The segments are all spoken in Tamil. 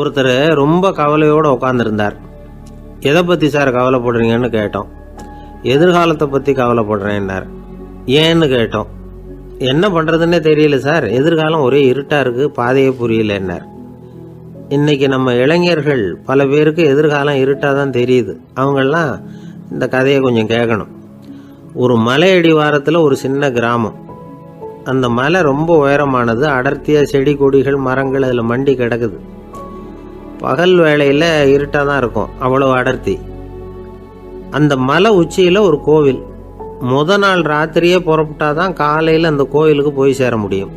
ஒருத்தர் ரொம்ப கவலையோடு உட்காந்துருந்தார். எதை பற்றி சார் கவலைப்படுறீங்கன்னு கேட்டோம். எதிர்காலத்தை பற்றி கவலைப்படுறேன்னார். ஏன்னு கேட்டோம். என்ன பண்ணுறதுன்னே தெரியல சார், எதிர்காலம் ஒரே இருட்டாக இருக்குது, பாதையே புரியலன்னார். இன்னைக்கு நம்ம இளைஞர்கள் பல பேருக்கு எதிர்காலம் இருட்டாக தான் தெரியுது. அவங்கெல்லாம் இந்த கதையை கொஞ்சம் கேட்கணும். ஒரு மலை அடிவாரத்தில் ஒரு சின்ன கிராமம். அந்த மலை ரொம்ப உயரமானது. அடர்த்தியாக செடி கொடிகள் மரங்கள் அதில் மண்டி கிடக்குது. பகல் வேளையில் இருட்டாக தான் இருக்கும், அவ்வளோ அடர்த்தி. அந்த மலை உச்சியில் ஒரு கோவில். முத நாள் ராத்திரியே புறப்பட்டாதான் காலையில் அந்த கோவிலுக்கு போய் சேர முடியும்.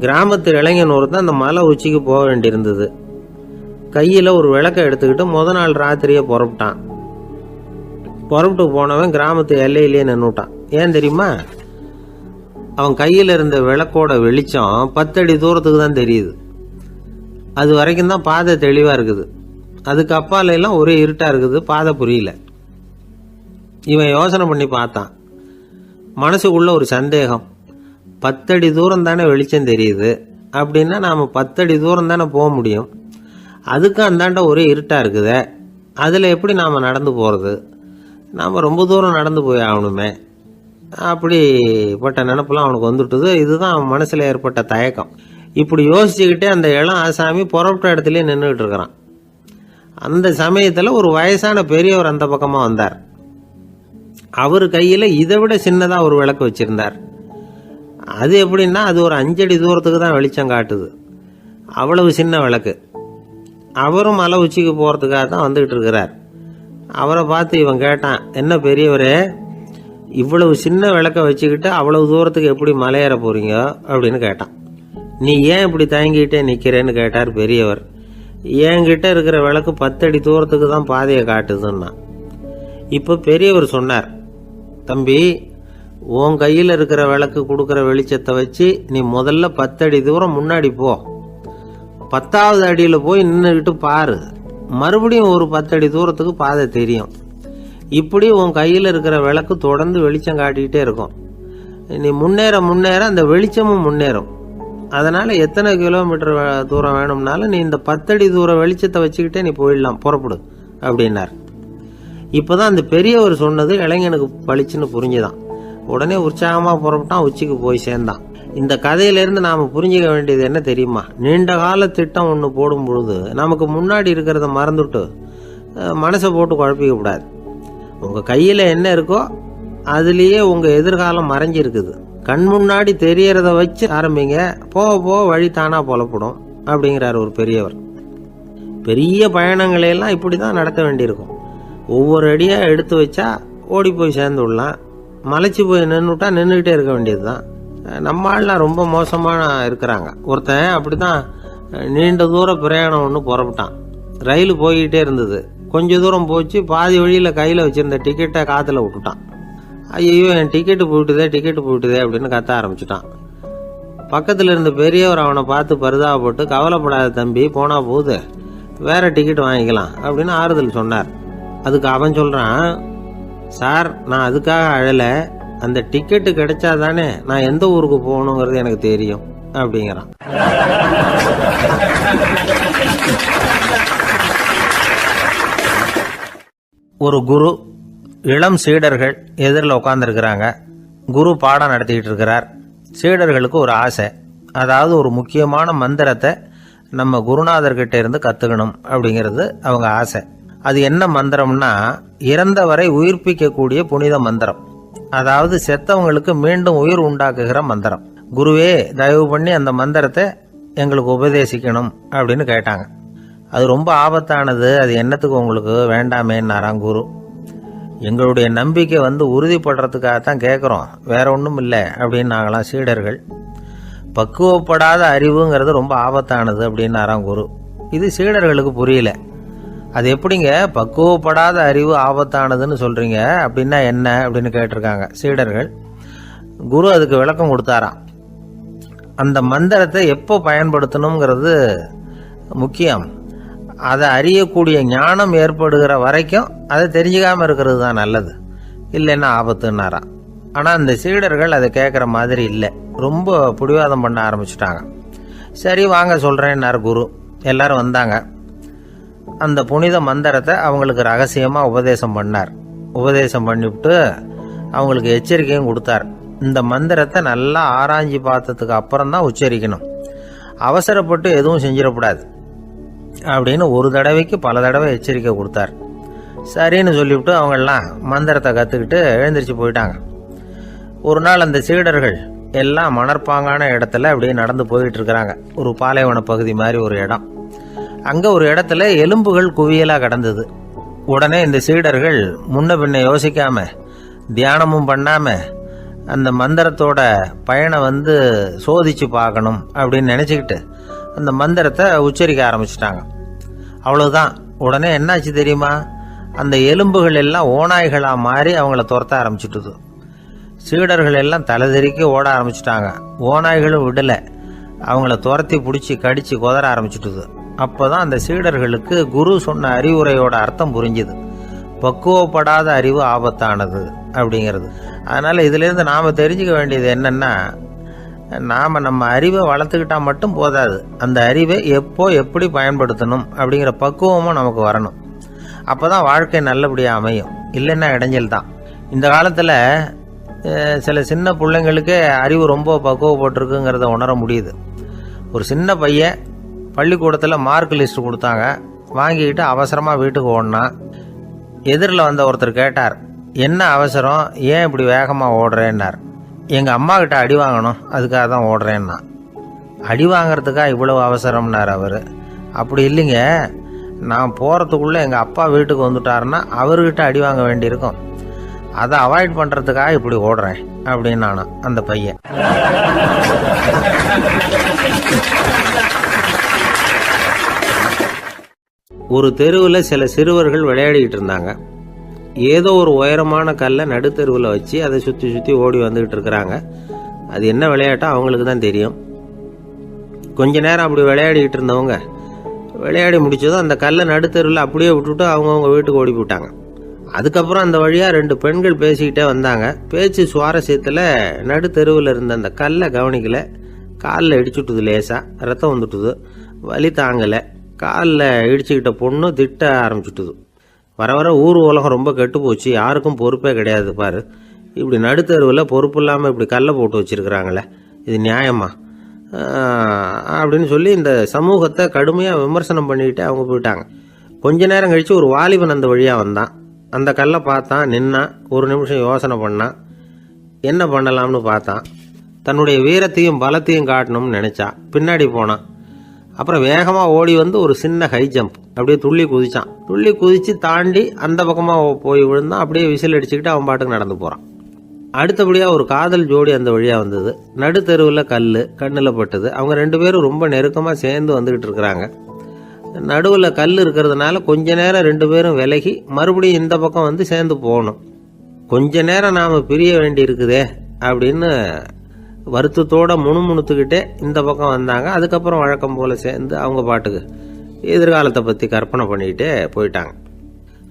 கிராமத்து இளைஞன் ஒருத்தன் அந்த மலை உச்சிக்கு போக வேண்டியிருந்தது. கையில் ஒரு விளக்கை எடுத்துக்கிட்டு முத நாள் ராத்திரியே புறப்பட்டான். புறப்பட்டு போனவன் கிராமத்து எல்லையிலேயே நின்றுட்டான். ஏன் தெரியுமா? அவன் கையில் இருந்த விளக்கோட வெளிச்சம் 10 அடி தூரத்துக்கு தான் தெரியுது. அது வரைக்கும் தான் பாதை தெளிவாக இருக்குது. அதுக்கு அப்பால எல்லாம் ஒரே இருட்டாக இருக்குது, பாதை புரியல. இவன் யோசனை பண்ணி பார்த்தான். மனசுக்குள்ள ஒரு சந்தேகம். 10 அடி தூரம் தானே வெளிச்சம் தெரியுது, அப்படின்னா நாம் 10 அடி தூரம் தானே போக முடியும். அதுக்கும் அந்தாண்ட ஒரே இருட்டாக இருக்குதே, அதில் எப்படி நாம் நடந்து போகிறது? நாம் ரொம்ப தூரம் நடந்து போய் ஆகணுமே. அப்படிப்பட்ட நினப்பெல்லாம் அவனுக்கு வந்துட்டுது. இதுதான் அவன் மனசில் ஏற்பட்ட தயக்கம். இப்படி யோசிச்சுக்கிட்டே அந்த இளம் ஆசாமி புறப்பட்ட இடத்துலயே நின்றுக்கிட்டு இருக்கிறான். அந்த சமயத்தில் ஒரு வயசான பெரியவர் அந்த பக்கமாக வந்தார். அவர் கையில் இதை விட சின்னதாக ஒரு விளக்கு வச்சிருந்தார். அது எப்படின்னா அது ஒரு 5 அடி தூரத்துக்கு தான் வெளிச்சம் காட்டுது. அவ்வளவு சின்ன விளக்கு. அவரும் மலை உச்சிக்கு போகிறதுக்காக தான் வந்துக்கிட்டு இருக்கிறார். அவரை பார்த்து இவன் கேட்டான், என்ன பெரியவரே, இவ்வளவு சின்ன விளக்க வச்சுக்கிட்டு அவ்வளவு தூரத்துக்கு எப்படி மலையேற போறீங்க அப்படின்னு கேட்டான். நீ ஏன் இப்படி தயங்கிட்டே நிற்கிறேன்னு கேட்டார் பெரியவர். என்கிட்ட இருக்கிற விளக்கு 10 அடி தூரத்துக்கு தான் பாதையை காட்டுதுன்னா. இப்போ பெரியவர் சொன்னார், தம்பி, உன் கையில் இருக்கிற விளக்கு கொடுக்குற வெளிச்சத்தை வச்சு நீ முதல்ல 10 அடி தூரம் முன்னாடி போ. 10வது அடியில் போய் நின்றுக்கிட்டு பாரு. மறுபடியும் ஒரு 10 அடி தூரத்துக்கு பாதை தெரியும். இப்படி உன் கையில் இருக்கிற விளக்கு தொடர்ந்து வெளிச்சம் காட்டிக்கிட்டே இருக்கும். நீ முன்னேற முன்னேற அந்த வெளிச்சமும் முன்னேறும். அதனால் எத்தனை கிலோமீட்டர் தூரம் வேணும்னாலும் நீ இந்த 10 அடி தூரம் வெளிச்சத்தை வச்சுக்கிட்டே நீ போயிடலாம், புறப்படு அப்படின்னார். இப்போதான் அந்த பெரியவர் சொன்னது இளைஞனுக்கு பளிச்சுன்னு புரிஞ்சுதான். உடனே உற்சாகமாக புறப்பட்டான், உச்சிக்கு போய் சேர்ந்தான். இந்த கதையிலேருந்து நாம் புரிஞ்சிக்க வேண்டியது என்ன தெரியுமா? நீண்ட கால திட்டம் ஒன்று போடும் பொழுது நமக்கு முன்னாடி இருக்கிறத மறந்துட்டு மனசை போட்டு குழப்பிக்க கூடாது. உங்கள் கையில் என்ன இருக்கோ அதுலேயே உங்கள் எதிர்காலம் மறைஞ்சிருக்குது. கண் முன்னாடி தெரியறத வச்சு ஆரம்பிங்க, போக போக வழி தானா புலப்படும் அப்படிங்கிறார் ஒரு பெரியவர். பெரிய பயணங்களையெல்லாம் இப்படி தான் நடத்த வேண்டியிருக்கும். ஒவ்வொரு அடியாக எடுத்து வச்சா ஓடி போய் சேர்ந்து விடலாம். மலைச்சு போய் நின்றுட்டா நின்றுக்கிட்டே இருக்க வேண்டியது தான். நம்ம ஆள்லாம் ரொம்ப மோசமான இருக்கிறாங்க. ஒருத்தன் அப்படி தான் நீண்ட தூர பிரயாணம் ஒன்று புறப்பட்டான். ரயில் போய்கிட்டே இருந்தது. கொஞ்ச தூரம் போச்சு, பாதி வழியில் கையில் வச்சுருந்த டிக்கெட்டை காற்றுல விட்டுட்டான். ஐயோ, என் டிக்கெட்டு போயிட்டுதே அப்படின்னு கத்த ஆரம்பிச்சுட்டான். பக்கத்தில் இருந்த பெரியவர் அவனை பார்த்து பரிதாபப்பட்டு, கவலைப்படாத தம்பி, போனா போகுது, வேற டிக்கெட் வாங்கிக்கலாம் அப்படின்னு ஆறுதல் சொன்னார். அதுக்கு அவன் சொல்கிறான், சார், நான் அதுக்காக அழலை, அந்த டிக்கெட்டு கிடைச்சா தானே நான் எந்த ஊருக்கு போகணுங்கிறது எனக்கு தெரியும் அப்படிங்கிறான். ஒரு குரு, இளம் சீடர்கள் எதிரில் உட்காந்துருக்கிறாங்க. குரு பாடம் நடத்திக்கிட்டு இருக்கிறார். சீடர்களுக்கு ஒரு ஆசை, அதாவது ஒரு முக்கியமான மந்திரத்தை நம்ம குருநாதர்கிட்ட இருந்து கற்றுக்கணும் அப்படிங்கிறது அவங்க ஆசை. அது என்ன மந்திரம்னா, இறந்தவரை உயிர்ப்பிக்கக்கூடிய புனித மந்திரம். அதாவது செத்தவங்களுக்கு மீண்டும் உயிர் உண்டாக்குகிற மந்திரம். குருவே, தயவு பண்ணி அந்த மந்திரத்தை எங்களுக்கு உபதேசிக்கணும் அப்படின்னு கேட்டாங்க. அது ரொம்ப ஆபத்தானது, அது என்னத்துக்கு உங்களுக்கு வேண்டாமேன்னாராம் குரு. எங்களுடைய நம்பிக்கை உறுதிப்படுறதுக்காகத்தான் கேட்குறோம், வேற ஒன்றும் இல்லை அப்படின்னு நாங்களாம் சீடர்கள். பக்குவப்படாத அறிவுங்கிறது ரொம்ப ஆபத்தானது அப்படின்னாராம் குரு. இது சீடர்களுக்கு புரியல. அது எப்படிங்க பக்குவப்படாத அறிவு ஆபத்தானதுன்னு சொல்றீங்க, அப்படின்னா என்ன அப்படின்னு கேட்டிருக்காங்க சீடர்கள். குரு அதுக்கு விளக்கம் கொடுத்தாராம். அந்த மந்திரத்தை எப்போ பயன்படுத்தணுங்கிறது முக்கியம். அதை அறியக்கூடிய ஞானம் ஏற்படுகிற வரைக்கும் அதை தெரிஞ்சுக்காம இருக்கிறது தான் நல்லது, இல்லைன்னா ஆபத்துன்னாராம். ஆனால் அந்த சீடர்கள் அதை கேட்குற மாதிரி இல்லை, ரொம்ப பிடிவாதம் பண்ண ஆரம்பிச்சுட்டாங்க. சரி வாங்க சொல்கிறேன்னார் குரு. எல்லாரும் வந்தாங்க. அந்த புனித மந்திரத்தை அவங்களுக்கு ரகசியமாக உபதேசம் பண்ணார். உபதேசம் பண்ணிவிட்டு அவங்களுக்கு எச்சரிக்கையும் கொடுத்தார். இந்த மந்திரத்தை நல்லா ஆராய்ச்சி பார்த்ததுக்கு அப்புறம் தான் உச்சரிக்கணும், அவசரப்பட்டு எதுவும் செஞ்சிடக்கூடாது அப்படின்னு ஒரு தடவைக்கு பல தடவை எச்சரிக்கை கொடுத்தார். சரின்னு சொல்லிவிட்டு அவங்கெல்லாம் மந்திரத்தை கற்றுக்கிட்டு எழுந்திரிச்சு போயிட்டாங்க. ஒரு நாள் அந்த சீடர்கள் எல்லாம் மணற்பாங்கான இடத்துல அப்படியே நடந்து போயிட்டு இருக்கிறாங்க. ஒரு பாலைவன பகுதி மாதிரி ஒரு இடம். அங்கே ஒரு இடத்துல எலும்புகள் குவியலாக கிடந்தது. உடனே இந்த சீடர்கள் முன்ன பின்ன யோசிக்காம, தியானமும் பண்ணாம, அந்த மந்திரத்தோட பயனை சோதிச்சு பார்க்கணும் அப்படின்னு நினச்சிக்கிட்டு அந்த மந்திரத்தை உச்சரிக்க ஆரம்பிச்சிட்டாங்க. அவ்வளோதான். உடனே என்னாச்சு தெரியுமா? அந்த எலும்புகள் எல்லாம் ஓநாய்களாக மாறி அவங்கள துரத்த ஆரம்பிச்சுட்டுது. சீடர்கள் எல்லாம் தலைதெறிக்க ஓட ஆரம்பிச்சிட்டாங்க. ஓநாய்களும் விடலை, அவங்கள துரத்தி பிடிச்சி கடிச்சு கொதற ஆரம்பிச்சுட்டுது. அப்போதான் அந்த சீடர்களுக்கு குரு சொன்ன அறிவுரையோட அர்த்தம் புரிஞ்சுது. பக்குவப்படாத அறிவு ஆபத்தானது அப்படிங்கிறது. அதனால் இதிலேருந்து நாம் தெரிஞ்சுக்க வேண்டியது என்னென்னா, நாம் நம்ம அறிவை வளர்த்துக்கிட்டா மட்டும் போதாது, அந்த அறிவை எப்போ எப்படி பயன்படுத்தணும் அப்படிங்கிற பக்குவமும் நமக்கு வரணும். அப்போ தான் வாழ்க்கை நல்லபடியாக அமையும். இல்லைன்னா இடைஞ்சல் தான். இந்த காலத்தில் சில சின்ன பிள்ளைங்களுக்கே அறிவு ரொம்ப பக்குவப்பட்டிருக்குங்கிறத உணர முடியுது. ஒரு சின்ன பையன் பள்ளிக்கூடத்தில் மார்க் லிஸ்ட் கொடுத்தாங்க, வாங்கிக்கிட்டு அவசரமாக வீட்டுக்கு ஓடினான். எதிரில் வந்த ஒருத்தர் கேட்டார், என்ன அவசரம், ஏன் இப்படி வேகமாக ஓடுறேன்னார். எங்கள் அம்மா கிட்ட அடி வாங்கணும், அதுக்காக தான் ஓடுறேன்னா. அடி வாங்கிறதுக்காக இவ்வளவு அவசரம்னார் அவர். அப்படி இல்லைங்க, நான் போகிறதுக்குள்ளே எங்கள் அப்பா வீட்டுக்கு வந்துட்டாருன்னா அவர்கிட்ட அடி வாங்க வேண்டியிருக்கும், அதை அவாய்ட் பண்ணுறதுக்காக இப்படி ஓடுறேன் அப்படின்னு நானும் அந்த பையன். ஒரு தெருவில் சில சிறுவர்கள் விளையாடிக்கிட்டு இருந்தாங்க. ஏதோ ஒரு உயரமான கல்லை நடுத்தெருவில் வச்சு அதை சுற்றி சுற்றி ஓடி வந்துக்கிட்டு இருக்கிறாங்க. அது என்ன விளையாட்டோ அவங்களுக்கு தான் தெரியும். கொஞ்ச நேரம் அப்படி விளையாடிக்கிட்டு இருந்தவங்க விளையாடி முடிச்சதும் அந்த கல்லை நடுத்தெருவில் அப்படியே விட்டுட்டு அவங்கவுங்க வீட்டுக்கு ஓடி போயிட்டாங்க. அதுக்கப்புறம் அந்த வழியாக 2 பெண்கள் பேசிக்கிட்டே வந்தாங்க. பேச்சு சுவாரஸ்யத்தில் நடுத்தெருவில் இருந்த அந்த கல்லை கவனிக்கலை. காலில் இடிச்சுட்டுது, லேசாக ரத்தம் வந்துட்டுது, வலி தாங்கலை. காலில் இடிச்சுக்கிட்ட பொண்ணு திட்ட ஆரம்பிச்சுட்டுது. வர வர ஊர் உலகம் ரொம்ப கெட்டு போச்சு, யாருக்கும் பொறுப்பே கிடையாது பாரு, இப்படி நடுத்தெருவில் பொறுப்பு இல்லாமல் இப்படி கல்லை போட்டு வச்சுருக்கிறாங்களே, இது நியாயமா அப்படின்னு சொல்லி இந்த சமூகத்தை கடுமையாக விமர்சனம் பண்ணிக்கிட்டு அவங்க போயிட்டாங்க. கொஞ்ச நேரம் கழித்து ஒரு வாலிபன் அந்த வழியாக வந்தான். அந்த கல்லை பார்த்தான், நின்னான். ஒரு நிமிஷம் யோசனை பண்ணான், என்ன பண்ணலாம்னு பார்த்தான். தன்னுடைய வீரத்தையும் பலத்தையும் காட்டணும்னு நினச்சான். பின்னாடி போனான். அப்புறம் வேகமாக ஓடி ஒரு சின்ன ஹை ஜம்ப் அப்படியே துள்ளி குதிச்சான். துள்ளி குதித்து தாண்டி அந்த பக்கமாக போய் விழுந்தான். அப்படியே விசில் அடிச்சுக்கிட்டு அவன் பாட்டுக்கு நடந்து போகிறான். அடுத்தபடியாக ஒரு காதல் ஜோடி அந்த வழியாக வந்தது. நடுத்தெருவில் கல் கண்ணில் பட்டது. அவங்க 2 பேரும் ரொம்ப நெருக்கமாக சேர்ந்து வந்துக்கிட்டு இருக்கிறாங்க. நடுவில் கல் இருக்கிறதுனால கொஞ்ச நேரம் 2 பேரும் விலகி மறுபடியும் இந்த பக்கம் சேர்ந்து போகணும். கொஞ்ச நேரம் நாம் பிரிய வேண்டி இருக்குதே அப்படின்னு வருத்தத்தோட முணுமுணுத்துக்கிட்டே இந்த பக்கம் வந்தாங்க. அதுக்கப்புறம் வழக்கம் போல் சேர்ந்து அவங்க பாட்டுக்கு எதிர்காலத்தை பற்றி கற்பனை பண்ணிக்கிட்டே போயிட்டாங்க.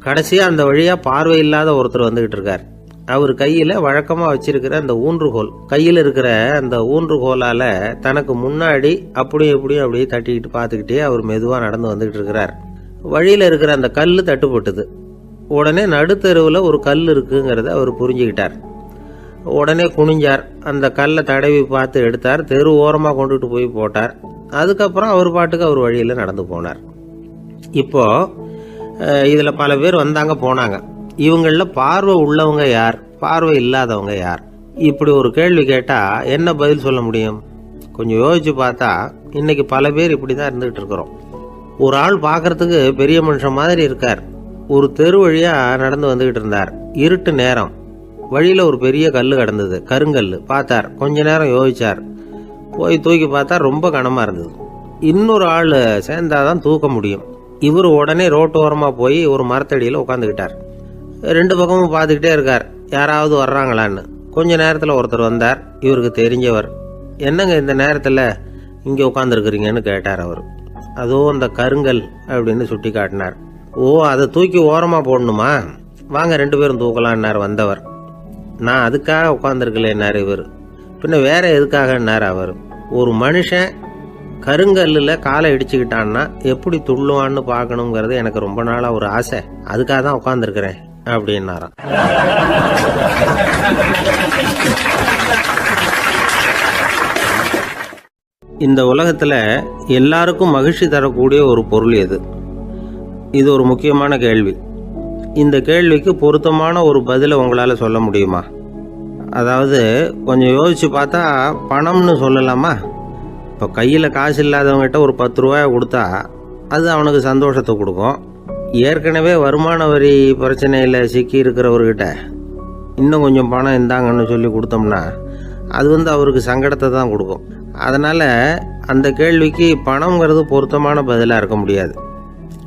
கடைசியாக அந்த வழியாக பார்வை இல்லாத ஒருத்தர் வந்துக்கிட்டு இருக்கார். அவர் கையில் வழக்கமாக வச்சிருக்கிற அந்த ஊன்றுகோல், கையில் இருக்கிற அந்த ஊன்றுகோலால் தனக்கு முன்னாடி அப்படியே தட்டிக்கிட்டு பார்த்துக்கிட்டே அவர் மெதுவாக நடந்து வந்துக்கிட்டு இருக்கிறார். வழியில் இருக்கிற அந்த கல் தட்டுப்பட்டுது. உடனே நடுத்தெருவில் ஒரு கல் இருக்குங்கிறத அவர் புரிஞ்சுக்கிட்டார். உடனே குனிஞ்சார். அந்த கல்லை தடவி பார்த்து எடுத்தார். தெரு ஓரமாக கொண்டுட்டு போய் போட்டார். அதுக்கப்புறம் அவர் பாட்டுக்கு அவர் வழியில் நடந்து போனார். இப்போது இதில் பல பேர் வந்தாங்க போனாங்க. இவங்களில் பார்வை உள்ளவங்க யார், பார்வை இல்லாதவங்க யார்? இப்படி ஒரு கேள்வி கேட்டால் என்ன பதில் சொல்ல முடியும்? கொஞ்சம் யோசிச்சு பார்த்தா இன்னைக்கு பல பேர் இப்படி தான் இருந்துகிட்டு இருக்கிறோம். ஒரு ஆள் பார்க்கறதுக்கு பெரிய மனுஷன் மாதிரி இருக்கார். ஒரு தெரு வழியாக நடந்து வந்துக்கிட்டு இருந்தார். இருட்டு நேரம். வழியில் ஒரு பெரிய கல் கிடந்தது, கருங்கல். பார்த்தார். கொஞ்ச நேரம் யோசிச்சார். போய் தூக்கி பார்த்தா ரொம்ப கனமாக இருந்தது. இன்னொரு ஆள் சேர்ந்தாதான் தூக்க முடியும். இவர் உடனே ரோட்டோரமாக போய் ஒரு மரத்தடியில் உட்காந்துக்கிட்டார். 2 பக்கமும் பார்த்துக்கிட்டே இருக்கார், யாராவது வர்றாங்களான்னு. கொஞ்ச நேரத்தில் ஒருத்தர் வந்தார். இவருக்கு தெரிஞ்சவர். என்னங்க இந்த நேரத்தில் இங்கே உட்காந்துருக்குறீங்கன்னு கேட்டார் அவர். அதோ அந்த கருங்கல் அப்படின்னு சுட்டி காட்டினார். ஓ, அதை தூக்கி ஓரமாக போடணுமா? வாங்க 2 பேரும் தூக்கலான்னார் வந்தவர். நான் அதுக்காக உட்காந்துருக்கலேன்னார் இவர். பின்ன வேற எதுக்காகன்னார் அவர். ஒரு மனுஷன் கருங்கல்லில் காலை இடிச்சுக்கிட்டான்னா எப்படி துள்ளுவான்னு பார்க்கணுங்கிறது எனக்கு ரொம்ப நாளாக ஒரு ஆசை, அதுக்காக தான் உட்காந்துருக்கிறேன் அப்படின்னாராம். இந்த உலகத்தில் எல்லாருக்கும் மகிழ்ச்சி தரக்கூடிய ஒரு பொருள் எது? இது ஒரு முக்கியமான கேள்வி. இந்த கேள்விக்கு பொருத்தமான ஒரு பதிலை உங்களால் சொல்ல முடியுமா? அதாவது கொஞ்சம் யோசித்து பார்த்தா பணம்னு சொல்லலாமா? இப்போ கையில் காசு இல்லாதவங்ககிட்ட ஒரு 10 ரூபாயை கொடுத்தா அது அவனுக்கு சந்தோஷத்தை கொடுக்கும். ஏற்கனவே வருமான வரி பிரச்சனையில் சிக்கி இருக்கிறவர்கிட்ட இன்னும் கொஞ்சம் பணம் இருந்தாங்கன்னு சொல்லி கொடுத்தோம்னா அது அவருக்கு சங்கடத்தை தான் கொடுக்கும். அதனால் அந்த கேள்விக்கு பணங்கிறது பொருத்தமான பதிலாக இருக்க முடியாது.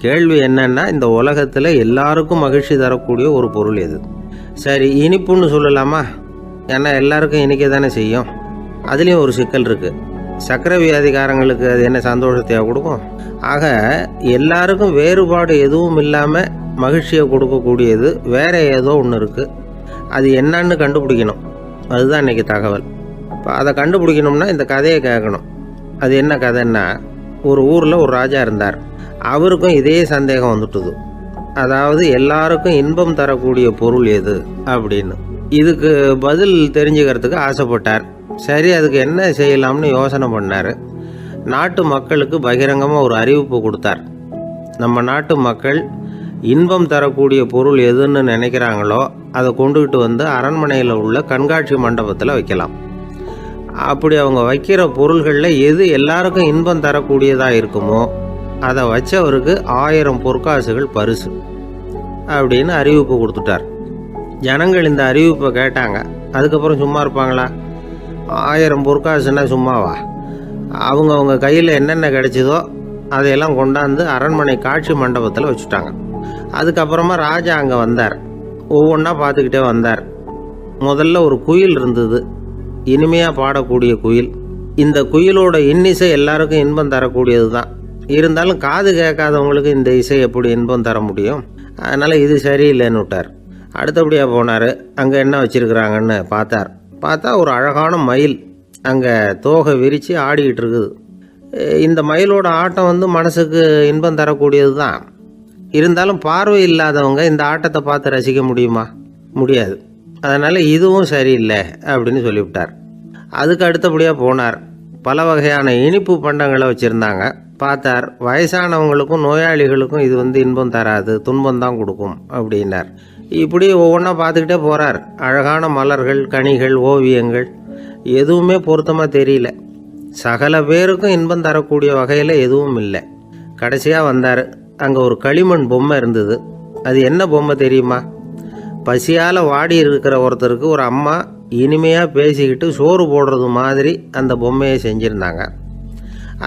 கேள்வி என்னன்னா, இந்த உலகத்தில் எல்லாருக்கும் மகிழ்ச்சி தரக்கூடிய ஒரு பொருள் எது? சரி, இனிப்புன்னு சொல்லலாமா? ஏன்னா எல்லாருக்கும் இனிக்க தானே செய்யும். அதுலேயும் ஒரு சிக்கல் இருக்குது. சர்க்கரை வியாதிக்காரங்களுக்கு அது என்ன சந்தோஷத்தையாக கொடுக்கும்? ஆக எல்லாருக்கும் வேறுபாடு எதுவும் இல்லாமல் மகிழ்ச்சியை கொடுக்கக்கூடியது வேற ஏதோ ஒன்று இருக்குது. அது என்னன்னு கண்டுபிடிக்கணும். அதுதான் இன்றைக்கி தகவல். இப்போ அதை கண்டுபிடிக்கணும்னா இந்த கதையை கேட்கணும். அது என்ன கதைன்னா, ஒரு ஊரில் ஒரு ராஜா இருந்தார். அவருக்கும் இதே சந்தேகம் வந்துட்டுது. அதாவது எல்லாருக்கும் இன்பம் தரக்கூடிய பொருள் எது அப்படின்னு. இதுக்கு பதில் தெரிஞ்சுக்கிறதுக்கு ஆசைப்பட்டார். சரி, அதுக்கு என்ன செய்யலாம்னு யோசனை பண்ணார். நாட்டு மக்களுக்கு பகிரங்கமாக ஒரு அறிவிப்பு கொடுத்தார். நம்ம நாட்டு மக்கள் இன்பம் தரக்கூடிய பொருள் எதுன்னு நினைக்கிறாங்களோ அதை கொண்டுகிட்டு வந்து அரண்மனையில் உள்ள கண்காட்சி மண்டபத்தில் வைக்கலாம். அப்படி அவங்க வைக்கிற பொருள்களில் எது எல்லாருக்கும் இன்பம் தரக்கூடியதாக இருக்குமோ அதை வச்சவருக்கு 1000 பொற்காசுகள் பரிசு அப்படின்னு அறிவிப்பு கொடுத்துட்டார். ஜனங்கள் இந்த அறிவிப்பை கேட்டாங்க. அதுக்கப்புறம் சும்மா இருப்பாங்களா? 1000 பொற்காசுன்னா சும்மாவா? அவங்க கையில் என்னென்ன கிடைச்சதோ அதையெல்லாம் கொண்டாந்து அரண்மனை காட்சி மண்டபத்தில் வச்சுட்டாங்க. அதுக்கப்புறமா ராஜா அங்கே வந்தார். ஒவ்வொன்றா பார்த்துக்கிட்டே வந்தார். முதல்ல ஒரு குயில் இருந்தது, இனிமையாக பாடக்கூடிய குயில். இந்த குயிலோட இன்னிசை எல்லாருக்கும் இன்பம் தரக்கூடியது தான். இருந்தாலும் காது கேட்காதவங்களுக்கு இந்த இசை எப்படி இன்பம் தர முடியும்? அதனால் இது சரியில்லைன்னு விட்டார். அடுத்தபடியாக போனார். அங்கே என்ன வச்சுருக்குறாங்கன்னு பார்த்தா ஒரு அழகான மயில் அங்கே தோகை விரித்து ஆடிக்கிட்டு இருக்குது. இந்த மயிலோட ஆட்டம் மனசுக்கு இன்பம் தரக்கூடியது தான். இருந்தாலும் பார்வை இல்லாதவங்க இந்த ஆட்டத்தை பார்த்து ரசிக்க முடியுமா? முடியாது. அதனால் இதுவும் சரியில்லை அப்படின்னு சொல்லிவிட்டார். அதுக்கு அடுத்தபடியாக போனார். பல வகையான இனிப்பு பண்டங்களை வச்சுருந்தாங்க. பார்த்தார், வயசானவங்களுக்கும் நோயாளிகளுக்கும் இது இன்பம் தராது, துன்பம் தான் கொடுக்கும் அப்படின்னார். இப்படி ஒவ்வொன்றா பார்த்துக்கிட்டே போகிறார். அழகான மலர்கள், கனிகள், ஓவியங்கள் எதுவுமே பொருத்தமாக தெரியல. சகல பேருக்கும் இன்பம் தரக்கூடிய வகையில் எதுவும் இல்லை. கடைசியாக வந்தார். அங்கே ஒரு களிமண் பொம்மை இருந்தது. அது என்ன பொம்மை தெரியுமா? பசியால் வாடி இருக்கிற ஒருத்தருக்கு ஒரு அம்மா இனிமையாக பேசிக்கிட்டு சோறு போடுறது மாதிரி அந்த பொம்மையை செஞ்சுருந்தாங்க.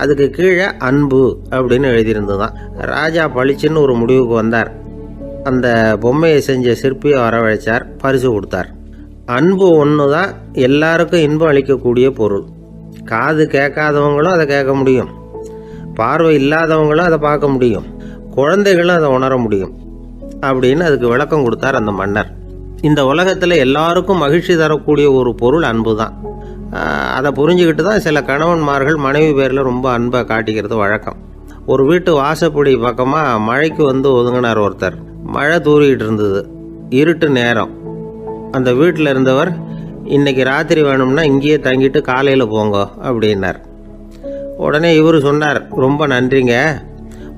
அதுக்கு கீழே அன்பு அப்படின்னு எழுதியிருந்ததுதான். ராஜா பளிச்சுன்னு ஒரு முடிவுக்கு வந்தார். அந்த பொம்மையை செஞ்ச சிற்பியை வரவழைச்சார், பரிசு கொடுத்தார். அன்பு ஒன்று தான் எல்லாருக்கும் இன்பம் அளிக்கக்கூடிய பொருள். காது கேட்காதவங்களும் அதை கேட்க முடியும், பார்வை இல்லாதவங்களும் அதை பார்க்க முடியும், குழந்தைகளும் அதை உணர முடியும் அப்படின்னு அதுக்கு விளக்கம் கொடுத்தார் அந்த மன்னர். இந்த உலகத்தில் எல்லாருக்கும் மகிழ்ச்சி தரக்கூடிய ஒரு பொருள் அன்பு தான். அதை புரிஞ்சுக்கிட்டு தான் சில கணவன்மார்கள் மனைவி பேரில் ரொம்ப அன்பை காட்டிக்கிறது வழக்கம். ஒரு வீட்டு வாசப்படி பக்கமாக மழைக்கு ஒதுங்கினார் ஒருத்தர். மழை தூரிக்கிட்டு இருந்தது, இருட்டு நேரம். அந்த வீட்டில் இருந்தவர், இன்னைக்கு ராத்திரி வேணும்னா இங்கேயே தங்கிட்டு காலையில் போங்க அப்படின்னார். உடனே இவர் சொன்னார், ரொம்ப நன்றிங்க,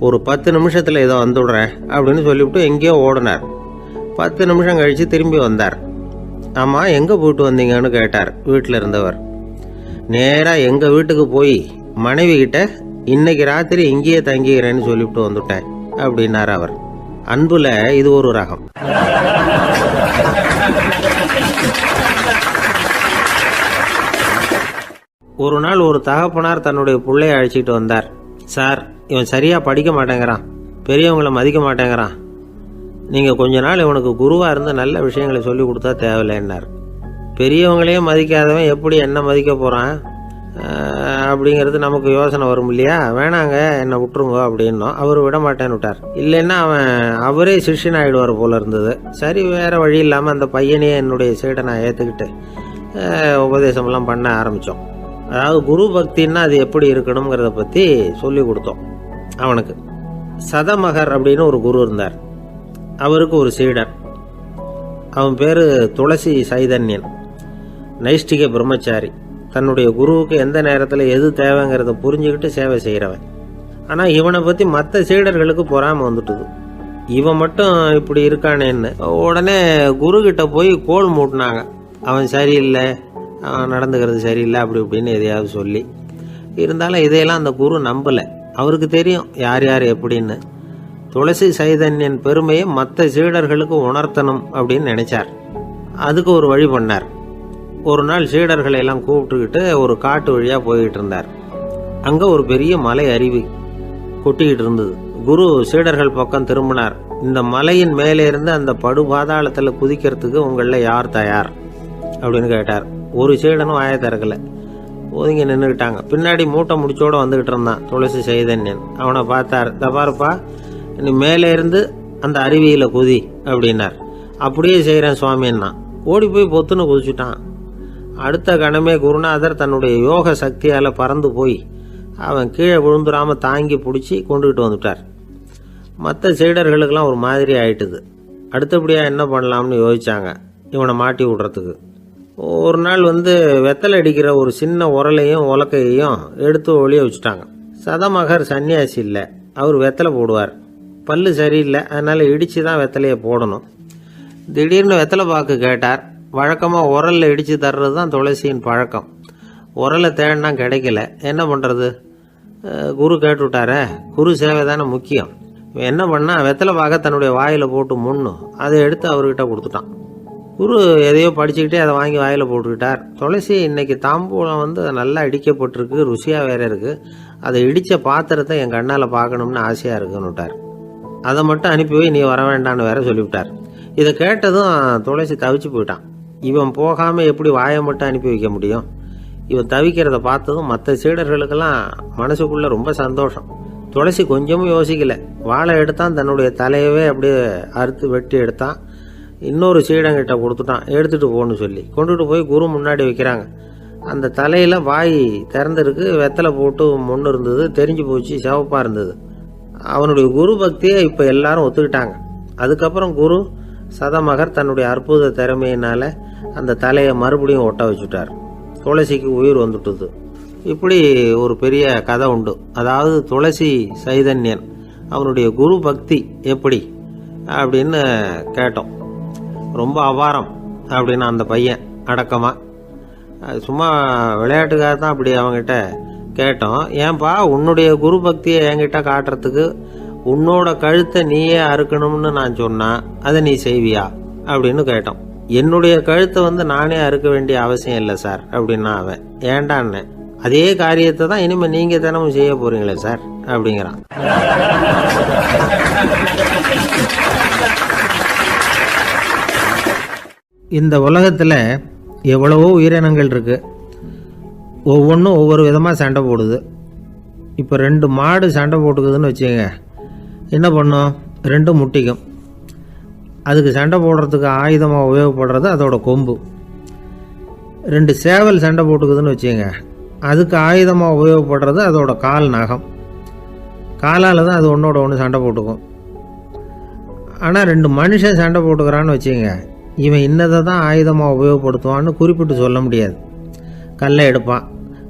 ஒரு 10 நிமிஷத்தில் இதை வந்துவிடுறேன் அப்படின்னு சொல்லிவிட்டு எங்கேயோ ஓடினார். 10 நிமிஷம் கழித்து திரும்பி வந்தார். ஆமாம், எங்கே போயிட்டு வந்தீங்கன்னு கேட்டார் வீட்டில் இருந்தவர். நேராக எங்கள் வீட்டுக்கு போய் மனைவி கிட்ட இன்னைக்கு ராத்திரி இங்கேயே தங்கிக்கிறேன்னு சொல்லிவிட்டு வந்துட்டேன் அப்படின்னார் அவர். அன்புல இது ஒரு ரகம். ஒரு நாள் ஒரு தகப்பனார் தன்னுடைய பிள்ளையை அழைச்சிட்டு வந்தார். சார், இவன் சரியாக படிக்க மாட்டேங்கிறான், பெரியவங்களை மதிக்க மாட்டேங்கிறான், நீங்கள் கொஞ்ச நாள் இவனுக்கு குருவாக இருந்து நல்ல விஷயங்களை சொல்லி கொடுத்தா தேவையில்லைன்னார். பெரியவங்களையே மதிக்காதவன் எப்படி என்ன மதிக்க போகிறான் அப்படிங்கிறது நமக்கு யோசனை வரும் இல்லையா? வேணாங்க, என்னை விட்டுருங்க அப்படின்னோம். அவர் விட மாட்டேன்னு விட்டார். இல்லைன்னா அவரே சிஷ்யன் ஆகிடுவார் போல இருந்தது. சரி, வேறு வழி இல்லாமல் அந்த பையனையே என்னுடைய சீடை நான் ஏற்றுக்கிட்டு உபதேசமெல்லாம் பண்ண ஆரம்பித்தோம். அதாவது குரு பக்தின்னா அது எப்படி இருக்கணுங்கிறத பற்றி சொல்லி கொடுத்தோம் அவனுக்கு. சதமகர் அப்படின்னு ஒரு குரு இருந்தார். அவருக்கு ஒரு சீடர். அவன் பேர் துளசி சைதன்யன். நைஷ்டிக பிரம்மச்சாரி. தன்னுடைய குருவுக்கு எந்த நேரத்தில் எது தேவைங்கிறத புரிஞ்சுக்கிட்டு சேவை செய்கிறவன். ஆனால் இவனை பற்றி மற்ற சீடர்களுக்கு பொறாமை வந்துட்டுது. இவன் மட்டும் இப்படி இருக்கானேன்னு உடனே குரு கிட்ட போய் கோல் மூட்டினாங்க. அவன் சரியில்லை, அவன் நடந்துக்கிறது சரியில்லை, அப்படி இப்படின்னு எதையாவது சொல்லி. இருந்தாலும் இதையெல்லாம் அந்த குரு நம்பலை. அவருக்கு தெரியும் யார் யார் எப்படின்னு. துளசி சைதன்யன் பெருமையை மற்ற சீடர்களுக்கு உணர்த்தணும் அப்படின்னு நினைச்சார். அதுக்கு ஒரு வழி பண்ணார். ஒரு நாள் சீடர்களை எல்லாம் கூப்பிட்டுக்கிட்டு ஒரு காட்டு வழியாக போய்கிட்டு இருந்தார். அங்கே ஒரு பெரிய மலை அருவி கொட்டிக்கிட்டு இருந்தது. குரு சீடர்கள் பக்கம் திரும்பினார். இந்த மலையின் மேலே இருந்து அந்த படுபாதாளத்தில் குதிக்கிறதுக்கு உங்களில் யார் தயார் அப்படின்னு கேட்டார். ஒரு சீடனும் வாயை திறக்கலை, ஒதுங்கி நின்றுக்கிட்டாங்க. பின்னாடி மூட்டை முடிச்சோடு வந்துக்கிட்டு இருந்தான் துளசி சைதன்யன். அவனை பார்த்தார். தபாருப்பா, நீ மேலே இருந்து அந்த அருவியில் குதி அப்படின்னார். அப்படியே செய்கிறேன் சுவாமின்னா ஓடி போய் பொத்துன்னு குதிச்சுட்டான். அடுத்த கணமே குருநாதர் தன்னுடைய யோக சக்தியால் பறந்து போய் அவன் கீழே விழுந்துடாமல் தாங்கி பிடிச்சி கொண்டுகிட்டு வந்துட்டார். மற்ற சீடர்களுக்கெல்லாம் ஒரு மாதிரி ஆயிட்டுது. அடுத்தபடியாக என்ன பண்ணலாம்னு யோசிச்சாங்க இவனை மாட்டி விடுறதுக்கு. ஒரு நாள் வெத்தலை அடிக்கிற ஒரு சின்ன உரலையும் உலக்கையையும் எடுத்து ஒளிய வச்சுட்டாங்க. சதமகர் சன்னியாசி இல்லை, அவர் வெத்தலை போடுவார். பல்லு சரியில்லை, அதனால் இடித்து தான் வெத்தலையை போடணும். திடீர்னு வெத்தலை பாக்கு கேட்டார். வழக்கமாக உரலில் இடித்து தர்றது தான் துளசியின் பழக்கம். உரலை தேடினா கிடைக்கல, என்ன பண்ணுறது? குரு கேட்டுவிட்டாரே, குரு சேவை தானே முக்கியம். என்ன பண்ணா, வெத்தலை பாக்க தன்னுடைய வாயில் போட்டு முன்னும் அதை எடுத்து அவர்கிட்ட கொடுத்துட்டான். குரு எதையோ படிச்சுக்கிட்டே அதை வாங்கி வாயில் போட்டுக்கிட்டார். துளசி இன்னைக்கு தாம்பூலம் நல்லா இடிக்கப்பட்டிருக்கு, ருசியாக வேற இருக்குது, அதை இடித்த பாத்திரத்தை என் கண்ணால் பார்க்கணும்னு ஆசையாக இருக்குன்னு விட்டார். அதை மட்டும் அனுப்பி போய் நீ வர வேண்டான்னு வேற சொல்லிவிட்டார். இதை கேட்டதும் துளசி தவிச்சு போயிட்டான். இவன் போகாமல் எப்படி வாயை மட்டும் அனுப்பி வைக்க முடியும்? இவன் தவிக்கிறத பார்த்ததும் மற்ற சீடர்களுக்கெல்லாம் மனசுக்குள்ளே ரொம்ப சந்தோஷம். துளசி கொஞ்சமும் யோசிக்கலை. வாழை எடுத்தான், தன்னுடைய தலையவே அப்படியே அறுத்து வெட்டி எடுத்தான். இன்னொரு சீடங்கிட்ட கொடுத்துட்டான், எடுத்துகிட்டு போகணும்னு சொல்லி. கொண்டுட்டு போய் குரு முன்னாடி வைக்கிறாங்க. அந்த தலையில் வாய் திறந்துருக்கு, வெத்தலை போட்டு முன்னு இருந்தது, தெரிஞ்சு போச்சு, சிவப்பாக இருந்தது. அவனுடைய குரு பக்தியை இப்போ எல்லாரும் ஒத்துக்கிட்டாங்க. அதுக்கப்புறம் குரு சதமகர் தன்னுடைய அற்புத திறமையினால் அந்த தலையை மறுபடியும் ஒட்ட வச்சுட்டார். துளசிக்கு உயிர் வந்துட்டுது. இப்படி ஒரு பெரிய கதை உண்டு. அதாவது துளசி சைதன்யன் அவனுடைய குரு பக்தி எப்படி அப்படின்னு கேட்டோம். ரொம்ப அபாரம் அப்படின்னு அந்த பையன் அடக்கமாக, சும்மா விளையாட்டுக்காக தான் அப்படி அவங்ககிட்ட கேட்டோம். ஏன்பா உன்னுடைய குரு பக்தியை என்கிட்ட காட்டுறதுக்கு உன்னோட கழுத்தை நீயே அறுக்கணும்னு நான் சொன்னா அதை நீ செய்வியா அப்படின்னு கேட்டோம். என்னுடைய கழுத்தை நானே அறுக்க வேண்டிய அவசியம் இல்லை சார் அப்படின்னா அவன். ஏண்டான்னு, அதே காரியத்தை தான் இனிமேல் நீங்கள் தினமும் செய்ய போறீங்களே சார் அப்படிங்கிறான். இந்த உலகத்தில் எவ்வளவோ உயிரினங்கள் இருக்கு. ஒவ்வொன்றும் ஒவ்வொரு விதமாக சண்டை போடுது. இப்போ 2 மாடு சண்டை போட்டுக்குதுன்னு வச்சுங்க, என்ன பண்ணும்? 2 முட்டிக்கும். அதுக்கு சண்டை போடுறதுக்கு ஆயுதமாக உபயோகப்படுறது அதோட கொம்பு. 2 சேவல் சண்டை போட்டுக்குதுன்னு வச்சுங்க, அதுக்கு ஆயுதமாக உபயோகப்படுறது அதோட கால் நகம். காலால் தான் அது ஒன்றோட ஒன்று சண்டை போட்டுக்கும். ஆனால் 2 மனுஷன் சண்டை போட்டுக்கிறான்னு வச்சுங்க, இவன் இன்னதை தான் ஆயுதமாக உபயோகப்படுத்துவான்னு குறிப்பிட்டு சொல்ல முடியாது. கல்லை எடுப்பான்,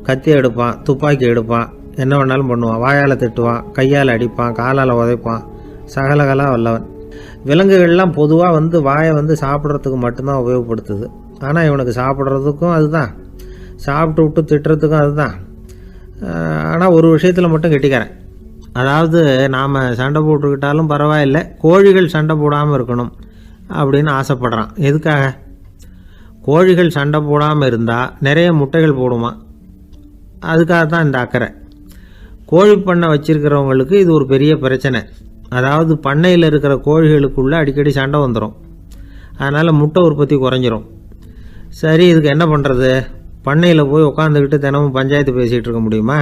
கத்தி எடுப்பான், துப்பாக்கி எடுப்பான், என்ன வேணாலும் பண்ணுவான். வாயால் திட்டுவான், கையால் அடிப்பான், காலால் உதைப்பான், சகலகலா வல்லவன். விலங்குகள்லாம் பொதுவாக வாயை சாப்பிட்றதுக்கு மட்டும்தான் உபயோகப்படுத்துது. ஆனால் இவனுக்கு சாப்பிட்றதுக்கும் அதுதான், சாப்பிட்டு விட்டு திட்டுறதுக்கும் அதுதான். ஆனால் ஒரு விஷயத்தில் மட்டும் கெட்டிக்கிறேன். அதாவது நாம் சண்டை போட்டுக்கிட்டாலும் பரவாயில்லை, கோழிகள் சண்டை போடாமல் இருக்கணும் அப்படின்னு ஆசைப்படுறான். எதுக்காக? கோழிகள் சண்டை போடாமல் இருந்தால் நிறைய முட்டைகள் போடுமா, அதுக்காக தான் இந்த அக்கறை. கோழி பண்ணை வச்சிருக்கிறவங்களுக்கு இது ஒரு பெரிய பிரச்சனை. அதாவது பண்ணையில் இருக்கிற கோழிகளுக்குள்ளே அடிக்கடி சண்டை வந்துடும், அதனால் முட்டை உற்பத்தி குறைஞ்சிரும். சரி, இதுக்கு என்ன பண்ணுறது? பண்ணையில் போய் உட்காந்துக்கிட்டு தினமும் பஞ்சாயத்து பேசிகிட்டு இருக்க முடியுமா?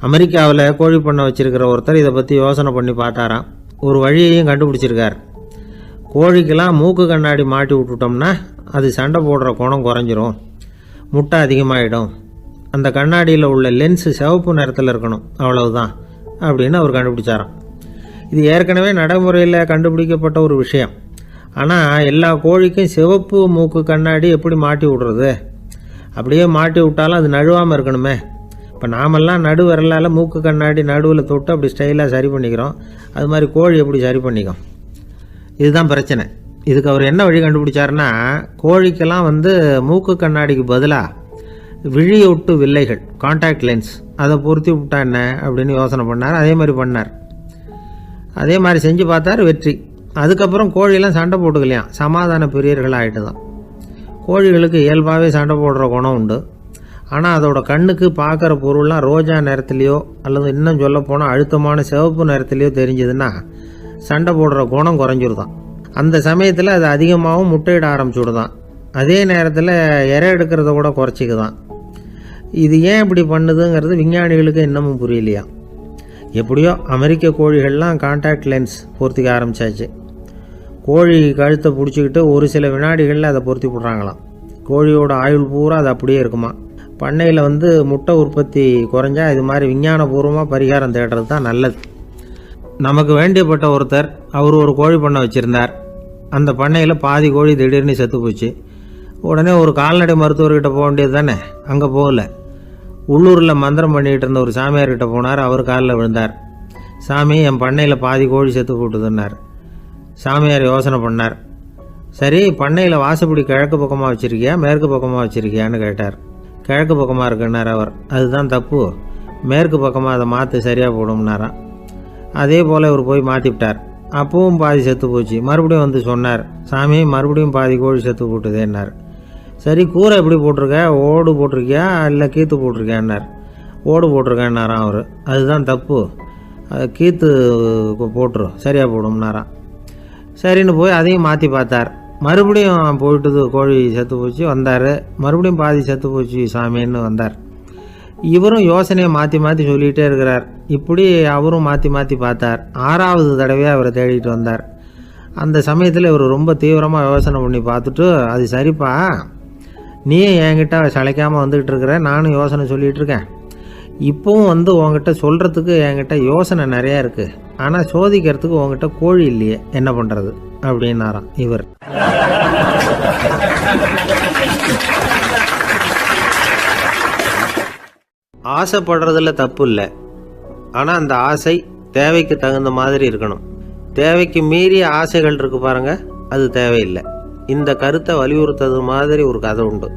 அமெரிக்காவில் கோழி பண்ணை வச்சிருக்கிற ஒருத்தர் இதை பற்றி யோசனை பண்ணி பார்த்தாராம். ஒரு வழியையும் கண்டுபிடிச்சிருக்கார். கோழிக்கெல்லாம் மூக்கு கண்ணாடி மாட்டி விட்டுட்டோம்னா அது சண்டை போடுற குணம் குறைஞ்சிரும், முட்டை அதிகமாகிடும் அந்த கண்ணாடியில் உள்ள லென்ஸு சிவப்பு நிறத்தில் இருக்கணும், அவ்வளவுதான் அப்படின்னு அவர் கண்டுபிடிச்சாராம். இது ஏற்கனவே நடைமுறையில் கண்டுபிடிக்கப்பட்ட ஒரு விஷயம். ஆனால் எல்லா கோழிக்கும் சிவப்பு மூக்கு கண்ணாடி எப்படி மாட்டி விடுறது? அப்படியே மாட்டி விட்டாலும் அது நழுவாமல் இருக்கணுமே. இப்போ நாமெல்லாம் நடு விரலால் மூக்கு கண்ணாடி நடுவில் தொட்டு அப்படி ஸ்டைலாக சரி பண்ணிக்கிறோம். அது மாதிரி கோழி எப்படி சரி பண்ணிக்கும்? இதுதான் பிரச்சனை. இதுக்கு அவர் என்ன வழி கண்டுபிடிச்சாருன்னா, கோழிக்கெல்லாம் மூக்கு கண்ணாடிக்கு பதிலாக விழியொட்டு வில்லைகள், கான்டாக்ட் லென்ஸ், அதை பொருத்தி விட்டா என்ன அப்படின்னு யோசனை பண்ணார். அதே மாதிரி பண்ணார். அதே மாதிரி செஞ்சு பார்த்தார், வெற்றி. அதுக்கப்புறம் கோழியெல்லாம் சண்டை போட்டுக்கலையாம், சமாதான பிரியர்கள் ஆகிட்டு தான். கோழிகளுக்கு இயல்பாகவே சண்டை போடுற குணம் உண்டு. ஆனால் அதோட கண்ணுக்கு பார்க்குற பொருள்லாம் ரோஜா நிறத்துலையோ அல்லது இன்னும் சொல்ல போனால் அழுத்தமான சிவப்பு நிறத்துலையோ தெரிஞ்சதுன்னா சண்டை போடுற குணம் குறைஞ்சிருதான். அந்த சமயத்தில் அது அதிகமாகவும் முட்டையிட ஆரம்பிச்சுடுதான். அதே நேரத்தில் இறை எடுக்கிறத கூட குறைச்சிக்குதான். இது ஏன் இப்படி பண்ணுதுங்கிறது விஞ்ஞானிகளுக்கு இன்னமும் புரியலையா. எப்படியோ அமெரிக்க கோழிகள்லாம் கான்டாக்ட் லென்ஸ் பொருத்திக்க ஆரம்பித்தாச்சு. கோழி கழுத்தை பிடிச்சிக்கிட்டு ஒரு சில வினாடிகளில் அதை பொருத்தி விட்றாங்களாம். கோழியோட ஆயுள் பூரா அது அப்படியே இருக்குமா. பண்ணையில் முட்டை உற்பத்தி குறைஞ்சா இது மாதிரி விஞ்ஞானபூர்வமாக பரிகாரம் தேடுறது தான் நல்லது. நமக்கு வேண்டியப்பட்ட ஒருத்தர், அவர் ஒரு கோழி பண்ணை வச்சுருந்தார். அந்த பண்ணையில் பாதி கோழி திடீர்னு செத்து போச்சு. உடனே ஒரு கால்நடை மருத்துவர்கிட்ட போக வேண்டியது தானே. அங்கே போகல. உள்ளூரில் மந்திரம் பண்ணிகிட்டு இருந்த ஒரு சாமியார்கிட்ட போனார். அவர் காலில் விழுந்தார். சாமி, என் பண்ணையில் பாதி கோழி செத்து போட்டுதுன்னார். சாமியார் யோசனை பண்ணார். சரி, பண்ணையில் வாசப்படி கிழக்கு பக்கமாக வச்சுருக்கியா மேற்கு பக்கமாக வச்சுருக்கியான்னு கேட்டார். கிழக்கு பக்கமாக இருக்குன்னார் அவர். அதுதான் தப்பு, மேற்கு பக்கமாக அதை மாற்றி சரியாக போடும்னாராம். அதே போல் இவர் போய் மாற்றிவிட்டார். அப்பவும் பாதி செத்து போச்சு. மறுபடியும் சொன்னார், சாமி மறுபடியும் பாதி கோழி செத்து போட்டுதேன்னார். சரி, கூரை எப்படி போட்டிருக்க, ஓடு போட்டிருக்கியா இல்லை கீத்து போட்டிருக்கியான்னார். ஓடு போட்டிருக்கேன்னாராம் அவர். அதுதான் தப்பு, கீத்து போட்டுரு சரியாக போடும்னாராம். சரின்னு போய் அதையும் மாற்றி பார்த்தார். மறுபடியும் போயிட்டுது, கோழி செத்து போச்சு. வந்தார். மறுபடியும் பாதி செத்து போச்சு சாமின்னு வந்தார். இவரும் யோசனையை மாற்றி மாற்றி சொல்லிகிட்டே இருக்கிறார். இப்படி அவரும் மாற்றி மாற்றி பார்த்தார். 6வது தடவையாக அவரை தேடிட்டு வந்தார். அந்த சமயத்தில் இவர் ரொம்ப தீவிரமாக யோசனை பண்ணி பார்த்துட்டு, அது சரிப்பா, நீயும் என்கிட்ட சளைக்காமல் வந்துக்கிட்டு இருக்கிற, நானும் யோசனை சொல்லிகிட்டு இருக்கேன். இப்போவும் உங்ககிட்ட சொல்கிறதுக்கு என்கிட்ட யோசனை நிறையா இருக்குது. ஆனால் சோதிக்கிறதுக்கு உங்ககிட்ட கோழி இல்லையே, என்ன பண்ணுறது அப்படின்னாராம் இவர். ஆசைப்படுறதுல தப்பு இல்லை. ஆனால் அந்த ஆசை தேவைக்கு தகுந்த மாதிரி இருக்கணும். தேவைக்கு மீறிய ஆசைகள் இருக்கு பாருங்க, அது தேவையில்லை. இந்த கருத்தை வலியுறுத்தது மாதிரி ஒரு கதை உண்டு.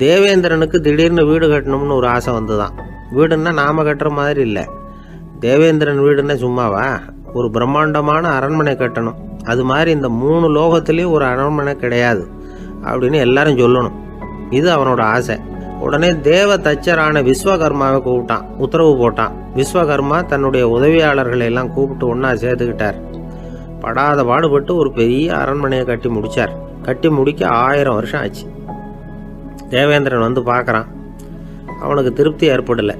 தேவேந்திரனுக்கு திடீர்னு வீடு கட்டணும்னு ஒரு ஆசை வந்துதான். வீடுன்னா நாம கட்டுற மாதிரி இல்லை. தேவேந்திரன் வீடுன்னா சும்மாவா, ஒரு பிரம்மாண்டமான அரண்மனை கட்டணும். அது மாதிரி இந்த 3 லோகத்திலையும் ஒரு அரண்மனை கிடையாது அப்படின்னு எல்லாரும் சொல்லணும். இது அவனோட ஆசை. உடனே தேவ தச்சரான விஸ்வகர்மாவை கூப்பிட்டான், உத்தரவு போட்டான். விஸ்வகர்மா தன்னுடைய உதவியாளர்களை எல்லாம் கூப்பிட்டு ஒன்றா சேர்த்துக்கிட்டார். படாத பாடுபட்டு ஒரு பெரிய அரண்மனையை கட்டி முடித்தார். கட்டி முடிக்க 1000 வருஷம் ஆச்சு. தேவேந்திரன் பார்க்குறான். அவனுக்கு திருப்தி ஏற்படலை.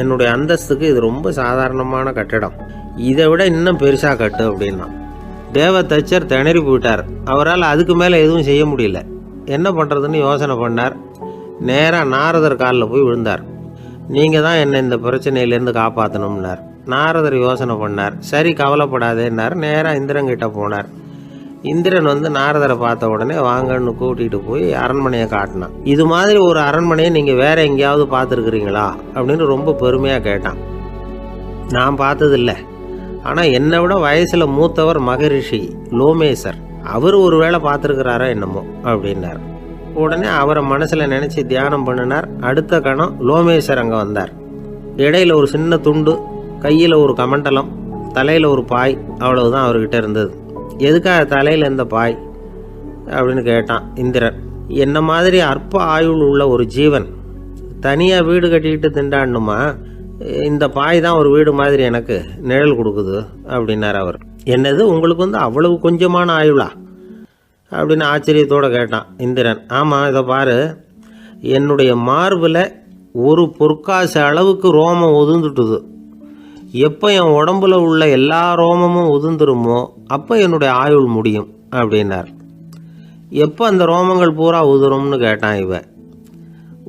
என்னுடைய அந்தஸ்துக்கு இது ரொம்ப சாதாரணமான கட்டிடம், இதை விட இன்னும் பெருசாக கட்டு அப்படின்னா. தேவ தச்சர் திணறி போயிட்டார். அவரால் அதுக்கு மேலே எதுவும் செய்ய முடியல. என்ன பண்ணுறதுன்னு யோசனை பண்ணார். நேராக நாரதர் காலில் போய் விழுந்தார். நீங்கள் தான் என்னை இந்த பிரச்சனையிலேருந்து காப்பாற்றணும்னார். நாரதர் யோசனை பண்ணார். சரி, கவலைப்படாதேன்னார். நேராக இந்திரன்கிட்ட போனார். இந்திரன் நாரதரை பார்த்த உடனே வாங்கன்னு கூட்டிகிட்டு போய் அரண்மனையை காட்டினான். இது மாதிரி ஒரு அரண்மனையை நீங்கள் வேற எங்கேயாவது பார்த்துருக்குறீங்களா அப்படின்னு ரொம்ப பெருமையாக கேட்டான். நான் பார்த்ததில்லை, ஆனால் என்னை விட வயசில் மூத்தவர் மகரிஷி லோமேசர், அவர் ஒரு வேளை பார்த்துருக்கிறாரா என்னமோ அப்படின்னார். உடனே அவரை மனசில் நினச்சி தியானம் பண்ணினார். அடுத்த கணம் லோமேசர் அங்கே வந்தார். இடையில ஒரு சின்ன துண்டு, கையில் ஒரு கமண்டலம், தலையில் ஒரு பாய், அவ்வளவுதான் அவர்கிட்ட இருந்தது. எதுக்காக தலையில் இந்த பாய் அப்படின்னு கேட்டான் இந்திரன். என்ன மாதிரி அற்ப ஆயுள் உள்ள ஒரு ஜீவன் தனியாக வீடு கட்டிக்கிட்டு திண்டாடணுமா? இந்த பாய் தான் ஒரு வீடு மாதிரி எனக்கு நிழல் கொடுக்குது அப்படின்னார் அவர். என்னது, உங்களுக்கு அவ்வளவு கொஞ்சமான ஆயுளா அப்படின்னு ஆச்சரியத்தோடு கேட்டான் இந்திரன். ஆமாம், இதை பாரு, என்னுடைய மார்பில் ஒரு பொற்காசு அளவுக்கு ரோமம் உதிர்ந்துட்டுது. எப்போ என் உடம்புல உள்ள எல்லா ரோமமும் உதிர்ந்துருமோ அப்போ என்னுடைய ஆயுள் முடியும் அப்படின்னார். எப்போ அந்த ரோமங்கள் பூரா உதிரும்னு கேட்டான் இவன்.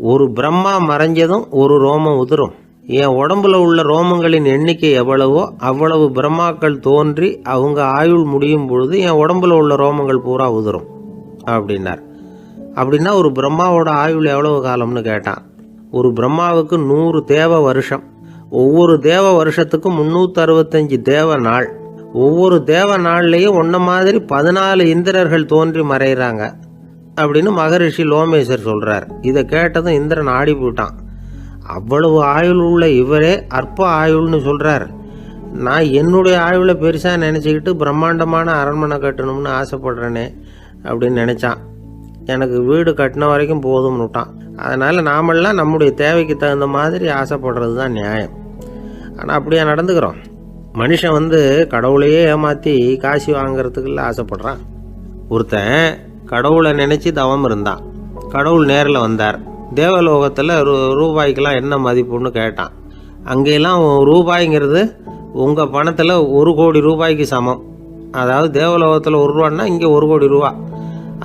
ஒரு பிரம்மா மறைஞ்சதும் ஒரு ரோமம் உதிரும். என் உடம்புல உள்ள ரோமங்களின் எண்ணிக்கை எவ்வளவோ அவ்வளவு பிரம்மாக்கள் தோன்றி அவங்க ஆயுள் முடியும் பொழுது என் உடம்புல உள்ள ரோமங்கள் பூரா உதிரும் அப்படின்னார். அப்படின்னா ஒரு பிரம்மாவோட ஆயுள் எவ்வளவு காலம்னு கேட்டான். ஒரு பிரம்மாவுக்கு 100 தேவ வருஷம். ஒவ்வொரு தேவ வருஷத்துக்கும் 365 தேவ நாள். ஒவ்வொரு தேவ நாள்லேயும் ஒன்ன மாதிரி 14 இந்திரர்கள் தோன்றி மறைகிறாங்க அப்படின்னு மகரிஷி லோமேசர் சொல்கிறார். இதை கேட்டதும் இந்திரன் ஆடி போயிட்டான். அவ்வளவு ஆயுள் உள்ள இவரே அற்ப ஆயுள்னு சொல்கிறார். நான் என்னுடைய ஆயுளை பெருசாக நினச்சிக்கிட்டு பிரம்மாண்டமான அரண்மனை கட்டணும்னு ஆசைப்படுறேனே அப்படின்னு நினச்சான். எனக்கு வீடு கட்டின வரைக்கும் போதும்னு விட்டான். அதனால் நாமெல்லாம் நம்முடைய தேவைக்கு தகுந்த மாதிரி ஆசைப்படுறது தான் நியாயம். ஆனால் அப்படியே நடந்துக்கிறோம். மனுஷன் கடவுளையே ஏமாற்றி காசு வாங்கிறதுக்குள்ள ஆசைப்படுறான். ஒருத்தன் கடவுளை நினச்சி தவம் இருந்தான். கடவுள் நேரில் வந்தார். தேவலோகத்தில் ரூபாய்க்கெல்லாம் என்ன மதிப்புன்னு கேட்டான். அங்கெல்லாம் ரூபாய்ங்கிறது உங்கள் பணத்தில் 1 கோடி ரூபாய்க்கு சமம். அதாவது தேவலோகத்தில் 1 ரூபான்னா இங்கே 1 கோடி ரூபா.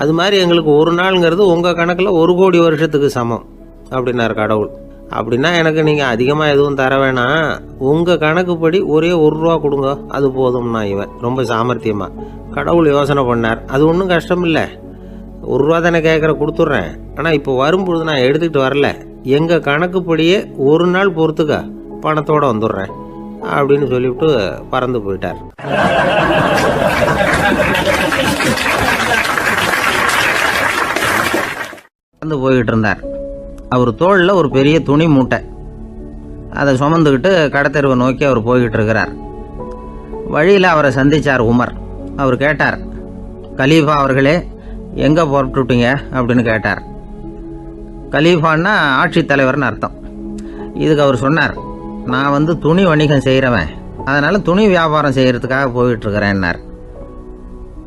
அது மாதிரி எங்களுக்கு ஒரு நாளுங்கிறது உங்கள் கணக்கில் 1 கோடி வருஷத்துக்கு சமம் அப்படின்னார் கடவுள். அப்படின்னா எனக்கு நீங்கள் அதிகமாக எதுவும் தர வேணாம், உங்கள் கணக்குப்படி ஒரே 1 ரூபா கொடுங்க, அது போதும்னா இவன் ரொம்ப சாமர்த்தியமாக. கடவுள் யோசனை பண்ணார். அது ஒன்றும் கஷ்டம் இல்லை, 1 ரூபா தானே கேட்குற, கொடுத்துட்றேன். ஆனால் இப்போ வரும்பொழுது நான் எடுத்துக்கிட்டு வரல, எங்கள் கணக்குப்படியே 1 நாள் பொறுத்துக்க பணத்தோடு வந்துடுறேன் அப்படின்னு சொல்லிவிட்டு பறந்து போயிட்டார். பறந்து போய்கிட்டு இருந்தார். அவர் தோளில் ஒரு பெரிய துணி மூட்டை, அதை சுமந்துக்கிட்டு கடத்தெருவை நோக்கி அவர் போய்கிட்டு இருக்கிறார். வழியில் அவரை சந்தித்தார் உமர். அவர் கேட்டார், கலீஃபா அவர்களே, எங்கே புறப்பட்டுட்டீங்க அப்படின்னு கேட்டார். கலீஃபான்னா ஆட்சித்தலைவர்னு அர்த்தம். இதுக்கு அவர் சொன்னார், நான் துணி வணிகம் செய்கிறவன், அதனால் துணி வியாபாரம் செய்கிறதுக்காக போயிட்டுருக்கிறேன்னார்.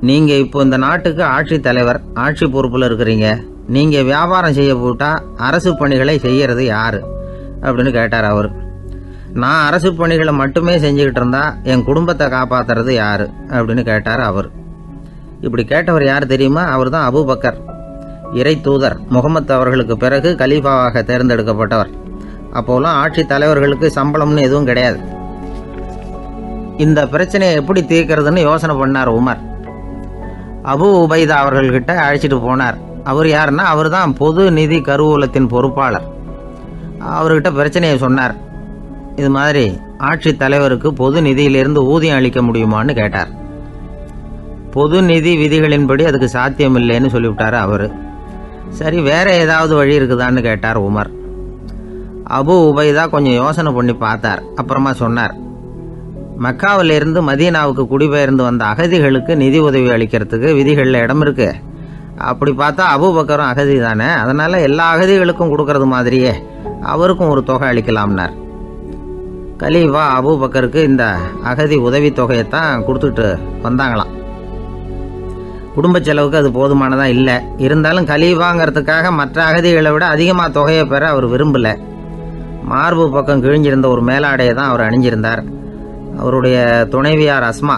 நீங்கள் இப்போ இந்த நாட்டுக்கு ஆட்சித்தலைவர், ஆட்சி பொறுப்பில் இருக்கிறீங்க, நீங்கள் வியாபாரம் செய்ய போட்டால் அரசு பணிகளை செய்கிறது யார் அப்படின்னு கேட்டார் அவர். நான் அரசு பணிகளை மட்டுமே செஞ்சுக்கிட்டு இருந்தா என் குடும்பத்தை காப்பாற்றுறது யார் அப்படின்னு கேட்டார் அவர். இப்படி கேட்டவர் யார் தெரியுமா? அவர் தான் அபூபக்கர், இறை தூதர் முகமது அவர்களுக்கு பிறகு கலீஃபாவாக தேர்ந்தெடுக்கப்பட்டவர். அப்போலாம் ஆட்சி தலைவர்களுக்கு சம்பளம்னு எதுவும் கிடையாது. இந்த பிரச்சனையை எப்படி தீர்க்கிறதுன்னு யோசனை பண்ணார் உமர். அபு உபைதா அவர்கள்கிட்ட அழைச்சிட்டு போனார். அவர் யாருன்னா, அவர் தான் பொது நிதி கருவூலத்தின் பொறுப்பாளர். அவர்கிட்ட பிரச்சனையை சொன்னார். இது மாதிரி ஆட்சி தலைவருக்கு பொது நிதியிலிருந்து ஊதியம் அளிக்க முடியுமான்னு கேட்டார். பொது நிதி விதிகளின்படி அதுக்கு சாத்தியம் இல்லைன்னு சொல்லிவிட்டார் அவர். சரி, வேற ஏதாவது வழி இருக்குதான்னு கேட்டார் உமர். அபு உபைதா கொஞ்சம் யோசனை பண்ணி பார்த்தார். அப்புறமா சொன்னார், மக்காவிலிருந்து மதீனாவுக்கு குடிபெயர்ந்து வந்த அகதிகளுக்கு நிதி உதவி அளிக்கிறதுக்கு விதிகளில் இடம் இருக்கு. அப்படி பார்த்தா அபூபக்கரும் அகதி தானே, அதனால எல்லா அகதிகளுக்கும் கொடுக்கறது மாதிரியே அவருக்கும் ஒரு தொகை அளிக்கலாம்னார். கலீஃபா அபூபக்கருக்கு இந்த அகதி உதவி தொகையைத்தான் கொடுத்துட்டு வந்தாங்களாம். குடும்ப செலவுக்கு அது போதுமானதா இல்லை. இருந்தாலும் கலீஃபாங்கிறதுக்காக மற்ற அகதிகளை விட அதிகமாக தொகையை பெற அவர் விரும்பலை. மார்பு பக்கம் கிழிஞ்சிருந்த ஒரு மேலாடையை தான் அவர் அணிஞ்சிருந்தார். அவருடைய துணைவியார் அஸ்மா,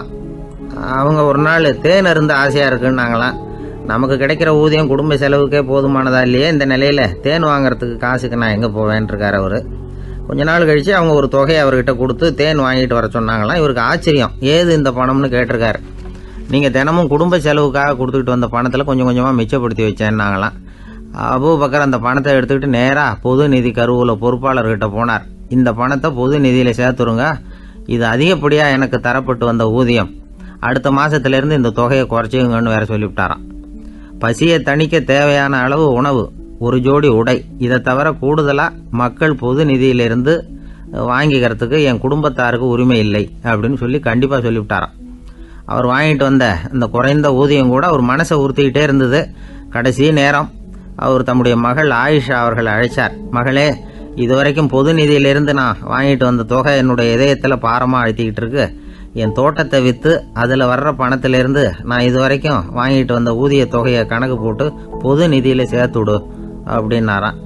அவங்க ஒரு நாள் தேன் அருந்த ஆசையாக இருக்குன்னாங்களாம். நமக்கு கிடைக்கிற ஊதியம் குடும்ப செலவுக்கே போதுமானதா இல்லையே, இந்த நிலையில் தேன் வாங்கிறதுக்கு காசுக்கு நான் எங்கே போவேன்ருக்கார் அவர். கொஞ்ச நாள் கழித்து அவங்க ஒரு தொகையை அவர்கிட்ட கொடுத்து தேன் வாங்கிட்டு வர சொன்னாங்களாம். இவருக்கு ஆச்சரியம், ஏது இந்த பணம்னு கேட்டிருக்காரு. நீங்கள் தினமும் குடும்ப செலவுக்காக கொடுத்துக்கிட்டு வந்த பணத்தில் கொஞ்சம் கொஞ்சமாக மிச்சப்படுத்தி வச்சேன்னாங்களாம். அபூபக்கர் அந்த பணத்தை எடுத்துக்கிட்டு நேராக பொது நிதி கருவூல பொறுப்பாளர்கிட்ட போனார். இந்த பணத்தை பொது நிதியில் சேர்த்துருங்க, இது அதிகப்படியாக எனக்கு தரப்பட்டு வந்த ஊதியம், அடுத்த மாதத்துலேருந்து இந்த தொகையை குறைச்சிங்கன்னு வேற சொல்லிவிட்டாராம். பசியை தணிக்க தேவையான அளவு உணவு, ஒரு ஜோடி உடை, இதை தவிர கூடுதலாக மக்கள் பொது நிதியிலிருந்து வாங்கிக்கிறதுக்கு என் குடும்பத்தாருக்கு உரிமை இல்லை அப்படின்னு சொல்லி கண்டிப்பாக சொல்லிவிட்டாராம். அவர் வாங்கிட்டு வந்த இந்த குறைந்த ஊதியம் கூட அவர் மனசை உறுத்திக்கிட்டே இருந்தது. கடைசி நேரம் அவர் தம்முடைய மகள் ஆயிஷா அவர்களை அழைச்சார். மகளே, இதுவரைக்கும் பொது நிதியிலிருந்து நான் வாங்கிட்டு வந்த தொகை என்னுடைய இதயத்தில் பாரமாக அழுத்திக்கிட்டு இருக்கு. என் தோட்டத்தை விற்று அதில் வர்ற பணத்திலிருந்து நான் இதுவரைக்கும் வாங்கிட்டு வந்த ஊதிய தொகையை கணக்கு போட்டு பொது நிதியில் சேர்த்துடு அப்படின்னாராம்.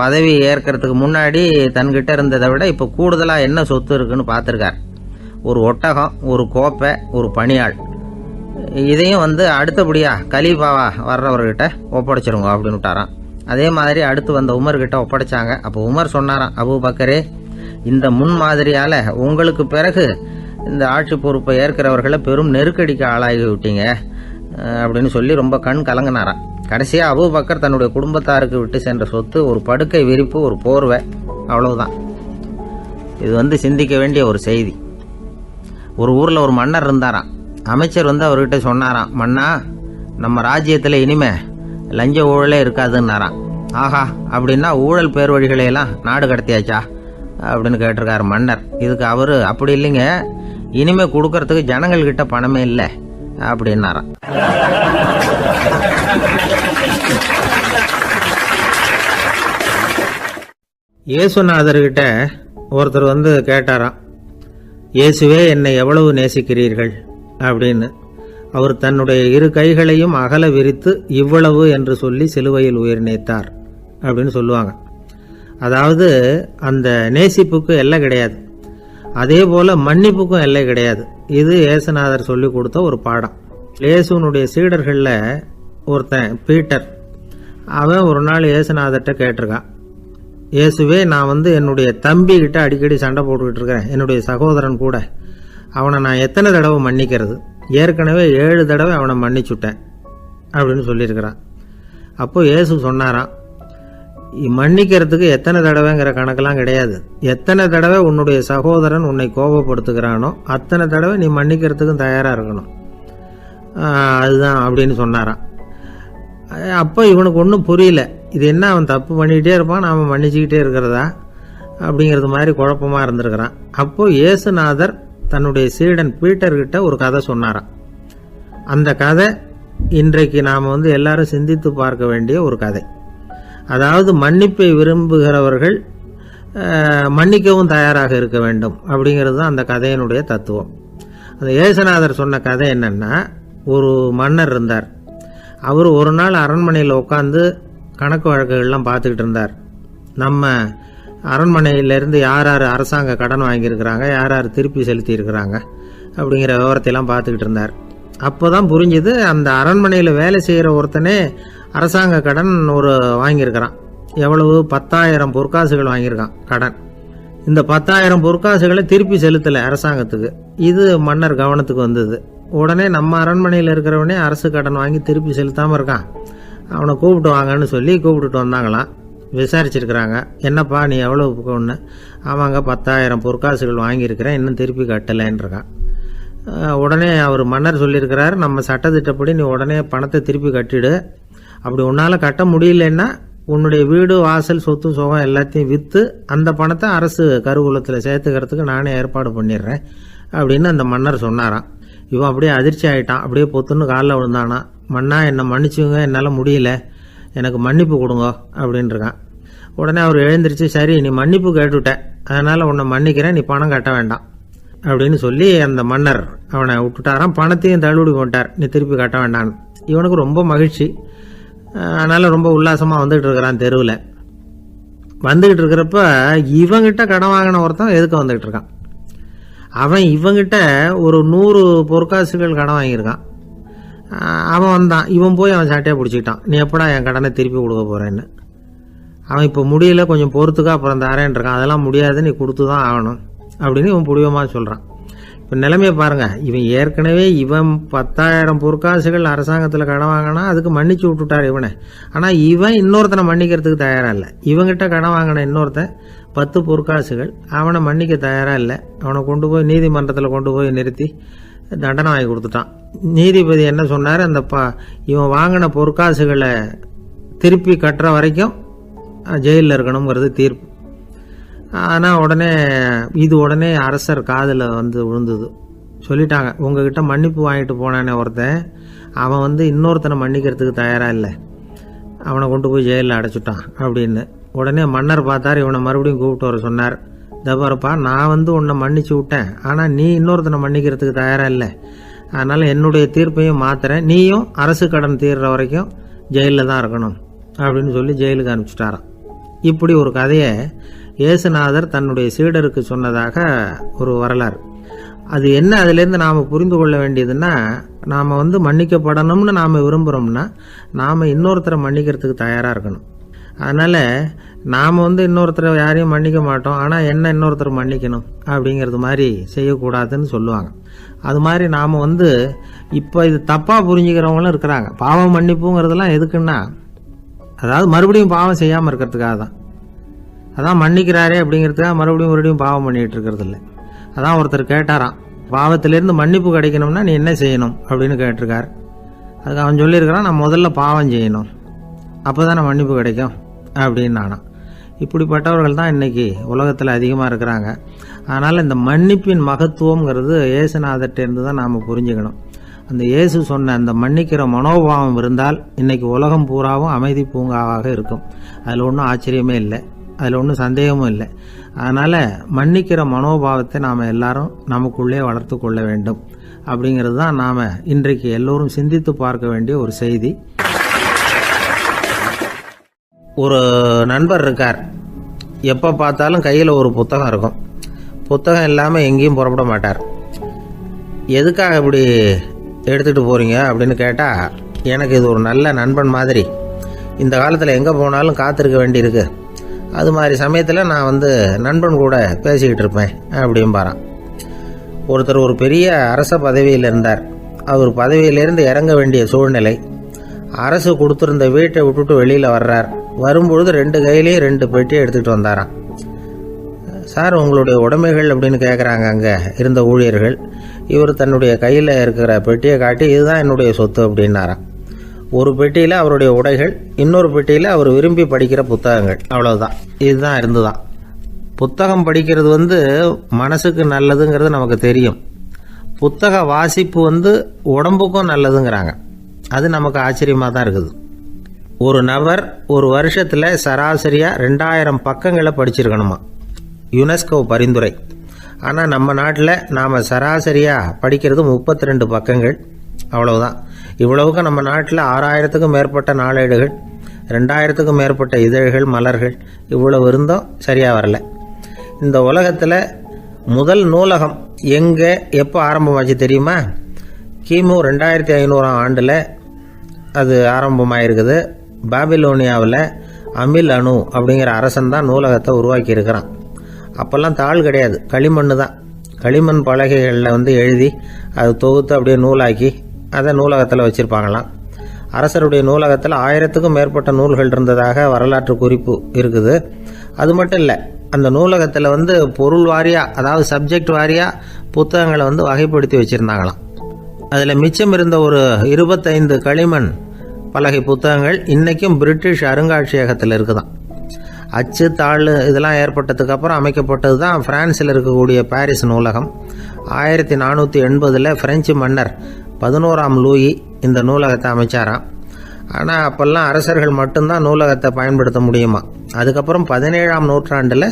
பதவி ஏற்கிறதுக்கு முன்னாடி தன்கிட்ட இருந்ததை விட இப்போ கூடுதலாக என்ன சொத்து இருக்குன்னு பார்த்துருக்கார். ஒரு ஒட்டகம், ஒரு கோப்பை, ஒரு பணியாள், இதையும் அடுத்தபடியாக கலீஃபாவா வர்றவர்கிட்ட ஒப்படைச்சிருங்க அப்படின்னு விட்டாராம். அதே மாதிரி அடுத்து வந்த உமர்கிட்ட ஒப்படைச்சாங்க. அப்போ உமர் சொன்னாராம், அபூபக்கரே, இந்த முன்மாதிரியால் உங்களுக்கு பிறகு இந்த ஆட்சி பொறுப்பை ஏற்கிறவர்களை பெரும் நெருக்கடிக்கு ஆளாகி விட்டீங்க அப்படின்னு சொல்லி ரொம்ப கண் கலங்கினாராம். கடைசியாக அபூபக்கர் தன்னுடைய குடும்பத்தாருக்கு விட்டு சென்ற சொத்து ஒரு படுக்கை விரிப்பு, ஒரு போர்வை, அவ்வளவுதான். இது சிந்திக்க வேண்டிய ஒரு செய்தி. ஒரு ஊரில் ஒரு மன்னர் இருந்தாராம். அமைச்சர் அவர்கிட்ட சொன்னாராம், மன்னா, நம்ம ராஜ்யத்தில் இனிமே லஞ்ச ஊழலே இருக்காதுன்னாராம். ஆஹா, அப்படின்னா ஊழல் பேர் வழிகளையெல்லாம் நாடு கடத்தியாச்சா அப்படின்னு கேட்டிருக்காரு மன்னர். இதுக்கு அவரு, அப்படி இல்லைங்க, இனிமே கொடுக்கறதுக்கு ஜனங்கள்கிட்ட பணமே இல்லை அப்படின்னாராம். இயேசுநாதர்கிட்ட ஒருத்தர் கேட்டாராம், இயேசுவே, என்னை எவ்வளவு நேசிக்கிறீர்கள் அப்படின்னு. அவர் தன்னுடைய இரு கைகளையும் அகல விரித்து இவ்வளவு என்று சொல்லி சிலுவையில் உயிர் நீத்தார் அப்படின்னு சொல்லுவாங்க. அதாவது அந்த நேசிப்புக்கு எல்லை கிடையாது, அதே போல மன்னிப்புக்கும் எல்லை கிடையாது. இது இயேசுநாதர் சொல்லி கொடுத்த ஒரு பாடம். இயேசுனுடைய சீடர்களில் ஒருத்தன் பீட்டர், அவன் ஒரு நாள் இயேசுநாதர்கிட்ட கேட்டிருக்கான், இயேசுவே, நான் என்னுடைய தம்பி கிட்ட அடிக்கடி சண்டை போட்டுக்கிட்டு இருக்கிறேன், என்னுடைய சகோதரன் கூட. அவனை நான் எத்தனை தடவை மன்னிக்கிறது? ஏற்கனவே 7 தடவை அவனை மன்னிச்சுட்டேன் அப்படின்னு சொல்லியிருக்கிறான். அப்போ இயேசு சொன்னாராம், மன்னிக்கிறதுக்கு எத்தனை தடவைங்கிற கணக்கெல்லாம் கிடையாது. எத்தனை தடவை உன்னுடைய சகோதரன் உன்னை கோபப்படுத்துகிறானோ அத்தனை தடவை நீ மன்னிக்கிறதுக்கும் தயாராக இருக்கணும், அதுதான் அப்படின்னு சொன்னாராம். அப்போ இவனுக்கு ஒன்றும் புரியல, இது என்ன அவன் தப்பு பண்ணிக்கிட்டே இருப்பான், நாம் மன்னிச்சுக்கிட்டே இருக்கிறதா அப்படிங்கிறது மாதிரி குழப்பமாக இருந்திருக்கிறான். அப்போ இயேசுநாதர் தன்னுடைய சீடன் பீட்டர்கிட்ட ஒரு கதை சொன்னாராம். அந்த கதை இன்றைக்கு நாம் எல்லாரும் சிந்தித்து பார்க்க வேண்டிய ஒரு கதை. அதாவது மன்னிப்பை விரும்புகிறவர்கள் மன்னிக்கவும் தயாராக இருக்க வேண்டும் அப்படிங்கிறது தான் அந்த கதையினுடைய தத்துவம். அந்த இயேசுநாதர் சொன்ன கதை என்னன்னா, ஒரு மன்னர் இருந்தார். அவர் ஒரு நாள் அரண்மனையில் உட்காந்து கணக்கு வழக்குகள்லாம் பார்த்துக்கிட்டு இருந்தார். நம்ம அரண்மனையிலேருந்து யார் யார் அரசாங்க கடன் வாங்கியிருக்கிறாங்க, யார் யார் திருப்பி செலுத்தி இருக்கிறாங்க அப்படிங்கிற விவரத்தையெல்லாம் பார்த்துக்கிட்டு இருந்தார். அப்போ தான் புரிஞ்சுது, அந்த அரண்மனையில் வேலை செய்கிற ஒருத்தனே அரசாங்க கடன் வாங்கியிருக்கிறான். எவ்வளவு? 10,000 பொற்காசுகள் வாங்கியிருக்கான் கடன். இந்த 10,000 பொற்காசுகளை திருப்பி செலுத்தலை அரசாங்கத்துக்கு. இது மன்னர் கவனத்துக்கு வந்தது. உடனே நம்ம அரண்மனையில் இருக்கிறவனே அரசு கடன் வாங்கி திருப்பி செலுத்தாமல் இருக்கான், அவனை கூப்பிட்டு வாங்கன்னு சொல்லி கூப்பிட்டுட்டு வந்தாங்களாம். விசாரிச்சிருக்கிறாங்க, என்னப்பா நீ எவ்வளோ ஒன்று? ஆமாங்க, 10,000 பொற்காசுகள் வாங்கியிருக்கிறேன், இன்னும் திருப்பி கட்டலைன்றான். உடனே அவர் மன்னர் சொல்லியிருக்கிறார், நம்ம சட்டத்திட்டப்படி நீ உடனே பணத்தை திருப்பி கட்டிடு. அப்படி உன்னால் கட்ட முடியலன்னா உன்னுடைய வீடு, வாசல், சொத்து, சுகம் எல்லாத்தையும் விற்று அந்த பணத்தை அரசு கருவூலத்தில் சேர்த்துக்கிறதுக்கு நானே ஏற்பாடு பண்ணிடுறேன் அப்படின்னு அந்த மன்னர் சொன்னாராம். இவன் அப்படியே அதிர்ச்சி ஆகிட்டான், அப்படியே பொத்துன்னு காலில் விழுந்தானா. மன்னா, என்னை மன்னிச்சுங்க, என்னால் முடியல, எனக்கு மன்னிப்பு கொடுங்க அப்படின்ட்டுருக்கான். உடனே அவர் எழுந்திரிச்சு, சரி நீ மன்னிப்பு கேட்டுவிட்ட, அதனால் உன்னை மன்னிக்கிறேன், நீ பணம் கட்ட வேண்டாம் அப்படின்னு சொல்லி அந்த மன்னர் அவனை விட்டுட்டாராம். பணத்தையும் தள்ளுபடி போட்டார், நீ திருப்பி கட்ட வேண்டான்னு. இவனுக்கு ரொம்ப மகிழ்ச்சி, அதனால் ரொம்ப உல்லாசமாக வந்துகிட்டு இருக்கிறான். தெருவில் வந்துக்கிட்டு இருக்கிறப்ப இவங்கிட்ட கடன் வாங்கின ஒருத்தன் எதுக்கு வந்துக்கிட்டு இருக்கான். அவன் இவங்கிட்ட ஒரு 100 பொற்காசுகள் கடன் வாங்கியிருக்கான். அவன் வந்தான், இவன் போய் அவன் சாட்டையாக பிடிச்சிக்கிட்டான், நீ எப்படா என் கடனை திருப்பி கொடுக்க போகிறேன்னு. அவன் இப்போ முடியல, கொஞ்சம் பொறுத்துக்கா, அப்புறம் தரேன் இருக்கான். அதெல்லாம் முடியாது, நீ கொடுத்து தான் ஆகணும் அப்படின்னு இவன் புடிவமாக சொல்கிறான். இப்போ நிலைமையை பாருங்கள், இவன் ஏற்கனவே 10,000 பொற்காசுகள் அரசாங்கத்தில் கடன் வாங்கினா அதுக்கு மன்னிச்சு விட்டுட்டார் இவனை. ஆனால் இவன் இன்னொருத்தனை மன்னிக்கிறதுக்கு தயாராக இல்லை. இவங்கிட்ட கடன் வாங்கின இன்னொருத்தன் 10 பொற்காசுகள், அவனை மன்னிக்க தயாராக இல்லை. அவனை கொண்டு போய் நீதிமன்றத்தில் கொண்டு போய் நிறுத்தி தண்டனை வாங்கி கொடுத்துட்டான். நீதிபதி என்ன சொன்னார், அந்த இவன் வாங்கின பொற்காசுகளை திருப்பி கட்டுற வரைக்கும் ஜெயிலில் இருக்கணுங்கிறது தீர்ப்பு. ஆனால் உடனே அரசர் காதில் விழுந்தது. சொல்லிட்டாங்க, உங்ககிட்ட மன்னிப்பு வாங்கிட்டு போனானே ஒருத்தன், அவன் இன்னொருத்தனை மன்னிக்கிறதுக்கு தயாராக இல்லை, அவனை கொண்டு போய் ஜெயிலில் அடைச்சிட்டான் அப்படின்னு. உடனே மன்னர் பார்த்தார், இவனை மறுபடியும் கூப்பிட்டு வர சொன்னார். தபாரப்பா, நான் உன்னை மன்னிச்சு விட்டேன், ஆனால் நீ இன்னொருத்தனை மன்னிக்கிறதுக்கு தயாராக இல்லை, அதனால் என்னுடைய தீர்ப்பையும் மாத்துறேன், நீயும் அரசு கடன் தீர்ற வரைக்கும் ஜெயிலில் தான் இருக்கணும் அப்படின்னு சொல்லி ஜெயிலுக்கு அனுப்பிச்சிட்டாராம். இப்படி ஒரு கதையை இயேசுநாதர் தன்னுடைய சீடருக்கு சொன்னதாக ஒரு வரலாறு. அது என்ன, அதுலேருந்து நாம் புரிந்து கொள்ள வேண்டியதுன்னா, நாம் மன்னிக்கப்படணும்னு நாம் விரும்புகிறோம்னா நாம் இன்னொருத்தரை மன்னிக்கிறதுக்கு தயாராக இருக்கணும். அதனால் நாம் இன்னொருத்தரை யாரையும் மன்னிக்க மாட்டோம், ஆனால் என்ன இன்னொருத்தர் மன்னிக்கணும் அப்படிங்கிறது மாதிரி செய்யக்கூடாதுன்னு சொல்லுவாங்க. அது மாதிரி நாம் இப்போ இது தப்பாக புரிஞ்சுக்கிறவங்களும் இருக்கிறாங்க. பாவம் மன்னிப்புங்கிறதுலாம் எதுக்குன்னா, அதாவது மறுபடியும் பாவம் செய்யாமல் இருக்கிறதுக்காக தான். அதான் மன்னிக்கிறாரே அப்படிங்கிறதுக்காக மறுபடியும் பாவம் பண்ணிகிட்டு இருக்கிறது இல்லை. அதான் ஒருத்தர் கேட்டாராம், பாவத்திலேருந்து மன்னிப்பு கிடைக்கணும்னா நீ என்ன செய்யணும் அப்படின்னு கேட்டிருக்கார். அதுக்கு அவன் சொல்லியிருக்கிறான், நான் முதல்ல பாவம் செய்யணும், அப்போ தானே மன்னிப்பு கிடைக்கும் அப்படின்னு நானா. இப்படிப்பட்டவர்கள் தான் இன்றைக்கி உலகத்தில் அதிகமாக இருக்கிறாங்க. அதனால் இந்த மன்னிப்பின் மகத்துவங்கிறது இயேசுநாதர்கிட்டேருந்து தான் நாம் புரிஞ்சுக்கணும். அந்த இயேசு சொன்ன அந்த மன்னிக்கிற மனோபாவம் இருந்தால் இன்றைக்கி உலகம் பூராவும் அமைதி பூங்காவாக இருக்கும். அதில் ஒன்றும் ஆச்சரியமே இல்லை, அதில் ஒன்றும் சந்தேகமும் இல்லை. அதனால் மன்னிக்கிற மனோபாவத்தை நாம் எல்லாரும் நமக்குள்ளே வளர்த்து கொள்ள வேண்டும் அப்படிங்கிறது தான் நாம் இன்றைக்கு எல்லோரும் சிந்தித்து பார்க்க வேண்டிய ஒரு செய்தி. ஒரு நண்பர் இருக்கார், எப்போ பார்த்தாலும் கையில் ஒரு புத்தகம் இருக்கும். புத்தகம் இல்லாமல் எங்கேயும் புறப்பட மாட்டார். எதுக்காக இப்படி எடுத்துகிட்டு போகிறீங்க அப்படின்னு கேட்டால், எனக்கு இது ஒரு நல்ல நண்பன் மாதிரி, இந்த காலத்தில் எங்கே போனாலும் காத்திருக்க வேண்டியிருக்கு, அது மாதிரி சமயத்தில் நான் நண்பன் கூட பேசிக்கிட்டு இருப்பேன் அப்படிம்பாரான். ஒருத்தர் ஒரு பெரிய அரச பதவியில் இருந்தார். அவர் பதவியிலேருந்து இறங்க வேண்டிய சூழ்நிலை. அரசு கொடுத்துருந்த வீட்டை விட்டுட்டு வெளியில் வர்றார். வரும்பொழுது 2 கையிலையும் 2 பெட்டியை எடுத்துகிட்டு வந்தாராம். சார், உங்களுடைய உடைமைகள் அப்படின்னு கேட்குறாங்க அங்கே இருந்த ஊழியர்கள். இவர் தன்னுடைய கையில் இருக்கிற பெட்டியை காட்டி, இதுதான் என்னுடைய சொத்து அப்படின்னாராம். ஒரு பெட்டியில் அவருடைய உடைகள், இன்னொரு பெட்டியில் அவர் விரும்பி படிக்கிற புத்தகங்கள், அவ்வளவுதான். இதுதான் இருந்துதான். புத்தகம் படிக்கிறது மனசுக்கு நல்லதுங்கிறது நமக்கு தெரியும். புத்தக வாசிப்பு உடம்புக்கும் நல்லதுங்கிறாங்க. அது நமக்கு ஆச்சரியமாக தான் இருக்குது. ஒரு நபர் ஒரு வருஷத்தில் சராசரியாக 2000 பக்கங்களை படிச்சிருக்கணுமா, யுனெஸ்கோ பரிந்துரை. ஆனால் நம்ம நாட்டில் நாம் சராசரியாக படிக்கிறது 32 பக்கங்கள், அவ்வளவுதான். இவ்வளவுக்கு நம்ம நாட்டில் 6000க்கும் மேற்பட்ட நாளேடுகள், 2000க்கும் மேற்பட்ட இதழ்கள், மலர்கள், இவ்வளவு இருந்தும் சரியாக வரல. இந்த உலகத்தில் முதல் நூலகம் எங்கே எப்போ ஆரம்பமாச்சு தெரியுமா? கிமு 2500ஆம் ஆண்டில் அது ஆரம்பமாயிருக்குது. பாபிலோனியாவில் அமில் அணு அப்படிங்கிற அரசன் தான் நூலகத்தை உருவாக்கி இருக்கிறான். அப்போல்லாம் தாள் கிடையாது, களிமண் தான். களிமண் பலகைகளில் எழுதி அது தொகுத்து அப்படியே நூலாக்கி அதை நூலகத்தில் வச்சுருப்பாங்களாம். அரசருடைய நூலகத்தில் 1000க்கும் மேற்பட்ட நூல்கள் இருந்ததாக வரலாற்று குறிப்பு இருக்குது. அது மட்டும் இல்லை, அந்த நூலகத்தில் பொருள் வாரியாக, அதாவது சப்ஜெக்ட் வாரியாக புத்தகங்களை வகைப்படுத்தி வச்சுருந்தாங்களாம். அதில் மிச்சம் இருந்த ஒரு 25 களிமண் பலகை புத்தகங்கள் இன்றைக்கும் பிரிட்டிஷ் அருங்காட்சியகத்தில் இருக்குதான். அச்சு தாள் இதெல்லாம் ஏற்பட்டதுக்கு அப்புறம் அமைக்கப்பட்டது தான் பிரான்சில் இருக்கக்கூடிய பாரிஸ் நூலகம். 1480 பிரெஞ்சு மன்னர் 11ஆம் லூயி இந்த நூலகத்தை அமைச்சாராம். ஆனால் அப்போல்லாம் அரசர்கள் மட்டும்தான் நூலகத்தை பயன்படுத்த முடியுமா. அதுக்கப்புறம் 17ஆம் நூற்றாண்டில்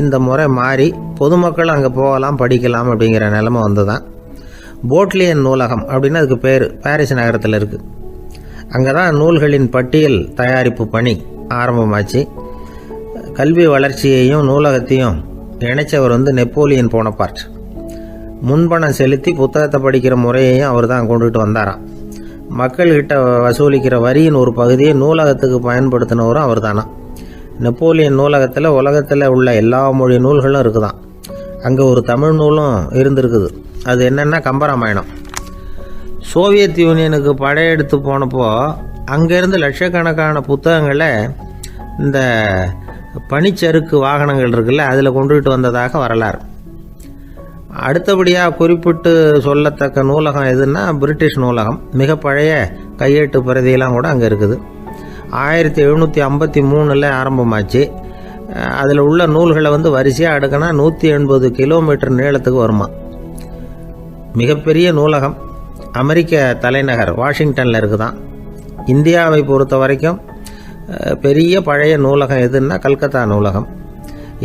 இந்த முறை மாறி பொதுமக்கள் அங்கே போகலாம், படிக்கலாம் அப்படிங்கிற நிலைமை வந்துதான். போட்லியன் நூலகம் அப்படின்னு அதுக்கு பேர், பாரிஸ் நகரத்தில் இருக்குது. அங்கே தான் நூல்களின் பட்டியல் தயாரிப்பு பணி ஆரம்பமாச்சு. கல்வி வளர்ச்சியையும் நூலகத்தையும் இணைச்சவர் நெப்போலியன் போனபார்ட். முன்பணம் செலுத்தி புத்தகத்தை படிக்கிற முறையையும் அவர் தான் கொண்டுட்டு வந்தாராம். மக்கள்கிட்ட வசூலிக்கிற வரியின் ஒரு பகுதியை நூலகத்துக்கு பயன்படுத்தினவரும் அவர் தானா. நெப்போலியன் நூலகத்தில் உலகத்தில் உள்ள எல்லா மொழி நூல்களும் இருக்குதான். அங்கே ஒரு தமிழ் நூலும் இருந்திருக்குது. அது என்னென்னா கம்பராமாயணம். சோவியத் யூனியனுக்கு படையெடுத்து போனப்போ அங்கேருந்து லட்சக்கணக்கான புத்தகங்களை இந்த பனிச்சறுக்கு வாகனங்கள் இருக்குல்ல, அதில் கொண்டுகிட்டு வந்ததாக வரலாறு. அடுத்தபடியாக குறிப்பிட்டு சொல்லத்தக்க நூலகம் எதுன்னா பிரிட்டிஷ் நூலகம். மிக பழைய கையெழுத்து பிரதியெல்லாம் கூட அங்கே இருக்குது. 1753 ஆரம்பமாச்சு. அதில் உள்ள நூல்களை வரிசையாக அடுக்கினா 180 கிலோமீட்டர் நீளத்துக்கு வருமா. மிகப்பெரிய நூலகம் அமெரிக்க தலைநகர் வாஷிங்டனில் இருக்குதான். இந்தியாவை பொறுத்த வரைக்கும் பெரிய பழைய நூலகம் எதுன்னா கல்கத்தா நூலகம்.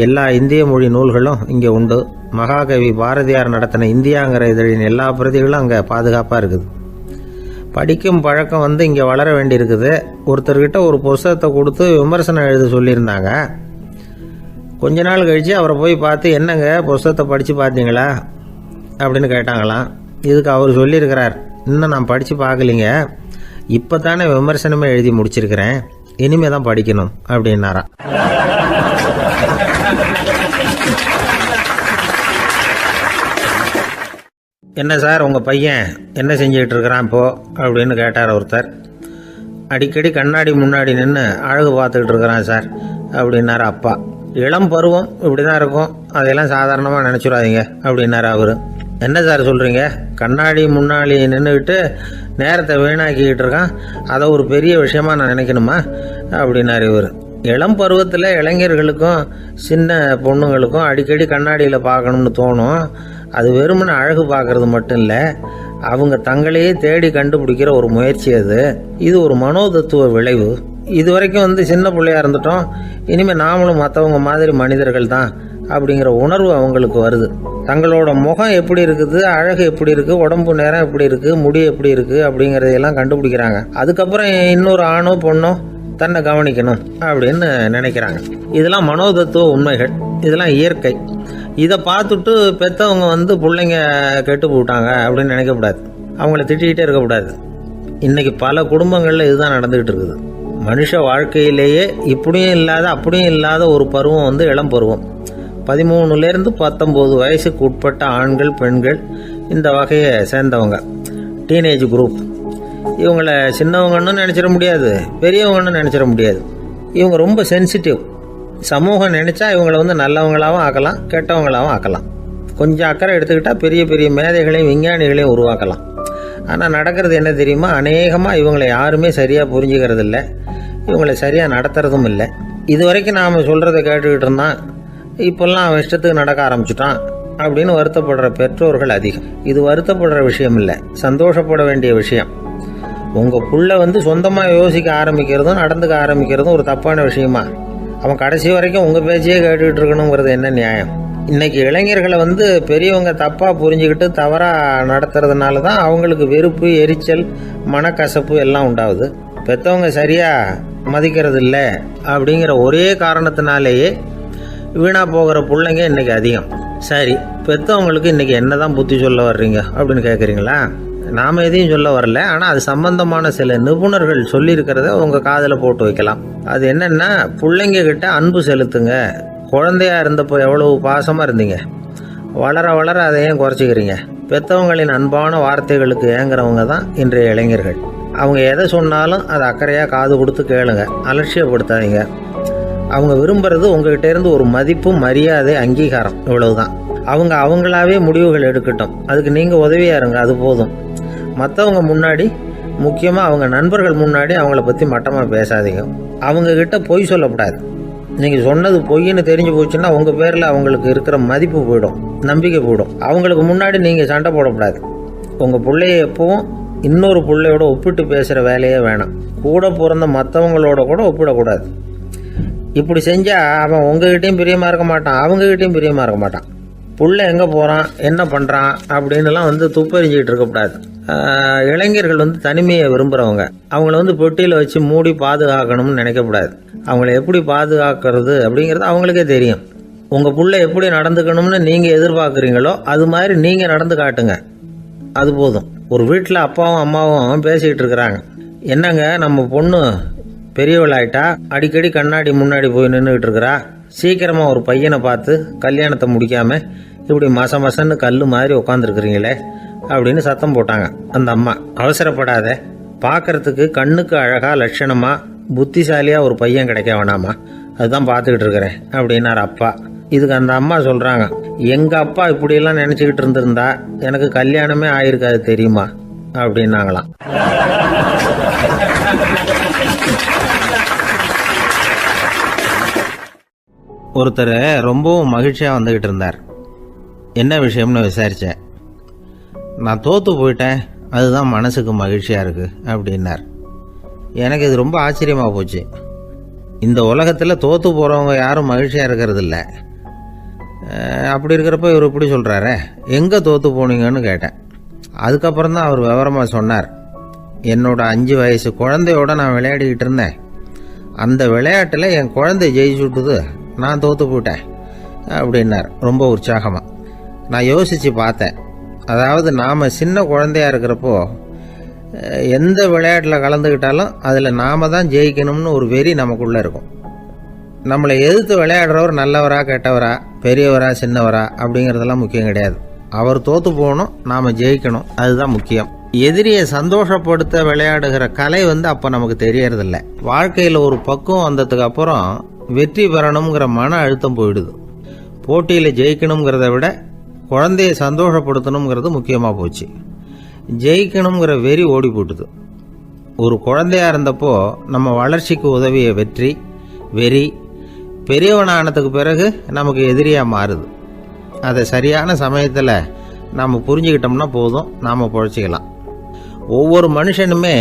எல்லா இந்திய மொழி நூல்களும் இங்கே உண்டு. மகாகவி பாரதியார் நடத்தின இந்தியாங்கிற இதழின் எல்லா பிரதிகளும் அங்கே பாதுகாப்பாக இருக்குது. படிக்கும் பழக்கம் இங்கே வளர வேண்டியிருக்குது. ஒருத்தர்கிட்ட ஒரு புஸ்தகத்தை கொடுத்து விமர்சனம் எழுத சொல்லியிருந்தாங்க. கொஞ்ச நாள் கழித்து அவரை போய் பார்த்து, என்னங்க புஸ்தகத்தை படித்து பார்த்தீங்களா அப்படின்னு கேட்டாங்களாம். இதுக்கு அவர் சொல்லியிருக்கிறார், இன்னும் நான் படித்து பார்க்கலிங்க, இப்போ தானே விமர்சனமே எழுதி முடிச்சிருக்கிறேன், இனிமே தான் படிக்கணும் அப்படின்னாராம். என்ன சார் உங்கள் பையன் என்ன செஞ்சுக்கிட்டு இருக்கிறான் இப்போ அப்படின்னு கேட்டார் ஒருத்தர். அடிக்கடி கண்ணாடி முன்னாடி நின்று அழகு பார்த்துக்கிட்டு இருக்கிறான் சார் அப்படின்னாரு அப்பா. இளம் பருவம் இப்படி தான் இருக்கும், அதையெல்லாம் சாதாரணமாக நினச்சிடாதீங்க அப்படின்னாரு அவர். என்ன சார் சொல்கிறீங்க, கண்ணாடி முன்னாடி நின்றுக்கிட்டு நேரத்தை வீணாக்கிக்கிட்டு இருக்கான், அதை ஒரு பெரிய விஷயமா நான் நினைக்கணுமா அப்படின்னாரு இவர். இளம் பருவத்தில் இளைஞர்களுக்கும் சின்ன பொண்ணுங்களுக்கும் அடிக்கடி கண்ணாடியில் பார்க்கணும்னு தோணும். அது வெறுமனே அழகு பார்க்கறது மட்டும் இல்லை, அவங்க தங்களையே தேடி கண்டுபிடிக்கிற ஒரு முயற்சி அது. இது ஒரு மனோதத்துவ விளைவு. இது வரைக்கும் சின்ன பிள்ளையா இருந்துட்டோம், இனிமேல் நாமளும் மற்றவங்க மாதிரி மனிதர்கள் தான் அப்படிங்கிற உணர்வு அவங்களுக்கு வருது. தங்களோட முகம் எப்படி இருக்குது, அழகு எப்படி இருக்குது, உடம்பு நேரம் எப்படி இருக்குது, முடி எப்படி இருக்குது அப்படிங்கிறதையெல்லாம் கண்டுபிடிக்கிறாங்க. அதுக்கப்புறம் இன்னொரு ஆணோ பொண்ணோ தன்னை கவனிக்கணும் அப்படின்னு நினைக்கிறாங்க. இதெல்லாம் மனோதத்துவ உண்மைகள், இதெல்லாம் இயற்கை. இதை பார்த்துட்டு பெற்றவங்க பிள்ளைங்க கெட்டு போட்டாங்க அப்படின்னு நினைக்கக்கூடாது, அவங்கள திட்டிக்கிட்டே இருக்கக்கூடாது. இன்றைக்கி பல குடும்பங்களில் இதுதான் நடந்துக்கிட்டு இருக்குது. மனுஷ வாழ்க்கையிலேயே இப்படியும் இல்லாத அப்படியும் இல்லாத ஒரு பருவம் இளம் பருவம். 13லேருந்து 19 வயசுக்கு உட்பட்ட ஆண்கள் பெண்கள் இந்த வகையை சேர்ந்தவங்க, டீனேஜ் குரூப். இவங்களை சின்னவங்கன்னு நினச்சிட முடியாது, பெரியவங்கன்னு நினச்சிட முடியாது. இவங்க ரொம்ப சென்சிட்டிவ். சமூகம் நினச்சா இவங்களை நல்லவங்களாகவும் ஆக்கலாம், கெட்டவங்களாகவும் ஆக்கலாம். கொஞ்சம் அக்கறை எடுத்துக்கிட்டால் பெரிய பெரிய மேதைகளையும் விஞ்ஞானிகளையும் உருவாக்கலாம். ஆனால் நடக்கிறது என்ன தெரியுமா, அநேகமாக இவங்களை யாருமே சரியாக புரிஞ்சுக்கிறது இல்லை, இவங்களை சரியாக நடத்துறதும் இல்லை. இது வரைக்கும் நாம் சொல்கிறத கேட்டுக்கிட்டு இருந்தான், இப்போல்லாம் அவன் இஷ்டத்துக்கு நடக்க ஆரம்பிச்சுட்டான் அப்படின்னு வருத்தப்படுற பெற்றோர்கள் அதிகம். இது வருத்தப்படுற விஷயம் இல்லை, சந்தோஷப்பட வேண்டிய விஷயம். உங்கள் புள்ள சொந்தமாக யோசிக்க ஆரம்பிக்கிறதும் நடந்துக்க ஆரம்பிக்கிறதும் ஒரு தப்பான விஷயமா? அவன் கடைசி வரைக்கும் உங்கள் பேச்சையே கேட்டுக்கிட்டு இருக்கணுங்கிறது என்ன நியாயம்? இன்றைக்கி இளைஞர்களை பெரியவங்க தப்பாக புரிஞ்சுக்கிட்டு தவறாக நடத்துறதுனால தான் அவங்களுக்கு வெறுப்பு, எரிச்சல், மனக்கசப்பு எல்லாம் உண்டாகுது. பெற்றவங்க சரியாக மதிக்கிறது இல்லை அப்படிங்கிற ஒரே காரணத்தினாலேயே வீணாக போகிற பிள்ளைங்க இன்றைக்கி அதிகம். சரி, பெற்றவங்களுக்கு இன்றைக்கி என்ன தான் புத்தி சொல்ல வர்றீங்க அப்படின்னு கேட்குறீங்களா? நாம் எதையும் சொல்ல வரல, ஆனால் அது சம்பந்தமான சில நிபுணர்கள் சொல்லியிருக்கிறத உங்கள் காதில் போட்டு வைக்கலாம். அது என்னென்னா, பிள்ளைங்க கிட்ட அன்பு செலுத்துங்க. குழந்தையா இருந்தப்போ எவ்வளவு பாசமாக இருந்தீங்க, வளர வளர அதை ஏன் குறைச்சிக்கிறீங்க? பெற்றவங்களின் அன்பான வார்த்தைகளுக்கு ஏங்குறவங்க தான் இன்றைய இளைஞர்கள். அவங்க எதை சொன்னாலும் அதை அக்கறையாக காது கொடுத்து கேளுங்க, அலட்சியப்படுத்தாதீங்க. அவங்க விரும்புறது உங்ககிட்ட இருந்து ஒரு மதிப்பு, மரியாதை, அங்கீகாரம், இவ்வளவுதான். அவங்க அவங்களாவே முடிவுகள் எடுக்கட்டும், அதுக்கு நீங்கள் உதவியாக இருங்க, அது போதும். மற்றவங்க முன்னாடி, முக்கியமாக அவங்க நண்பர்கள் முன்னாடி அவங்கள பற்றி மட்டமாக பேசாதீங்க. அவங்கக்கிட்ட பொய் சொல்லக்கூடாது. நீங்கள் சொன்னது பொய்ன்னு தெரிஞ்சு போச்சுன்னா உங்கள் பேரில் அவங்களுக்கு இருக்கிற மதிப்பு போயிடும், நம்பிக்கை போயிடும். அவங்களுக்கு முன்னாடி நீங்கள் சண்டை போடக்கூடாது. உங்கள் பிள்ளைய எப்பவும் இன்னொரு பிள்ளையோட ஒப்பிட்டு பேசுகிற வேலையே வேணாம். கூட பிறந்த மற்றவங்களோட கூட ஒப்பிடக்கூடாது. இப்படி செஞ்சால் அவன் உங்ககிட்டையும் பிரியமாக இருக்க மாட்டான், அவங்ககிட்டையும் பிரியமாக இருக்க மாட்டான். புள்ள எங்கே போகிறான், என்ன பண்ணுறான் அப்படின்னுலாம் துப்பறிஞ்சிக்கிட்டு இருக்கக்கூடாது. இளைஞர்கள் தனிமையை விரும்புகிறவங்க. அவங்கள பெட்டியில் வச்சு மூடி பாதுகாக்கணும்னு நினைக்கக்கூடாது. அவங்கள எப்படி பாதுகாக்கிறது அப்படிங்கிறது அவங்களுக்கே தெரியும். உங்கள் புள்ள எப்படி நடந்துக்கணும்னு நீங்கள் எதிர்பார்க்குறீங்களோ அது மாதிரி நீங்கள் நடந்து காட்டுங்க, அது போதும். ஒரு வீட்டில் அப்பாவும் அம்மாவும் பேசிக்கிட்டு இருக்கிறாங்க. என்னங்க, நம்ம பொண்ணு பெரியவளாயிட்டா, அடிக்கடி கண்ணாடி முன்னாடி போய் நின்றுக்கிட்டு இருக்கிறா, சீக்கிரமாக ஒரு பையனை பார்த்து கல்யாணத்தை முடிக்காமல் இப்படி மசன்னு கல் மாதிரி உட்காந்துருக்குறீங்களே அப்படின்னு சத்தம் போட்டாங்க அந்த அம்மா. அவசரப்படாத, பார்க்கறதுக்கு கண்ணுக்கு அழகாக லட்சணமாக புத்திசாலியாக ஒரு பையன் கிடைக்க வேணாமா, அதுதான் பார்த்துக்கிட்டு இருக்கிறேன் அப்படின்னாரு அப்பா. இதுக்கு அந்த அம்மா சொல்கிறாங்க, எங்கள் அப்பா இப்படியெல்லாம் நினச்சிக்கிட்டு இருந்திருந்தா எனக்கு கல்யாணமே ஆயிருக்காது தெரியுமா அப்படின்னாங்களாம். ஒருத்தர் ரொம்பவும் மகிழ்ச்சியாக வந்துக்கிட்டு இருந்தார். என்ன விஷயம்னு விசாரித்தேன். நான் தோற்று போயிட்டேன், அதுதான் மனசுக்கு மகிழ்ச்சியாக இருக்குது அப்படின்னார். எனக்கு இது ரொம்ப ஆச்சரியமாக போச்சு. இந்த உலகத்தில் தோற்று போகிறவங்க யாரும் மகிழ்ச்சியாக இருக்கிறது இல்லை. அப்படி இருக்கிறப்ப இவர் இப்படி சொல்கிறாரே, எங்கே தோற்று போனீங்கன்னு கேட்டேன். அதுக்கப்புறம் தான் அவர் விவரமாக சொன்னார். என்னோட 5 வயசு குழந்தையோடு நான் விளையாடிக்கிட்டு இருந்தேன். அந்த விளையாட்டில் என் குழந்தை ஜெயிச்சுட்டுது, நான் தோற்று போயிட்டேன் அப்படின்னார் ரொம்ப உற்சாகமாக. நான் யோசித்து பார்த்தேன். அதாவது நாம் சின்ன குழந்தையாக இருக்கிறப்போ எந்த விளையாட்டில் கலந்துக்கிட்டாலும் அதில் நாம் தான் ஜெயிக்கணும்னு ஒரு வெறி நமக்குள்ளே இருக்கும். நம்மளை எதிர்த்து விளையாடுறவர் நல்லவரா கெட்டவரா, பெரியவரா சின்னவரா அப்படிங்கிறதெல்லாம் முக்கியம் கிடையாது. அவர் தோற்று போகணும், நாம் ஜெயிக்கணும், அதுதான் முக்கியம். எதிரியை சந்தோஷப்படுத்த விளையாடுகிற கலை அப்போ நமக்கு தெரியறதில்ல. வாழ்க்கையில் ஒரு பக்குவம் வந்ததுக்கு அப்புறம் வெற்றி பெறணுங்கிற மன அழுத்தம் போயிடுது. போட்டியில் ஜெயிக்கணுங்கிறத விட குழந்தைய சந்தோஷப்படுத்தணுங்கிறது முக்கியமாக போச்சு. ஜெயிக்கணுங்கிற வெறி ஓடி போட்டுது. ஒரு குழந்தையா இருந்தப்போ நம்ம வளர்ச்சிக்கு உதவிய வெறி பெரியவனானதுக்கு பிறகு நமக்கு எதிரியாக மாறுது. அதை சரியான சமயத்தில் நாம் புரிஞ்சுக்கிட்டோம்னா போதும், நாம் பொழைச்சிக்கலாம். ஒவ்வொரு மனுஷனுமே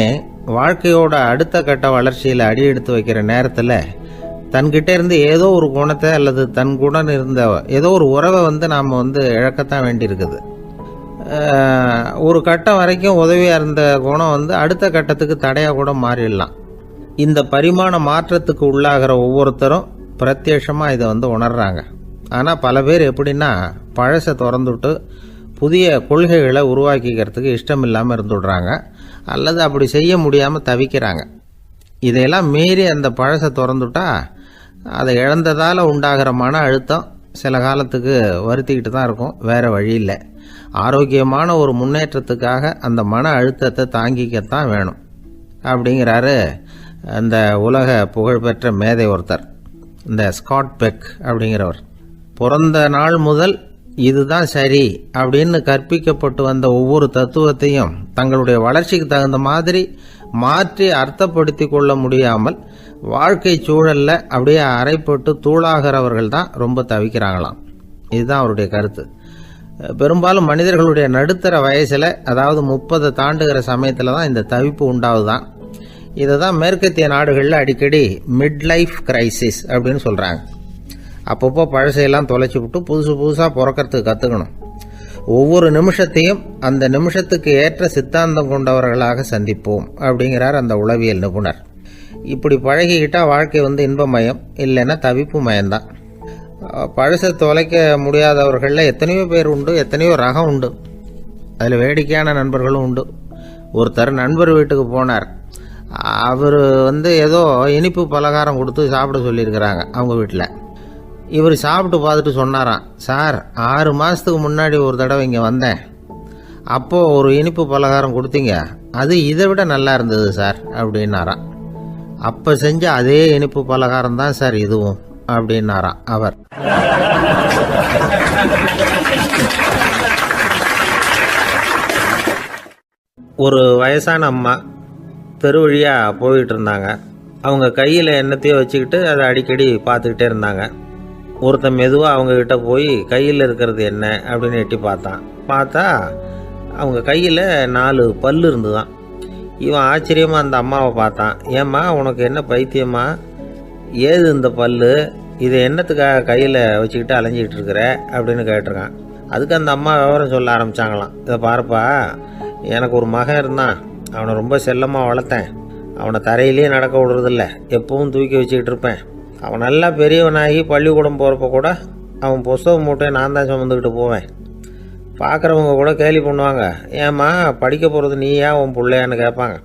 வாழ்க்கையோட அடுத்த கட்ட வளர்ச்சியில் அடி எடுத்து வைக்கிற நேரத்தில் தன்கிட்ட இருந்து ஏதோ ஒரு குணத்தை அல்லது தன் குணம் இருந்த ஏதோ ஒரு உறவை நாம் இழக்கத்தான் வேண்டியிருக்குது. ஒரு கட்டம் வரைக்கும் உதவியாக இருந்த குணம் அடுத்த கட்டத்துக்கு தடையாக கூட மாறிடலாம். இந்த பரிமாண மாற்றத்துக்கு உள்ளாகிற ஒவ்வொருத்தரும் பிரத்யட்சமாக இதை உணர்றாங்க. ஆனால் பல பேர் எப்படின்னா பழசை திறந்துவிட்டு புதிய கொள்கைகளை உருவாக்கிக்கிறதுக்கு இஷ்டம் இல்லாமல் இருந்துடுறாங்க, அல்லது அப்படி செய்ய முடியாமல் தவிக்கிறாங்க. இதையெல்லாம் மீறி அந்த பழசை திறந்துட்டா அதை இழந்ததால் உண்டாகிற மன அழுத்தம் சில காலத்துக்கு வருத்திக்கிட்டு தான் இருக்கும், வேறு வழி இல்லை. ஆரோக்கியமான ஒரு முன்னேற்றத்துக்காக அந்த மன அழுத்தத்தை தாங்கிக்கத்தான் வேணும் அப்படிங்கிறாரு அந்த உலக புகழ்பெற்ற மேதை ஒருத்தர், இந்த ஸ்காட் பெக் அப்படிங்கிறவர். பிறந்த நாள் முதல் இதுதான் சரி அப்படின்னு கற்பிக்கப்பட்டு வந்த ஒவ்வொரு தத்துவத்தையும் தங்களுடைய வளர்ச்சிக்கு தகுந்த மாதிரி மாற்றி அர்த்தப்படுத்தி கொள்ள முடியாமல் வாழ்க்கை சூழலில் அப்படியே அரைப்பட்டு தூளாகிறவர்கள் தான் ரொம்ப தவிக்கிறாங்களாம். இதுதான் அவருடைய கருத்து. பெரும்பாலும் மனிதர்களுடைய நடுத்தர வயசில், அதாவது 30 தாண்டுகிற சமயத்தில் தான் இந்த தவிப்பு உண்டாகுதான். இதை தான் மேற்கத்திய நாடுகளில் அடிக்கடி மிட் லைஃப் கிரைசிஸ் அப்படின்னு சொல்கிறாங்க. அப்பப்போ பழசையெல்லாம் தொலைச்சி விட்டு புதுசாக பிறக்கிறதுக்கு கற்றுக்கணும். ஒவ்வொரு நிமிஷத்தையும் அந்த நிமிஷத்துக்கு ஏற்ற சித்தாந்தம் கொண்டவர்களாக சந்திப்போம் அப்படிங்கிறார் அந்த உளவியல் நிபுணர். இப்படி பழகிக்கிட்டால் வாழ்க்கை இன்பமயம், இல்லைன்னா தவிப்பு மயம்தான். பழசை தொலைக்க முடியாதவர்களில் எத்தனையோ பேர் உண்டு, எத்தனையோ ரகம் உண்டு. அதில் வேடிக்கையான நண்பர்களும் உண்டு. ஒருத்தர் நண்பர் வீட்டுக்கு போனார். அவர் ஏதோ இனிப்பு பலகாரம் கொடுத்து சாப்பிட சொல்லியிருக்கிறாங்க அவங்க வீட்டில். இவர் சாப்பிட்டு பார்த்துட்டு சொன்னாராம், சார் 6 மாதத்துக்கு முன்னாடி ஒரு தடவை இங்கே வந்தேன், அப்போது ஒரு இனிப்பு பலகாரம் கொடுத்தீங்க, அது இதை விட நல்லா இருந்தது சார் அப்படின்னாராம். அப்போ செஞ்ச அதே இனிப்பு பலகாரம் தான் சார் இதுவும் அப்படின்னாராம் அவர். ஒரு வயசான அம்மா தெரு வழியாக போயிட்டு இருந்தாங்க. அவங்க கையில் எண்ணத்தையோ வச்சுக்கிட்டு அதை அடிக்கடி பார்த்துக்கிட்டே இருந்தாங்க. ஒருத்தன் மெதுவாக அவங்கக்கிட்ட போய் கையில் இருக்கிறது என்ன அப்படின்னு எட்டி பார்த்தா அவங்க கையில் 4 பல் இருந்துதான். இவன் ஆச்சரியமாக அந்த அம்மாவை பார்த்தான். ஏம்மா உனக்கு என்ன பைத்தியமா, ஏது இந்த பல், இதை என்னத்துக்காக கையில் வச்சுக்கிட்டு அலைஞ்சிக்கிட்டு இருக்கிற அப்படின்னு கேட்டிருக்கான். அதுக்கு அந்த அம்மா விவரம் சொல்ல ஆரம்பித்தாங்களாம். இதை பாருப்பா, எனக்கு ஒரு மகன் இருந்தான், அவனை ரொம்ப செல்லமாக வளர்த்தேன். அவனை தரையிலேயே நடக்க விடுறதில்ல, எப்பவும் தூக்கி வச்சுக்கிட்டு இருப்பேன். அவன் நல்லா பெரியவனாகி பள்ளிக்கூடம் போகிறப்ப கூட அவன் புஸ்தக மூட்டையை நான் தான் சுமந்துக்கிட்டு போவேன். பார்க்குறவங்க கூட கேலி பண்ணுவாங்க, ஏம்மா படிக்க போகிறது நீயா உன் பிள்ளையான்னு கேட்பாங்க.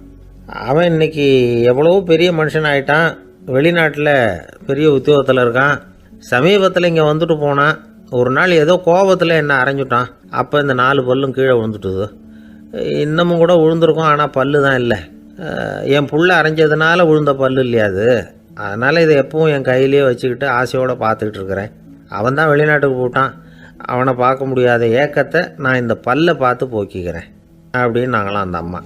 அவன் இன்னைக்கு எவ்வளவோ பெரிய மனுஷன் ஆகிட்டான், வெளிநாட்டில் பெரிய உத்தியோகத்தில் இருக்கான். சமீபத்தில் இங்கே வந்துட்டு போனான். ஒரு நாள் ஏதோ கோபத்தில் என்ன அரைஞ்சுட்டான். அப்போ இந்த 4 பல்லும் கீழே விழுந்துட்டுது. இன்னமும் கூட விழுந்திருக்கும், ஆனால் பல்லு தான் இல்லை. என் புள்ள அரைஞ்சதுனால விழுந்த பல்லு இல்லையா அது, அதனால் இதை எப்பவும் என் கையிலேயே வச்சுக்கிட்டு ஆசையோடு பார்த்துக்கிட்டு இருக்கிறேன். அவன் தான் வெளிநாட்டுக்கு போட்டான், அவனை பார்க்க முடியாத ஏக்கத்தை நான் இந்த பல்லை பார்த்து போக்கிக்கிறேன் அப்படின்னு நாங்களாம் அந்த அம்மா.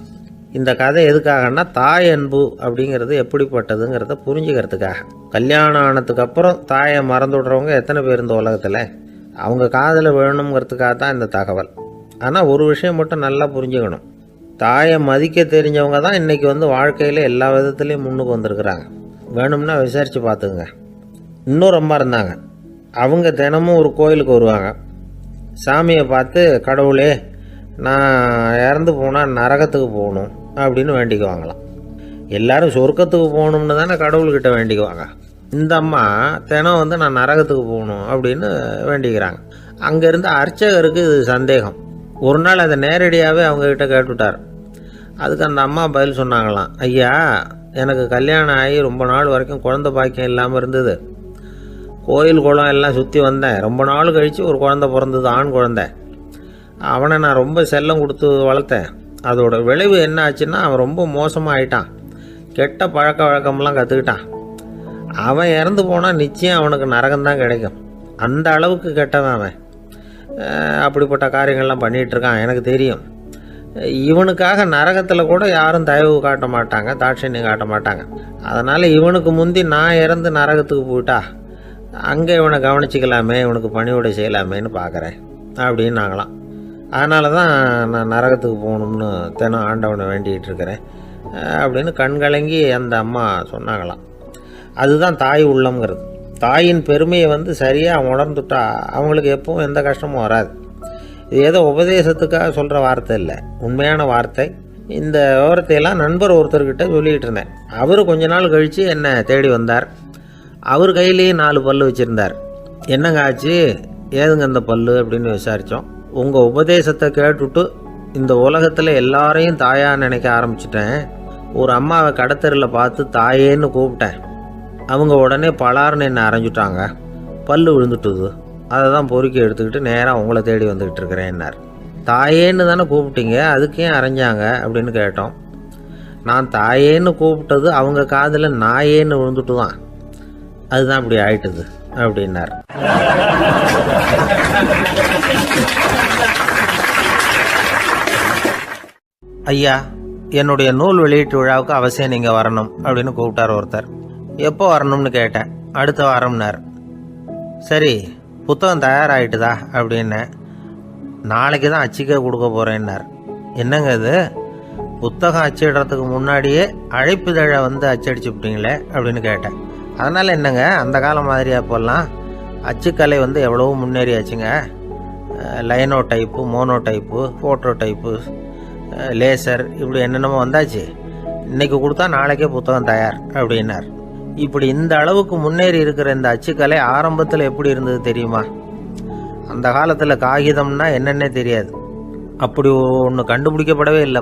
இந்த கதை எதுக்காகன்னா, தாய் அன்பு அப்படிங்கிறது எப்படிப்பட்டதுங்கிறத புரிஞ்சுக்கிறதுக்காக. கல்யாணம் ஆனதுக்கு அப்புறம் தாயை மறந்து விடுறவங்க எத்தனை பேர் இந்த உலகத்தில், அவங்க காதில் வேணுங்கிறதுக்காக தான் இந்த தகவல். ஆனால் ஒரு விஷயம் மட்டும் நல்லா புரிஞ்சுக்கணும், தாயை மதிக்க தெரிஞ்சவங்க தான் இன்றைக்கி வாழ்க்கையில் எல்லா விதத்துலேயும் முன்னுக்கு வந்திருக்கிறாங்க. வேணும்னா விசாரித்து பார்த்துக்குங்க. இன்னொரு அம்மா இருந்தாங்க. அவங்க தினமும் ஒரு கோயிலுக்கு வருவாங்க. சாமியை பார்த்து, கடவுளே நான் இறந்து போனால் நரகத்துக்கு போகணும் அப்படின்னு வேண்டிக்குவாங்களாம். எல்லோரும் சொர்க்கத்துக்கு போகணும்னு தானே கடவுள்கிட்ட வேண்டிக்குவாங்க. இந்த அம்மா தினம் நான் நரகத்துக்கு போகணும் அப்படின்னு வேண்டிக்கிறாங்க. அங்கேருந்து அர்ச்சகருக்கு இது சந்தேகம். ஒரு நாள் அதை நேரடியாகவே அவங்கக்கிட்ட கேட்டுவிட்டார். அதுக்கு அந்த அம்மா பதில் சொன்னாங்களாம், ஐயா எனக்கு கல்யாணம் ஆகி ரொம்ப நாள் வரைக்கும் குழந்தை பாக்கியம் இல்லாமல் இருந்தது. கோயில் குளம் எல்லாம் சுற்றி வந்தேன். ரொம்ப நாள் கழித்து ஒரு குழந்தை பிறந்தது, ஆண் குழந்தை. அவனை நான் ரொம்ப செல்லம் கொடுத்து வளர்த்தேன். அதோட விளைவு என்ன ஆச்சுன்னா அவன் ரொம்ப மோசமாக ஆயிட்டான். கெட்ட பழக்க வழக்கம்லாம் கற்றுக்கிட்டான். அவன் இறந்து போனால் நிச்சயம் அவனுக்கு நரகம்தான் கிடைக்கும். அந்த அளவுக்கு கெட்டவன் அவன். அப்படிப்பட்ட காரியங்கள்லாம் பண்ணிகிட்ருக்கான், எனக்கு தெரியும். இவனுக்காக நரகத்தில் கூட யாரும் தயவு காட்ட மாட்டாங்க, தாட்சண்யம் காட்ட மாட்டாங்க. அதனால் இவனுக்கு முந்தி நான் இறந்து நரகத்துக்கு போயிட்டா அங்கே இவனை கவனிச்சிக்கலாமே, இவனுக்கு பணிவிடை செய்யலாமேன்னு பார்க்குறேன் அப்படின்னு நாங்களாம். அதனால தான் நான் நரகத்துக்கு போகணும்னு தினம் ஆண்டவனை வேண்டிகிட்டு இருக்கிறேன் அப்படின்னு கண்கலங்கி அந்த அம்மா சொன்னாங்களாம். அதுதான் தாய் உள்ளம்ங்கிறது. தாயின் பெருமையை சரியாக உணர்ந்துட்டா அவங்களுக்கு எப்பவும் எந்த கஷ்டமும் வராது. இது ஏதோ உபதேசத்துக்காக சொல்கிற வார்த்தை இல்லை, உண்மையான வார்த்தை. இந்த விவரத்தையெல்லாம் நண்பர் ஒருத்தர்கிட்ட சொல்லிகிட்டு இருந்தேன். அவர் கொஞ்ச நாள் கழித்து என்னை தேடி வந்தார். அவர் கையிலேயே 4 பல்லு வச்சுருந்தார். என்னங்க ஆச்சு, ஏதுங்க அந்த பல்லு அப்படின்னு விசாரித்தோம். உங்கள் உபதேசத்தை கேட்டுவிட்டு இந்த உலகத்தில் எல்லாரையும் தாயாக நினைக்க ஆரம்பிச்சிட்டேன். ஒரு அம்மாவை கடத்தரில் பார்த்து தாயேன்னு கூப்பிட்டேன். அவங்க உடனே பலார்னு என்னை அரைஞ்சிட்டாங்க. பல்லு விழுந்துட்டுது. அதை தான் பொறுக்கி எடுத்துக்கிட்டு நேராக உங்களை தேடி வந்துக்கிட்டு இருக்கிறேன்னார். தாயேன்னு தானே கூப்பிட்டீங்க, அதுக்கே அரைஞ்சாங்க அப்படின்னு கேட்டோம். நான் தாயேன்னு கூப்பிட்டது அவங்க காதில் நாயேன்னு விழுந்துட்டு தான், அதுதான் இப்படி ஆயிட்டுது அப்படின்னார். ஐயா, என்னுடைய நூல் வெளியீட்டு விழாவுக்கு அவசியம் நீங்கள் வரணும் அப்படின்னு கூப்பிட்டார் ஒருத்தர். எப்போ வரணும்னு கேட்டேன். அடுத்த வாரம்னார். சரி, புத்தகம் தயாராகிட்டுதா அப்படின்னு. நாளைக்கு தான் அச்சிக்க கொடுக்க போகிறேன்னார். என்னங்க இது, புத்தகம் அச்சிடுறதுக்கு முன்னாடியே அழைப்புதழை அச்சடிச்சு விட்டீங்களே அப்படின்னு கேட்டேன். அதனால் என்னங்க, அந்த காலம் மாதிரி அப்போல்லாம் அச்சுக்கலை எவ்வளவோ முன்னேறியாச்சுங்க. Linotype, monotype, photo type, laser, இப்படி என்னென்னமோ வந்தாச்சு. இன்றைக்கி கொடுத்தா நாளைக்கே புத்தகம் தயார் அப்படின்னார். இப்படி இந்த அளவுக்கு முன்னேறி இருக்கிற இந்த அச்சுக்கலை ஆரம்பத்தில் எப்படி இருந்தது தெரியுமா? அந்த காலத்தில் காகிதம்னா என்னென்னே தெரியாது. அப்படி ஒன்று கண்டுபிடிக்கப்படவே இல்லை.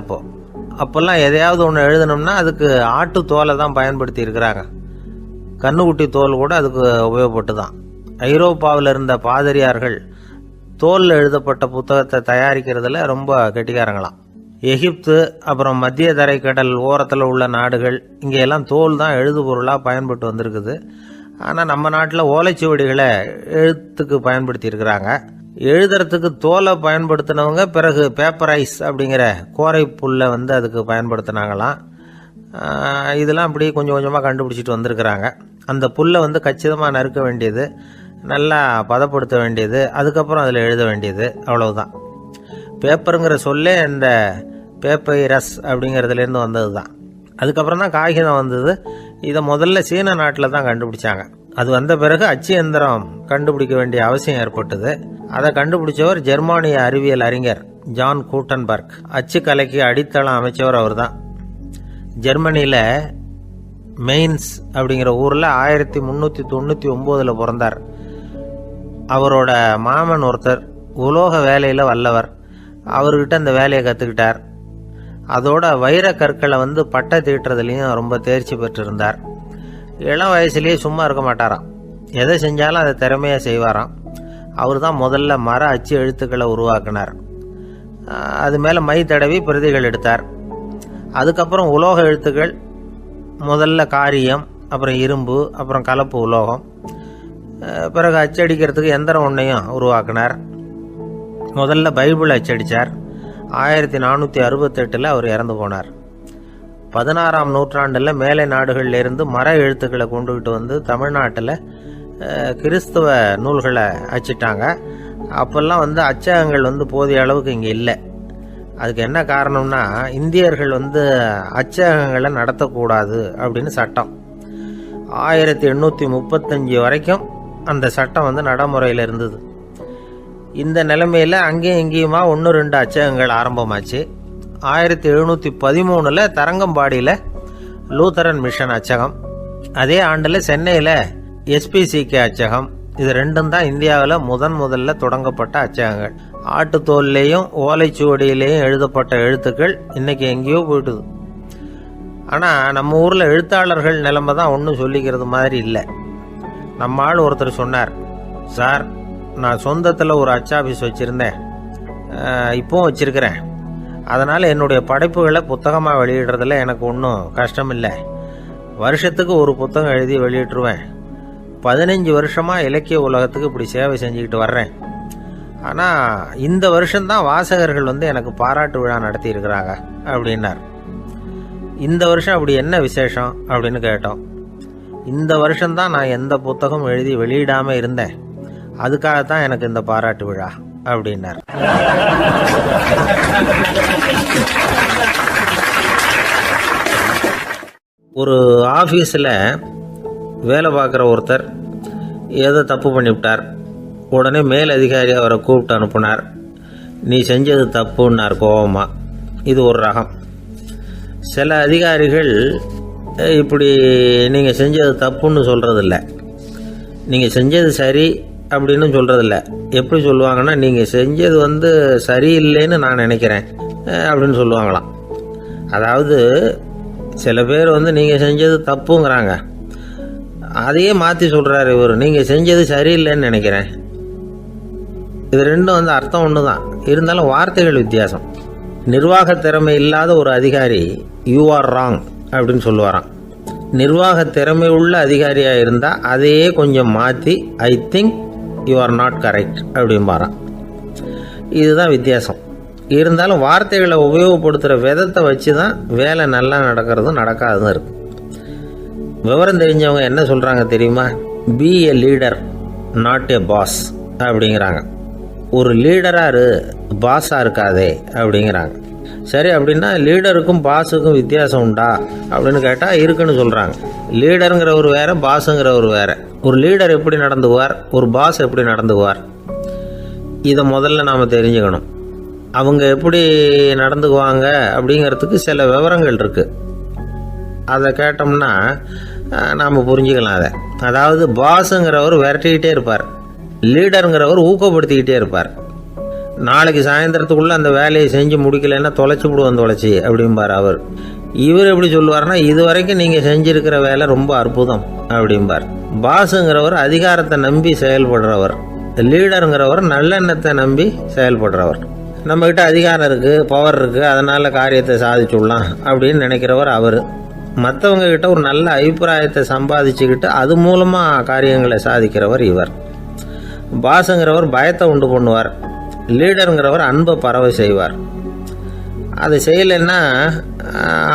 அப்போல்லாம் எதையாவது ஒன்று எழுதணும்னா அதுக்கு ஆட்டு தோலை தான் பயன்படுத்தி இருக்கிறாங்க. கண்ணுக்குட்டி தோல் கூட அதுக்கு உபயோகப்பட்டு தான். ஐரோப்பாவில் இருந்த பாதிரியார்கள் தோலில் எழுதப்பட்ட புத்தகத்தை தயாரிக்கிறதுல ரொம்ப கெட்டிக்காரங்களாம். எகிப்து, அப்புறம் மத்திய தரைக்கடல் ஓரத்தில் உள்ள நாடுகள், இங்கெல்லாம் தோல் தான் எழுது பொருளாக பயன்பட்டு வந்திருக்குது. ஆனால் நம்ம நாட்டில் ஓலைச்சுவடிகளை எழுத்துக்கு பயன்படுத்தி இருக்கிறாங்க. எழுதுறதுக்கு தோலை பயன்படுத்தினவங்க பிறகு பேப்பரைஸ் அப்படிங்கிற கோரை புல்லை அதுக்கு பயன்படுத்தினாங்களாம். இதெல்லாம் அப்படி கொஞ்சம் கொஞ்சமாக கண்டுபிடிச்சிட்டு வந்திருக்கிறாங்க. அந்த புல்லை கச்சிதமாக நறுக்க வேண்டியது, நல்லா பதப்படுத்த வேண்டியது, அதுக்கப்புறம் அதில் எழுத வேண்டியது, அவ்வளவுதான். பேப்பருங்கிற சொல்லே இந்த பேப்பைரஸ் அப்படிங்கிறதுலேருந்து வந்தது தான். அதுக்கப்புறம் தான் காகிதம் வந்தது. இதை முதல்ல சீன நாட்டில் தான் கண்டுபிடிச்சாங்க. அது வந்த பிறகு அச்சு எந்திரம் கண்டுபிடிக்க வேண்டிய அவசியம் ஏற்பட்டது. அதை கண்டுபிடிச்சவர் ஜெர்மானிய அறிவியல் அறிஞர் ஜான் கூட்டன்பர்க். அச்சு கலைக்கு அடித்தளம் அமைச்சவர் அவர் தான். ஜெர்மனியில் மெயின்ஸ் அப்படிங்கிற ஊரில் 1399 பிறந்தார். அவரோட மாமன் ஒருத்தர் உலோக வேலையில் வல்லவர். அவர்கிட்ட அந்த வேலையை கற்றுக்கிட்டார். அதோட வைர கற்களை பட்டை தீட்டுறதுலையும் ரொம்ப தேர்ச்சி பெற்றிருந்தார். இளம் வயசுலேயே சும்மா இருக்க மாட்டாராம். எதை செஞ்சாலும் அதை திறமையாக செய்வாராம். அவர் தான் முதல்ல மர அச்சு எழுத்துக்களை உருவாக்கினார். அது மேலே மை தடவி பிரதிகள் எடுத்தார். அதுக்கப்புறம் உலோக எழுத்துக்கள், முதல்ல காரியம், அப்புறம் இரும்பு, அப்புறம் கலப்பு உலோகம். பிறகு அச்சடிக்கிறதுக்கு எந்திரம் ஒன்றையும் உருவாக்கினார். முதல்ல பைபிள் அச்சடித்தார். 1468 அவர் இறந்து போனார். 16ஆம் நூற்றாண்டில் மேலை நாடுகளிலிருந்து மர எழுத்துக்களை கொண்டுகிட்டு தமிழ்நாட்டில் கிறிஸ்தவ நூல்களை அச்சிட்டாங்க. அப்போல்லாம் அச்சகங்கள் போதிய அளவுக்கு இங்கே இல்லை. அதுக்கு என்ன காரணம்னா, இந்தியர்கள் அச்சகங்களை நடத்தக்கூடாது அப்படின்னு சட்டம். 1835 வரைக்கும் அந்த சட்டம் நடைமுறையில் இருந்தது. இந்த நிலைமையில் அங்கேயும் இங்கேயுமா 1-2 அச்சகங்கள் ஆரம்பமாச்சு. 1713 தரங்கம்பாடியில் லூத்தரன் மிஷன் அச்சகம், அதே ஆண்டில் சென்னையில் SPCK அச்சகம், இது ரெண்டும் தான் இந்தியாவில் முதல்ல தொடங்கப்பட்ட அச்சகங்கள். ஆட்டுத்தோல்லையும் ஓலைச்சுவடியிலையும் எழுதப்பட்ட எழுத்துக்கள் இன்னைக்கு எங்கேயோ போயிட்டுது. ஆனால் நம்ம ஊரில் எழுத்தாளர்கள் நிலைமை தான் ஒன்றும் சொல்லிக்கிறது மாதிரி இல்லை. நம்ம ஆள் ஒருத்தர் சொன்னார், சார் நான் சொந்தத்தில் ஒரு அச்சாபீஸ் வச்சுருந்தேன், இப்போவும் வச்சுருக்கிறேன். அதனால் என்னுடைய படைப்புகளை புத்தகமாக வெளியிடுறதுல எனக்கு ஒன்றும் கஷ்டம் இல்லை. வருஷத்துக்கு ஒரு புத்தகம் எழுதி வெளியிட்டுருவேன். 15 வருஷமாக இலக்கிய உலகத்துக்கு இப்படி சேவை செஞ்சுக்கிட்டு வர்றேன். ஆனால் இந்த வருஷம்தான் வாசகர்கள் எனக்கு பாராட்டு விழா நடத்தி இருக்கிறாங்க அப்படின்னார். இந்த வருஷம் அப்படி என்ன விசேஷம் அப்படின்னு கேட்டோம். இந்த வருஷம்தான் நான் எந்த புத்தகம் எழுதி வெளியிடாமல் இருந்தேன், அதுக்காகத்தான் எனக்கு இந்த பாராட்டு விழா அப்படின்னார். ஒரு ஆஃபீஸில் வேலை பார்க்குற ஒருத்தர் ஏதோ தப்பு பண்ணிவிட்டார். உடனே மேல் அதிகாரி அவரை கூப்பிட்டு அனுப்புனார். நீ செஞ்சது தப்புன்னார் கோபமா. இது ஒரு ரகம். சில அதிகாரிகள் இப்படி நீங்கள் செஞ்சது தப்புன்னு சொல்கிறதில்ல, நீங்கள் செஞ்சது சரி அப்படின்னு சொல்கிறதில்ல. எப்படி சொல்லுவாங்கன்னா, நீங்கள் செஞ்சது சரியில்லைன்னு நான் நினைக்கிறேன் அப்படின்னு சொல்லுவாங்களாம். அதாவது சில பேர் நீங்கள் செஞ்சது தப்புங்கிறாங்க, அதையே மாற்றி சொல்கிறாரு இவர், நீங்கள் செஞ்சது சரியில்லைன்னு நினைக்கிறேன். இது ரெண்டும் அர்த்தம் ஒன்று தான், இருந்தாலும் வார்த்தைகள் வித்தியாசம். நிர்வாக திறமை இல்லாத ஒரு அதிகாரி யூ ஆர் ராங் அப்படின்னு சொல்லுவாராம். நிர்வாக திறமை உள்ள அதிகாரியாக இருந்தால் அதையே கொஞ்சம் மாற்றி I think you are not correct அப்படிம்பாரான். இதுதான் வித்தியாசம். இருந்தாலும் வார்த்தைகளை உபயோகப்படுத்துகிற விதத்தை வச்சு தான் வேலை நல்லா நடக்கிறதும் நடக்காததும் இருக்குது. விவரம் தெரிஞ்சவங்க என்ன சொல்கிறாங்க தெரியுமா? Be a leader not a boss அப்படிங்கிறாங்க. ஒரு லீடராக பாஸாக இருக்காதே அப்படிங்கிறாங்க. சரி, அப்படின்னா லீடருக்கும் பாஸுக்கும் வித்தியாசம் உண்டா அப்படின்னு கேட்டால் இருக்குன்னு சொல்கிறாங்க. லீடருங்கிறவர் வேறு, பாஸுங்கிறவர் வேறு. ஒரு லீடர் எப்படி நடந்துக்குவார், ஒரு பாஸ் எப்படி நடந்துக்குவார், இதை முதல்ல நாம் தெரிஞ்சுக்கணும். அவங்க எப்படி நடந்துக்குவாங்க அப்படிங்கிறதுக்கு சில விவரங்கள் இருக்குது. அதை கேட்டோம்னா நாம் புரிஞ்சுக்கலாம் அதை. அதாவது பாஸுங்கிறவர் விரட்டிக்கிட்டே இருப்பார், லீடருங்கிறவர் ஊக்கப்படுத்திக்கிட்டே இருப்பார். நாளைக்கு சாயந்தரத்துக்குள்ளே அந்த வேலையை செஞ்சு முடிக்கலைன்னா தொலைச்சி விடுவோம் தொலைச்சி அப்படிம்பார் அவர். இவர் எப்படி சொல்லுவார்னா, இது வரைக்கும் நீங்கள் செஞ்சுருக்கிற வேலை ரொம்ப அற்புதம் அப்படிம்பார். பாஸுங்கிறவர் அதிகாரத்தை நம்பி செயல்படுறவர், லீடருங்கிறவர் நல்லெண்ணத்தை நம்பி செயல்படுறவர். நம்மக்கிட்ட அதிகாரம் இருக்குது, பவர் இருக்குது, அதனால் காரியத்தை சாதிச்சுடலாம் அப்படின்னு நினைக்கிறவர் அவர். மற்றவங்க கிட்ட ஒரு நல்ல அபிப்பிராயத்தை சம்பாதிச்சுக்கிட்டு அது மூலமாக காரியங்களை சாதிக்கிறவர் இவர். பாஸுங்கிறவர் பயத்தை உண்டு பண்ணுவார், லீடருங்கிறவர் அன்பை பரவ செய்வார். அது செய்யலைன்னா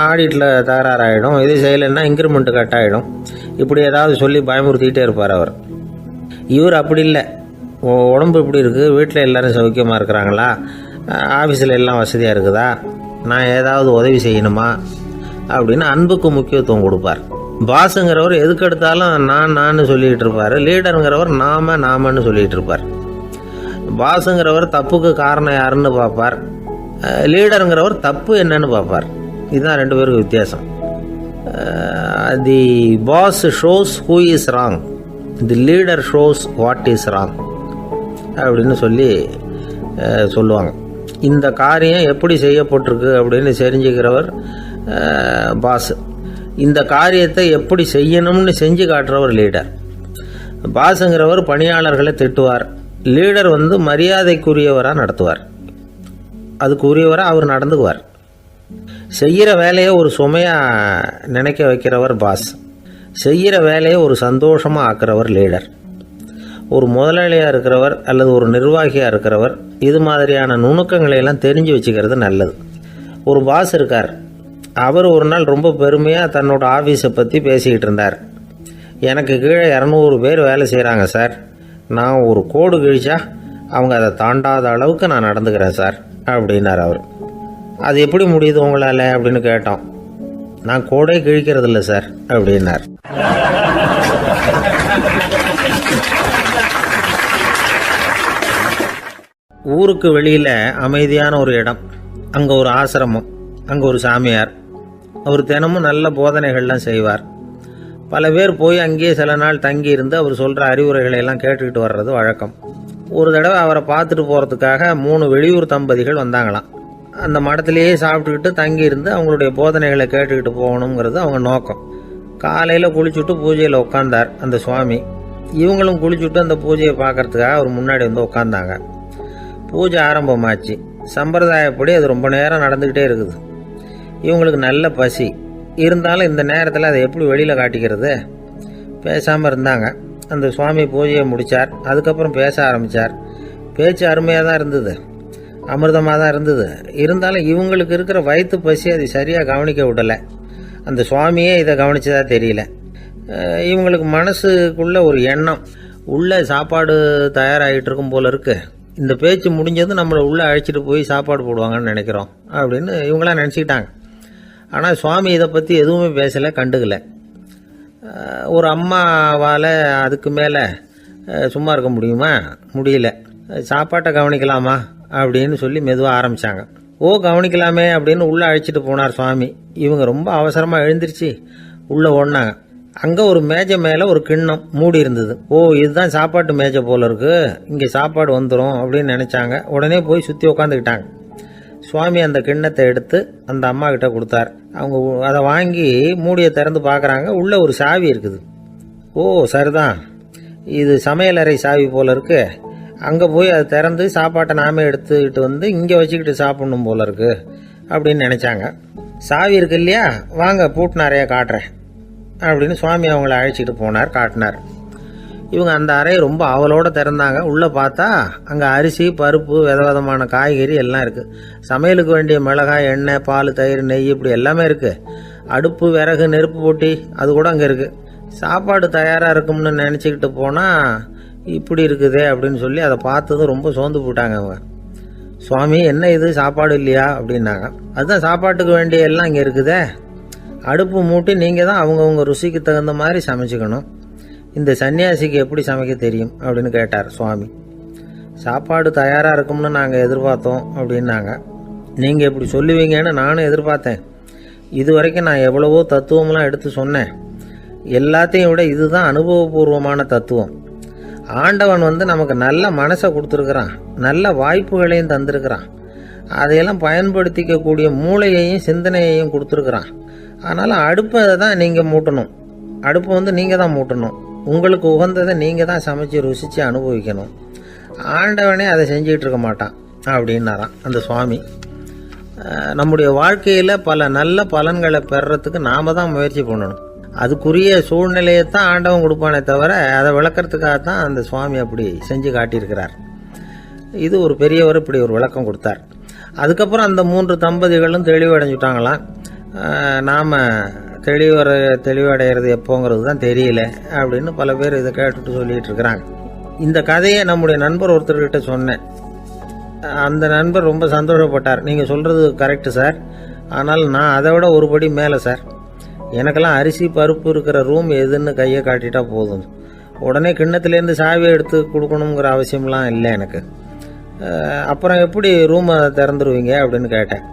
ஆடிட்டில் தகராறாயிடும், இது செய்யலைன்னா இன்க்ரிமெண்ட்டு கட் ஆகிடும், இப்படி ஏதாவது சொல்லி பயமுறுத்திக்கிட்டே இருப்பார் அவர். இவர் அப்படி இல்லை. உடம்பு எப்படி இருக்குது, வீட்டில் எல்லோரும் சௌக்கியமாக இருக்கிறாங்களா, ஆஃபீஸில் எல்லாம் வசதியாக இருக்குதா, நான் ஏதாவது உதவி செய்யணுமா அப்படின்னு அன்புக்கு முக்கியத்துவம் கொடுப்பார். பாஸுங்கிறவர் எதுக்கு எடுத்தாலும் நான் சொல்லிகிட்டு இருப்பார், லீடருங்கிறவர் நாமன்னு சொல்லிகிட்டு இருப்பார். பாஸுங்கிறவர் தப்புக்கு காரணம் யாருன்னு பார்ப்பார், லீடருங்கிறவர் தப்பு என்னன்னு பார்ப்பார். இதுதான் ரெண்டு பேருக்கு வித்தியாசம். The boss shows who is wrong, the leader shows what is wrong அப்படின்னு சொல்லுவாங்க. இந்த காரியம் எப்படி செய்யப்பட்டிருக்கு அப்படின்னு தெரிஞ்சுக்கிறவர் பாஸ். இந்த காரியத்தை எப்படி செய்யணும்னு செஞ்சு காட்டுறவர் லீடர். பாஸுங்கிறவர் பணியாளர்களை திட்டுவார், லீடர் மரியாதைக்குரியவராக நடத்துவார், அதுக்குரியவராக அவர் நடந்துக்குவார். செய்கிற வேலையை ஒரு சுமையாக நினைக்க வைக்கிறவர் பாஸ், செய்கிற வேலையை ஒரு சந்தோஷமாக ஆக்கிறவர் லீடர். ஒரு முதலாளியாக இருக்கிறவர் அல்லது ஒரு நிர்வாகியாக இருக்கிறவர் இது மாதிரியான நுணுக்கங்களை எல்லாம் தெரிஞ்சு வச்சுக்கிறது நல்லது. ஒரு பாஸ் இருக்கார், அவர் ஒரு நாள் ரொம்ப பெருமையாக தன்னோட ஆஃபீஸை பற்றி பேசிக்கிட்டு இருந்தார். எனக்கு கீழே 200 பேர் வேலை செய்கிறாங்க சார், நான் ஒரு கோடு கிழிச்சா அவங்க அதை தாண்டாத அளவுக்கு நான் நடந்துக்கிறேன் சார் அப்படின்னார் அவர். அது எப்படி முடியுது உங்களால் அப்படின்னு கேட்டோம். நான் கோடே கிழிக்கிறதில்ல சார் அப்படின்னார். ஊருக்கு வெளியில் அமைதியான ஒரு இடம், அங்கே ஒரு ஆசிரமம், அங்கே ஒரு சாமியார். அவர் தினமும் நல்ல போதனைகள்லாம் செய்வார். பல பேர் போய் அங்கேயே சில நாள் தங்கி இருந்து அவர் சொல்கிற அறிவுரைகளை எல்லாம் கேட்டுக்கிட்டு வர்றது வழக்கம். ஒரு தடவை அவரை பார்த்துட்டு போகிறதுக்காக 3 வெளியூர் தம்பதிகள் வந்தாங்களாம். அந்த மடத்திலேயே சாப்பிட்டுக்கிட்டு தங்கி இருந்து அவங்களுடைய போதனைகளை கேட்டுக்கிட்டு போகணுங்கிறது அவங்க நோக்கம். காலையில் குளிச்சுட்டு பூஜையில் உட்காந்தார் அந்த சுவாமி. இவங்களும் குளிச்சுட்டு அந்த பூஜையை பார்க்கறதுக்காக அவர் முன்னாடி வந்து உட்காந்தாங்க. பூஜை ஆரம்பமாச்சு. சம்பிரதாயப்படி அது ரொம்ப நேரம் நடந்துக்கிட்டே இருக்குது. இவங்களுக்கு நல்ல பசி இருந்தாலும் இந்த நேரத்தில் அதை எப்படி வெளியில் காட்டிக்கிறது? பேசாமல் இருந்தாங்க. அந்த சுவாமி பூஜையை முடித்தார். அதுக்கப்புறம் பேச ஆரம்பித்தார். பேச்சு அருமையாக தான் இருந்தது, அமிர்தமாக தான் இருந்தது. இருந்தாலும் இவங்களுக்கு இருக்கிற வயிற்று பசி அதை சரியாக கவனிக்க விடலை. அந்த சுவாமியே இதை கவனிச்சதா தெரியல. இவங்களுக்கு மனசுக்குள்ள ஒரு எண்ணம், உள்ள சாப்பாடு தயாராகிட்டு இருக்கும் போல இருக்கு, இந்த பேச்சு முடிஞ்சது நம்மளை உள்ளே அழைச்சிட்டு போய் சாப்பாடு போடுவாங்கன்னு நினைக்கிறோம் அப்படின்னு இவங்களாம் நினச்சிக்கிட்டாங்க. ஆனால் சுவாமி இதை பற்றி எதுவுமே பேசலை, கண்டுக்கலை. ஒரு அம்மாவால் அதுக்கு மேலே சும்மா இருக்க முடியுமா? முடியல. சாப்பாட்டை கவனிக்கலாமா அப்படின்னு சொல்லி மெதுவாக ஆரம்பித்தாங்க. ஓ கவனிக்கலாமே அப்படின்னு உள்ளே அழைச்சிட்டு போனார் சுவாமி. இவங்க ரொம்ப அவசரமாக எழுந்திருச்சு உள்ளே ஓடினாங்க. அங்கே ஒரு மேஜை மேலே ஒரு கிண்ணம் மூடி இருந்தது. ஓ இதுதான் சாப்பாட்டு மேஜை போல இருக்கு, இங்கே சாப்பாடு வந்துடும் அப்படின்னு நினச்சாங்க. உடனே போய் சுற்றி உட்காந்துக்கிட்டாங்க. சுவாமி அந்த கிண்ணத்தை எடுத்து அந்த அம்மா கிட்ட கொடுத்தார். அவங்க அதை வாங்கி மூடியை திறந்து பார்க்குறாங்க. உள்ளே ஒரு சாவி இருக்குது. ஓ சரிதான், இது சமையலறை சாவி போல இருக்கு, அங்கே போய் அதை திறந்து சாப்பாட்டை நாமே எடுத்துக்கிட்டு வந்து இங்கே வச்சுக்கிட்டு சாப்பிடணும் போல இருக்கு அப்படின்னு நினச்சாங்க. சாவி இருக்கு இல்லையா, வாங்க பூட்டு நிறையா காட்டுறேன் அப்படின்னு சுவாமி அவங்கள அழைச்சிட்டு போனார், காட்டினார். இவங்க அந்த அறையை ரொம்ப ஆவலோடு திறந்தாங்க. உள்ளே பார்த்தா அங்கே அரிசி, பருப்பு, விதவிதமான காய்கறி எல்லாம் இருக்குது. சமையலுக்கு வேண்டிய மிளகாய், எண்ணெய், பால், தயிர், நெய் இப்படி எல்லாமே இருக்குது. அடுப்பு, விறகு, நெருப்பு போட்டி அது கூட அங்கே இருக்குது. சாப்பாடு தயாராக இருக்கும்னு நினச்சிக்கிட்டு போனால் இப்படி இருக்குதே அப்படின்னு சொல்லி அதை பார்த்ததும் ரொம்ப சோர்ந்து போட்டாங்க அவங்க. சுவாமி என்ன இது சாப்பாடு இல்லையா அப்படின்னாங்க. அதுதான் சாப்பாட்டுக்கு வேண்டிய எல்லாம் இங்கே இருக்குதே, அடுப்பு மூட்டி நீங்கள் தான் அவங்கவுங்க ருசிக்கு தகுந்த மாதிரி சமைச்சிக்கணும், இந்த சன்னியாசிக்கு எப்படி சமைக்க தெரியும் அப்படின்னு கேட்டார் சுவாமி. சாப்பாடு தயாராக இருக்கும்னு நாங்கள் எதிர்பார்த்தோம் அப்படின்னாங்க. நீங்கள் இப்படி சொல்லுவீங்கன்னு நானும் எதிர்பார்த்தேன். இது வரைக்கும் நான் எவ்வளவோ தத்துவம்லாம் எடுத்து சொன்னேன். எல்லாத்தையும் விட இதுதான் அனுபவபூர்வமான தத்துவம். ஆண்டவன் நமக்கு நல்ல மனசை கொடுத்துருக்குறான், நல்ல வாய்ப்புகளையும் தந்திருக்கிறான், அதையெல்லாம் பயன்படுத்திக்கக்கூடிய மூளையையும் சிந்தனையையும் கொடுத்துருக்குறான். அதனால் அடுப்பை தான் நீங்கள் மூட்டணும், அடுப்பு நீங்கள் தான் மூட்டணும், உங்களுக்கு உகந்ததை நீங்கள் தான் சமைச்சு ருசித்து அனுபவிக்கணும். ஆண்டவனே அதை செஞ்சுக்கிட்டு இருக்க மாட்டான் அப்படின்னாராம் அந்த சுவாமி. நம்முடைய வாழ்க்கையில் பல நல்ல பலன்களை பெறறதுக்கு நாம் தான் முயற்சி பண்ணணும். அதுக்குரிய சூழ்நிலையை தான் ஆண்டவன் கொடுப்பானே தவிர அதை விளக்கறதுக்காக தான் அந்த சுவாமி அப்படி செஞ்சு காட்டியிருக்கிறார். இது ஒரு பெரியவர் இப்படி ஒரு விளக்கம் கொடுத்தார். அதுக்கப்புறம் அந்த 3 தம்பதிகளும் தெளிவடைஞ்சுட்டாங்களாம். நாம் தெளிவடைகிறது எப்போங்கிறது தான் தெரியல அப்படின்னு பல பேர் இதை கேட்டுட்டு சொல்லிகிட்டு இருக்கிறாங்க. இந்த கதையை நம்முடைய நண்பர் ஒருத்தர்கிட்ட சொன்னேன். அந்த நண்பர் ரொம்ப சந்தோஷப்பட்டார். நீங்கள் சொல்கிறது கரெக்டு சார், ஆனால் நான் அதை விட ஒரு படி மேலே சார். எனக்கெல்லாம் அரிசி, பருப்பு இருக்கிற ரூம் எதுன்னு கையை காட்டிட்டா போதும், உடனே கிண்ணத்துலேருந்து சாவியை எடுத்து கொடுக்கணுங்கிற அவசியம்லாம் இல்லை எனக்கு. அப்புறம் எப்படி ரூமை திறந்துருவீங்க அப்படின்னு கேட்டேன்.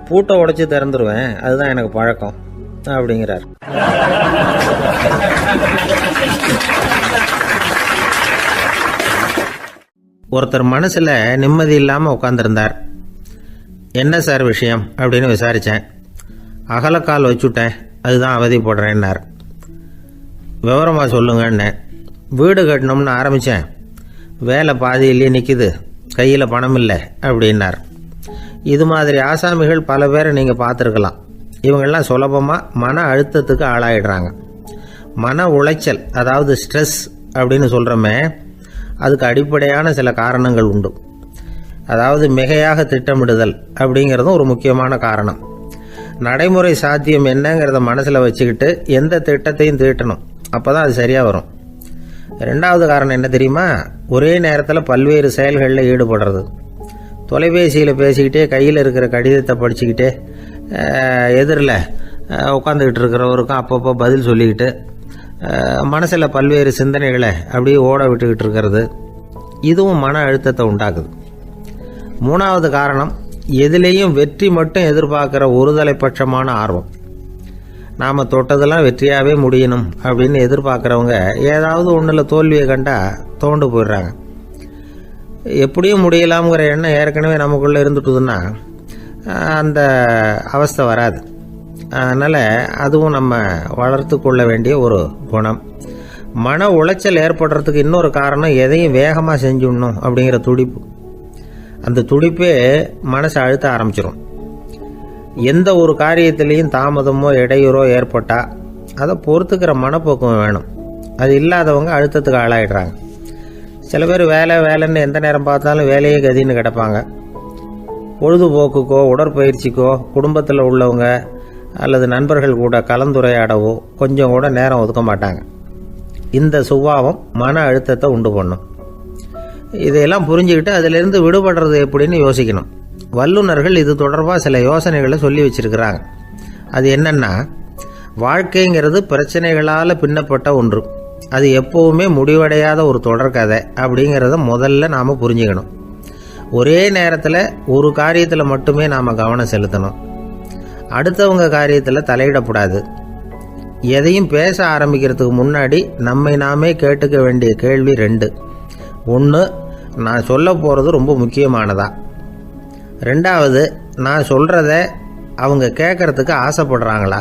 பூட்டை உடைச்சி திறந்துருவேன், அதுதான் எனக்கு பழக்கம் அப்படிங்கிறார். ஒருத்தர் மனசில் நிம்மதி இல்லாமல் உட்காந்துருந்தார். என்ன சார் விஷயம் அப்படின்னு விசாரித்தேன். அகலக்கால் வச்சுட்டேன், அதுதான் அவதிப்படுறேன்னார். விவரமாக சொல்லுங்கன்னு. வீடு கட்டணும்னு ஆரம்பித்தேன், வேலை பாதியிலேயே நிற்கிது, கையில் பணம் இல்லை அப்படின்னார். இது மாதிரி ஆசாமிகள் பல பேரை நீங்கள் பார்த்துருக்கலாம். இவங்கெல்லாம் சுலபமாக மன அழுத்தத்துக்கு ஆளாயிடுறாங்க. மன உளைச்சல், அதாவது ஸ்ட்ரெஸ் அப்படின்னு சொல்கிறோமே, அதுக்கு அடிப்படையான சில காரணங்கள் உண்டு. அதாவது மிகையாக திட்டமிடுதல் அப்படிங்கிறதும் ஒரு முக்கியமான காரணம். நடைமுறை சாத்தியம் என்னங்கிறத மனசில் வச்சுக்கிட்டு எந்த திட்டத்தையும் தீட்டணும், அப்போ தான் அது சரியாக வரும். 2வது காரணம் என்ன தெரியுமா? ஒரே நேரத்தில் பல்வேறு செயல்களில் ஈடுபடுறது. தொலைபேசியில் பேசிக்கிட்டே கையில் இருக்கிற கடிதத்தை படிச்சுக்கிட்டே எதிரில் உட்காந்துக்கிட்டு இருக்கிறவருக்கும் அப்பப்போ பதில் சொல்லிக்கிட்டு மனசில் பல்வேறு சிந்தனைகளை அப்படியே ஓட விட்டுக்கிட்டு இருக்கிறது, இதுவும் மன அழுத்தத்தை உண்டாக்குது. 3வது காரணம், எதிலேயும் வெற்றி மட்டும் எதிர்பார்க்குற ஒருதலைப்பட்சமான ஆர்வம். நாம் தொட்டதெல்லாம் வெற்றியாகவே முடியணும் அப்படின்னு எதிர்பார்க்குறவங்க ஏதாவது ஒன்றில் தோல்வியை கண்டால் தோண்டு போயிடுறாங்க. எப்படியும் முடியலாம்ங்கிற எண்ணம் ஏற்கனவே நமக்குள்ளே இருந்துட்டுதுன்னா அந்த அவஸ்தை வராது. அதனால் அதுவும் நம்ம வளர்த்து கொள்ள வேண்டிய ஒரு குணம். மன உளைச்சல் ஏற்படுறதுக்கு இன்னொரு காரணம் எதையும் வேகமாக செஞ்சுடணும் அப்படிங்கிற துடிப்பு. அந்த துடிப்பே மனசை அழுத்த ஆரம்பிச்சிடும். எந்த ஒரு காரியத்திலையும் தாமதமோ இடையூறோ ஏற்பட்டால் அதை பொறுத்துக்கிற மனப்போக்கம் வேணும். அது இல்லாதவங்க அழுத்தத்துக்கு ஆளாயிடுறாங்க. சில பேர் வேலைன்னு எந்த நேரம் பார்த்தாலும் வேலையே கதின்னு கிடப்பாங்க. பொழுதுபோக்குக்கோ உடற்பயிற்சிக்கோ குடும்பத்தில் உள்ளவங்க அல்லது நண்பர்கள் கூட கலந்துரையாடவோ கொஞ்சம் கூட நேரம் ஒதுக்க மாட்டாங்க. இந்த சுபாவம் மன அழுத்தத்தை உண்டு பண்ணும். இதையெல்லாம் புரிஞ்சுக்கிட்டு அதிலிருந்து விடுபடுறது எப்படின்னு யோசிக்கணும். வல்லுநர்கள் இது தொடர்பாக சில யோசனைகளை சொல்லி வச்சிருக்கிறாங்க. அது என்னன்னா, வாழ்க்கைங்கிறது பிரச்சனைகளால் பின்னப்பட்ட ஒன்று. அது எப்போவுமே முடிவடையாத ஒரு தொடர்கதை அப்படிங்கிறத முதல்ல நாம் புரிஞ்சுக்கணும். ஒரே நேரத்தில் ஒரு காரியத்தில் மட்டுமே நாம் கவனம் செலுத்தணும். அடுத்தவங்க காரியத்தில் தலையிடக்கூடாது. எதையும் பேச ஆரம்பிக்கிறதுக்கு முன்னாடி நம்மை நாமே கேட்டுக்க வேண்டிய கேள்வி 2. 1, நான் சொல்ல போகிறது ரொம்ப முக்கியமானதா? 2வது, நான் சொல்கிறத அவங்க கேட்குறதுக்கு ஆசைப்படுறாங்களா?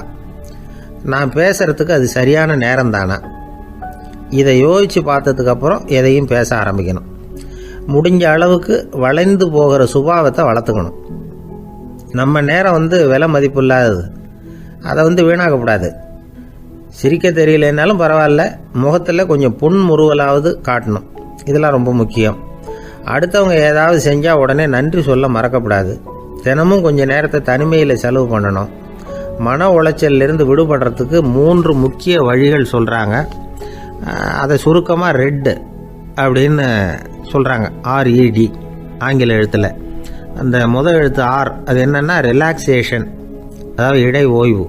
நான் பேசுகிறதுக்கு அது சரியான நேரம் தானா? இதை யோசித்து பார்த்ததுக்கப்புறம் எதையும் பேச ஆரம்பிக்கணும். முடிஞ்ச அளவுக்கு வளைந்து போகிற சுபாவத்தை வளர்த்துக்கணும். நம்ம நேரம் விலை மதிப்பு இல்லாதது. அதை வீணாக்கக்கூடாது. சிரிக்க தெரியலனாலும் பரவாயில்ல, முகத்தில் கொஞ்சம் புன்முறுவலாவது காட்டணும். இதெல்லாம் ரொம்ப முக்கியம். அடுத்தவங்க ஏதாவது செஞ்சால் உடனே நன்றி சொல்ல மறக்கக்கூடாது. தினமும் கொஞ்சம் நேரத்தை தனிமையில் செலவு பண்ணணும். மன உளைச்சலிருந்து விடுபடுறதுக்கு 3 முக்கிய வழிகள் சொல்கிறாங்க. அதை சுருக்கமாக ரெட் அப்படின்னு சொல்கிறாங்க. RED ஆங்கில எழுத்தில். அந்த முதல் எழுத்து R, அது என்னென்னா ரிலாக்ஸேஷன், அதாவது இடை ஓய்வு.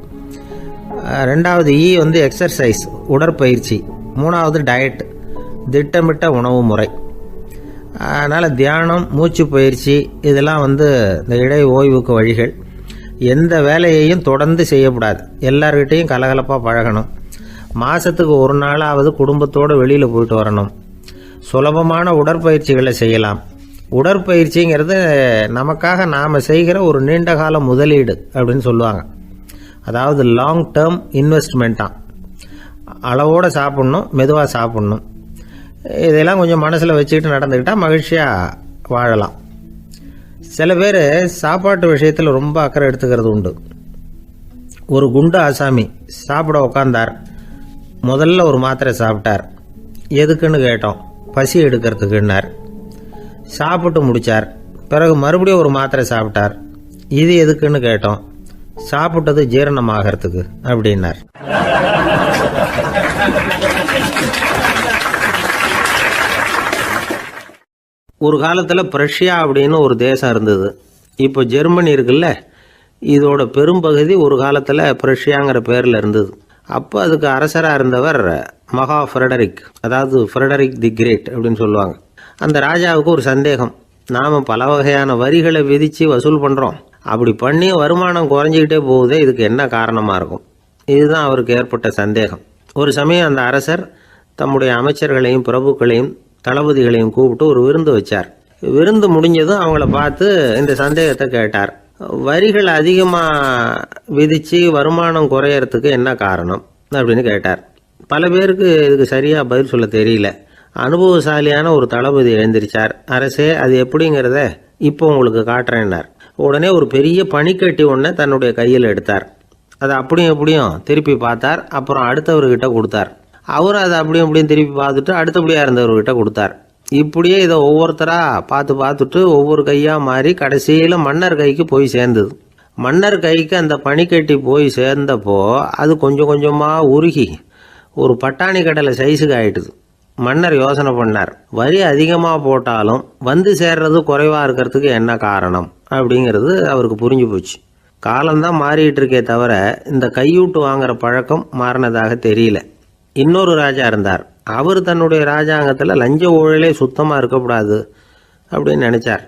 2வது E எக்ஸர்சைஸ், உடற்பயிற்சி. 3வது டயட், திட்டமிட்ட உணவு முறை. அதனால் தியானம், மூச்சு பயிற்சி இதெல்லாம் இந்த இடை ஓய்வுக்கு வழிகள். எந்த வேலையையும் தொடர்ந்து செய்யக்கூடாது. எல்லார்கிட்டையும் கலகலப்பாக பழகணும். மாதத்துக்கு ஒரு நாளாவது குடும்பத்தோடு வெளியில் போயிட்டு வரணும். சுலபமான உடற்பயிற்சிகளை செய்யலாம். உடற்பயிற்சிங்கிறது நமக்காக நாம் செய்கிற ஒரு நீண்டகால முதலீடு அப்படின்னு சொல்லுவாங்க. அதாவது லாங் டேர்ம் இன்வெஸ்ட்மெண்ட்டாக. அளவோடு சாப்பிட்ணும், மெதுவாக சாப்பிட்ணும். இதெல்லாம் கொஞ்சம் மனசில் வச்சுக்கிட்டு நடந்துக்கிட்டால் மகிழ்ச்சியாக வாழலாம். சில பேர் சாப்பாட்டு விஷயத்தில் ரொம்ப அக்கறை எடுத்துக்கிறது உண்டு. ஒரு குண்டு ஆசாமி சாப்பிட உக்காந்தார். முதல்ல ஒரு மாத்திரை சாப்பிட்டார். எதுக்குன்னு கேட்டோம். பசி எடுக்கிறதுக்குன்னார். சாப்பிட்டு முடித்தார். பிறகு மறுபடியும் ஒரு மாத்திரை சாப்பிட்டார். இது எதுக்குன்னு கேட்டோம். சாப்பிட்டது ஜீரணமாகறதுக்கு அப்படின்னார். ஒரு காலத்தில் பிரஷ்யா அப்படின்னு ஒரு தேசம் இருந்தது. இப்போ ஜெர்மனி இருக்குல்ல, இதோட பெரும்பகுதி ஒரு காலத்தில் பிரஷ்யாங்கிற பேரில் இருந்தது. அப்போ அதுக்கு அரசராக இருந்தவர் மகா ஃப்ரெடரிக், அதாவது ஃப்ரெடரிக் தி கிரேட் அப்படின்னு சொல்லுவாங்க. அந்த ராஜாவுக்கு ஒரு சந்தேகம். நாம் பல வகையான வரிகளை விதித்து வசூல் பண்ணுறோம். அப்படி பண்ணி வருமானம் குறைஞ்சிக்கிட்டே போகுதே, இதுக்கு என்ன காரணமாக இருக்கும்? இதுதான் அவருக்கு ஏற்பட்ட சந்தேகம். ஒரு சமயம் அந்த அரசர் தம்முடைய அமைச்சர்களையும் பிரபுக்களையும் தளபதிகளையும் கூப்பிட்டு ஒரு விருந்து வச்சார். விருந்து முடிஞ்சதும் அவங்கள பார்த்து இந்த சந்தேகத்தை கேட்டார். வரிகள் அதிகமாக விதித்து வருமானம் குறையறதுக்கு என்ன காரணம் அப்படின்னு கேட்டார். பல பேருக்கு இதுக்கு சரியாக பதில் சொல்ல தெரியல. அனுபவசாலியான ஒரு தளபதி எழுந்திருச்சார். அரசே, அது எப்படிங்கிறத இப்போ உங்களுக்கு காட்டுறேன்னார். உடனே ஒரு பெரிய பனிக்கட்டி ஒன்றை தன்னுடைய கையில் எடுத்தார். அதை அப்படியும் எப்படியும் திருப்பி பார்த்தார். அப்புறம் அடுத்தவர்கிட்ட கொடுத்தார். அவர் அதை அப்படியும் எப்படியும் திருப்பி பார்த்துட்டு அடுத்தபடியாக இருந்தவர்கிட்ட கொடுத்தார். இப்படியே இதை ஒவ்வொருத்தராக பார்த்துட்டு ஒவ்வொரு கையாக மாறி கடைசியில் மன்னர் கைக்கு போய் சேர்ந்தது. மன்னர் கைக்கு அந்த பனிக்கட்டி போய் சேர்ந்தப்போ அது கொஞ்சம் கொஞ்சமாக உருகி ஒரு பட்டாணி கடலை சைஸுக்கு ஆயிட்டுது. மன்னர் யோசனை பண்ணார். வரி அதிகமாக போட்டாலும் வந்து சேர்றது குறைவாக இருக்கிறதுக்கு என்ன காரணம் அப்படிங்கிறது அவருக்கு புரிஞ்சு போச்சு. காலம்தான் மாறிட்டு இருக்கே தவிர இந்த கையூட்டு வாங்குற பழக்கம் மாறினதாக தெரியல. இன்னொரு ராஜா இருந்தார். அவர் தன்னுடைய ராஜாங்கத்தில் லஞ்ச ஊழலே சுத்தமாக இருக்கக்கூடாது அப்படின்னு நினச்சார்.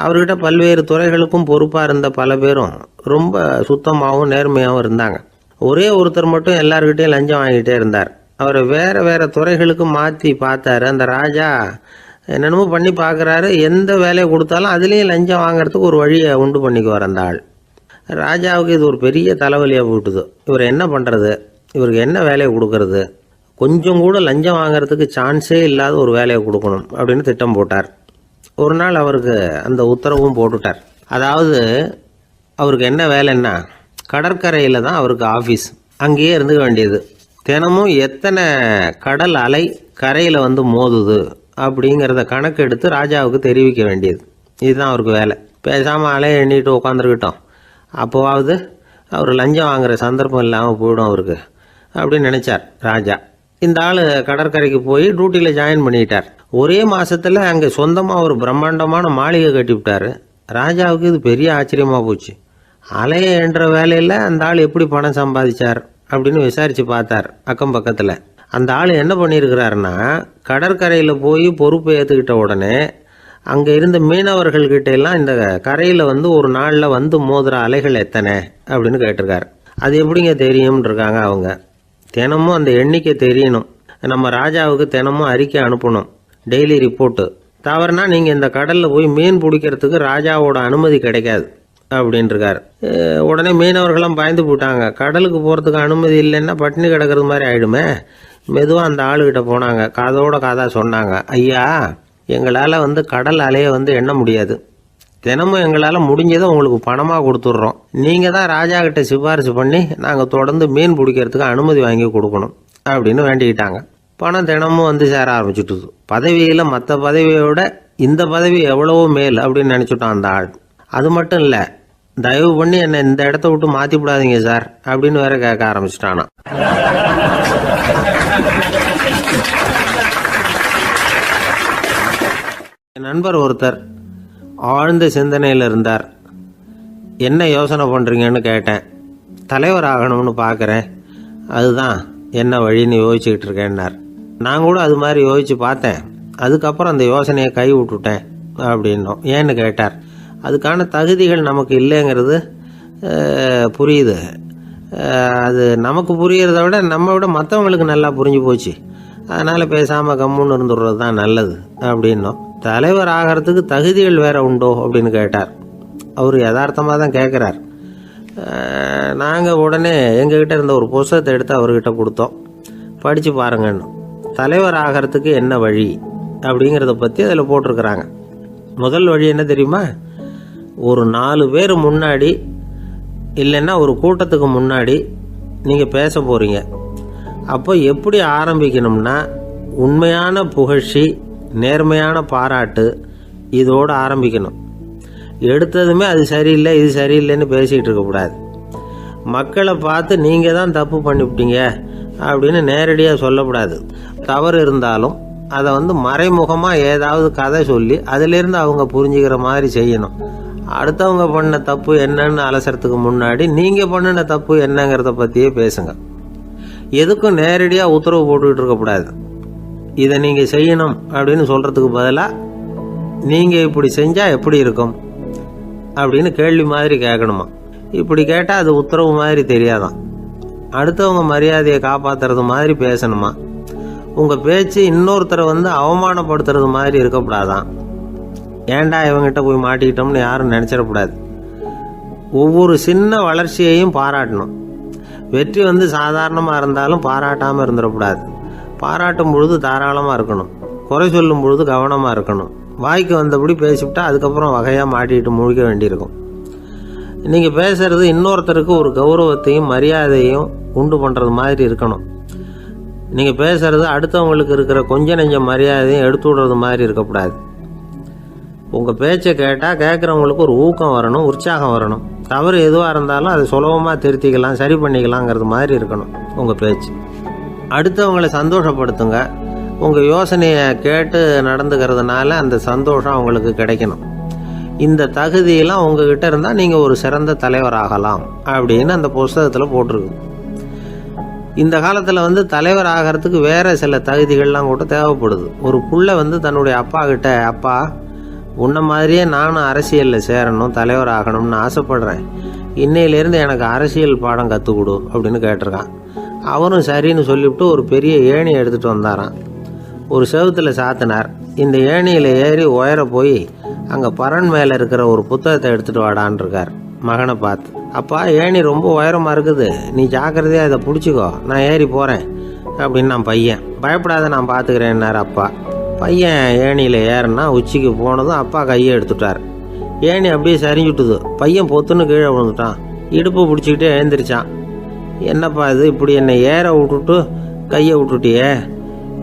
அவர்கிட்ட பல்வேறு துறைகளுக்கும் பொறுப்பாக இருந்த பல பேரும் ரொம்ப சுத்தமாகவும் நேர்மையாகவும் இருந்தாங்க. ஒரே ஒருத்தர் மட்டும் எல்லார்கிட்டையும் லஞ்சம் வாங்கிட்டே இருந்தார். அவரை வேறு வேறு துறைகளுக்கு மாற்றி பார்த்தாரு. அந்த ராஜா என்னென்னமோ பண்ணி பார்க்குறாரு. எந்த வேலையை கொடுத்தாலும் அதுலேயும் லஞ்சம் வாங்குறதுக்கு ஒரு வழியை உண்டு பண்ணிக்குவார் அந்த ஆள். ராஜாவுக்கு இது ஒரு பெரிய தலைவலியாக போட்டுது. இவர் என்ன பண்ணுறது, இவருக்கு என்ன வேலையை கொடுக்கறது, கொஞ்சம் கூட லஞ்சம் வாங்கிறதுக்கு சான்ஸே இல்லாத ஒரு வேலையை கொடுக்கணும் அப்படின்னு திட்டம் போட்டார். ஒரு நாள் அவருக்கு அந்த உத்தரவும் போட்டுட்டார். அதாவது அவருக்கு என்ன வேலைன்னா, கடற்கரையில் தான் அவருக்கு ஆஃபீஸ். அங்கேயே இருந்துக்க வேண்டியது. தினமும் எத்தனை கடல் அலை கரையில் வந்து மோதுது அப்படிங்கிறத கணக்கு எடுத்து ராஜாவுக்கு தெரிவிக்க வேண்டியது. இதுதான் அவருக்கு வேலை. பேசாமல் அலையை எண்ணிட்டு உட்காந்துருக்கிட்டோம், அப்போவாவது அவர் லஞ்சம் வாங்குகிற சந்தர்ப்பம் இல்லாமல் போயிடும் அவருக்கு அப்படின்னு நினச்சார் ராஜா. இந்த ஆள் கடற்கரைக்கு போய் டியூட்டியில் ஜாயின் பண்ணிட்டார். ஒரே மாதத்தில் அங்கே சொந்தமாக ஒரு பிரம்மாண்டமான மாளிகை கட்டி விட்டார். ராஜாவுக்கு இது பெரிய ஆச்சரியமாக போச்சு. அலையை என்ற வேலையில் அந்த ஆள் எப்படி பணம் சம்பாதிச்சார் அப்படின்னு விசாரித்து பார்த்தார் அக்கம் பக்கத்தில். அந்த ஆள் என்ன பண்ணியிருக்கிறாருன்னா, கடற்கரையில் போய் பொறுப்பை ஏற்றுக்கிட்ட உடனே அங்கே இருந்த மீனவர்கள்கிட்ட எல்லாம் இந்த கரையில் வந்து ஒரு நாளில் வந்து மோதுற அலைகள் எத்தனை அப்படின்னு கேட்டிருக்காரு. அது எப்படிங்க தெரியும்னு இருக்காங்க அவங்க. தினமும் அந்த எண்ணிக்கை தெரியணும். நம்ம ராஜாவுக்கு தினமும் அறிக்கை அனுப்பணும், டெய்லி ரிப்போர்ட்டு. தவறுனா நீங்கள் இந்த கடலில் போய் மீன் பிடிக்கிறதுக்கு ராஜாவோட அனுமதி கிடைக்காது அப்படின்ட்டுருக்காரு. உடனே மீனவர்களும் பயந்து போட்டாங்க. கடலுக்கு போகிறதுக்கு அனுமதி இல்லைன்னா பட்டினி கிடக்கிறது மாதிரி ஆகிடுமே. மெதுவாக அந்த ஆளுகிட்ட போனாங்க, காதோட காதாக சொன்னாங்க, ஐயா எங்களால் வந்து கடல் அலையை வந்து எண்ண முடியாது. தினமும் எங்களால் முடிஞ்சதை உங்களுக்கு பணமாக கொடுத்துட்றோம். நீங்கள் தான் ராஜா கிட்ட சிபாரிசு பண்ணி நாங்கள் தொடர்ந்து மீன் பிடிக்கிறதுக்கு அனுமதி வாங்கி கொடுக்கணும் அப்படின்னு வேண்டிக்கிட்டாங்க. பணம் தினமும் வந்து சேர ஆரம்பிச்சுட்டுது. பதவியில் மற்ற பதவியோட இந்த பதவி எவ்வளவோ மேல் அப்படின்னு நினச்சிட்டான் அந்த ஆள். அது மட்டும் இல்லை, தயவு பண்ணி என்னை இந்த இடத்த விட்டு மாற்றி விடாதீங்க சார் அப்படின்னு வேற கேட்க ஆரம்பிச்சிட்டானா. என் நண்பர் ஒருத்தர் ஆழ்ந்த சிந்தனையில் இருந்தார். என்ன யோசனை பண்ணுறீங்கன்னு கேட்டேன். தலைவர் ஆகணும்னு பார்க்குறேன், அதுதான் என்ன வழின்னு யோசிச்சுக்கிட்டு இருக்கேன்னார். நான் கூட அது மாதிரி யோசித்து பார்த்தேன். அதுக்கப்புறம் அந்த யோசனையை கை விட்டுட்டேன் அப்படின்னோம். ஏன்னு கேட்டார். அதுக்கான தகுதிகள் நமக்கு இல்லைங்கிறது புரியுது. அது நமக்கு புரியறத விட நம்ம விட மற்றவங்களுக்கு நல்லா புரிஞ்சு போச்சு. அதனால் பேசாமல் கம்முன்னு இருந்துடுறது தான் நல்லது அப்படின்னோம். தலைவர் ஆகிறதுக்கு தகுதிகள் வேற உண்டோ அப்படின்னு கேட்டார். அவர் யதார்த்தமாக தான் கேட்குறார். நாங்கள் உடனே எங்ககிட்ட இருந்த ஒரு புத்தகத்தை எடுத்து அவர்கிட்ட கொடுத்தோம். படித்து பாருங்கன்னு. தலைவர் ஆகிறதுக்கு என்ன வழி அப்படிங்கிறத பற்றி அதில் போட்டிருக்கிறாங்க. முதல் வழி என்ன தெரியுமா? ஒரு 4 பேர் முன்னாடி இல்லைன்னா ஒரு கூட்டத்துக்கு முன்னாடி நீங்கள் பேச போகிறீங்க. அப்போ எப்படி ஆரம்பிக்கணும்னா, உண்மையான புகழ்ச்சி, நேர்மையான பாராட்டு, இதோடு ஆரம்பிக்கணும். எடுத்ததுமே அது சரியில்லை இது சரியில்லைன்னு பேசிகிட்டு இருக்கக்கூடாது. மக்களை பார்த்து நீங்கள் தான் தப்பு பண்ணிவிட்டீங்க அப்படின்னு நேரடியாக சொல்லக்கூடாது. தவறு இருந்தாலும் அதை வந்து மறைமுகமாக ஏதாவது கதை சொல்லி அதிலேருந்து அவங்க புரிஞ்சுக்கிற மாதிரி செய்யணும். அடுத்தவங்க பண்ண தப்பு என்னன்னு அலசறதுக்கு முன்னாடி நீங்கள் பண்ணின தப்பு என்னங்கிறத பற்றியே பேசுங்க. எதுக்கும் நேரடியாக உத்தரவு போட்டுக்கிட்டு இருக்கக்கூடாது. இதை நீங்கள் செய்யணும் அப்படின்னு சொல்கிறதுக்கு பதிலாக நீங்கள் இப்படி செஞ்சால் எப்படி இருக்கும் அப்படின்னு கேள்வி மாதிரி கேட்கணுமா. இப்படி கேட்டால் அது உத்தரவு மாதிரி தெரியாதான். அடுத்தவங்க மரியாதையை காப்பாற்றுறது மாதிரி பேசணுமா. உங்கள் பேச்சு இன்னொருத்தரை வந்து அவமானப்படுத்துறது மாதிரி இருக்கக்கூடாதான். ஏண்டா இவங்கிட்ட போய் மாட்டிக்கிட்டோம்னு யாரும் நினச்சிடக்கூடாது. ஒவ்வொரு சின்ன வளர்ச்சியையும் பாராட்டணும். வெற்றி வந்து சாதாரணமாக இருந்தாலும் பாராட்டாமல் இருந்துடக்கூடாது. பாராட்டும் பொழுது தாராளமாக இருக்கணும். குறை சொல்லும் பொழுது கவனமாக இருக்கணும். வாய்க்கு வந்தபடி பேசிவிட்டா அதுக்கப்புறம் வகையாக மாட்டிக்கிட்டு முழிக்க வேண்டியிருக்கும். நீங்கள் பேசுகிறது இன்னொருத்தருக்கு ஒரு கௌரவத்தையும் மரியாதையும் உண்டு பண்ணுறது மாதிரி இருக்கணும். நீங்கள் பேசுகிறது அடுத்தவங்களுக்கு இருக்கிற கொஞ்ச நெஞ்ச மரியாதையும் எடுத்து விடுறது மாதிரி இருக்கக்கூடாது. உங்கள் பேச்சை கேட்டால் கேட்குறவங்களுக்கு ஒரு ஊக்கம் வரணும், உற்சாகம் வரணும். தவறு எதுவாக இருந்தாலும் அதை சுலபமாக திருத்திக்கலாம், சரி பண்ணிக்கலாங்கிறது மாதிரி இருக்கணும் உங்கள் பேச்சு. அடுத்தவங்களை சந்தோஷப்படுத்துங்க. உங்கள் யோசனையை கேட்டு நடந்துக்கிறதுனால அந்த சந்தோஷம் அவங்களுக்கு கிடைக்கணும். இந்த தகுதியெல்லாம் உங்ககிட்ட இருந்தால் நீங்கள் ஒரு சிறந்த தலைவராகலாம் அப்படின்னு அந்த புஸ்தகத்தில் போட்டிருக்கு. இந்த காலத்தில் வந்து தலைவர் ஆகிறதுக்கு வேறு சில தகுதிகள்லாம் கூட தேவைப்படுது. ஒரு புள்ள வந்து தன்னுடைய அப்பா கிட்ட, அப்பா உன்ன மாதிரியே நானும் அரசியலில் சேரணும், தலைவர் ஆகணும்னு ஆசைப்படுறேன். இன்னையிலேருந்து எனக்கு அரசியல் பாடம் கற்றுக் கொடு அப்படின்னு கேட்டிருக்கான். அவரும் சரின்னு சொல்லிவிட்டு ஒரு பெரிய ஏணியை எடுத்துகிட்டு வந்தாராம். ஒரு செவுத்தில் சாத்தினார். இந்த ஏணியில் ஏறி உயர போய் அங்கே பரன் மேலே இருக்கிற ஒரு புத்தகத்தை எடுத்துகிட்டு வாடான் இருக்கார். மகனை பார்த்து, அப்பா ஏணி ரொம்ப உயரமாக இருக்குது, நீ ஜாக்கிரதையாக இதை பிடிச்சிக்கோ, நான் ஏறி போகிறேன் அப்படின்னு நான் பையன். பயப்படாத, நான் பார்த்துக்கிறேன்னார் அப்பா. பையன் ஏணியில் ஏறினா உச்சிக்கு போனதும் அப்பா கையை எடுத்துட்டார். ஏணி அப்படியே சரிஞ்சுட்டுது. பையன் பொத்துன்னு கீழே விழுந்துட்டான். இடுப்பு பிடிச்சிக்கிட்டே எழுந்திரிச்சான். என்னப்பா இது, இப்படி என்னை ஏற விட்டுட்டு கையை விட்டுட்டியே,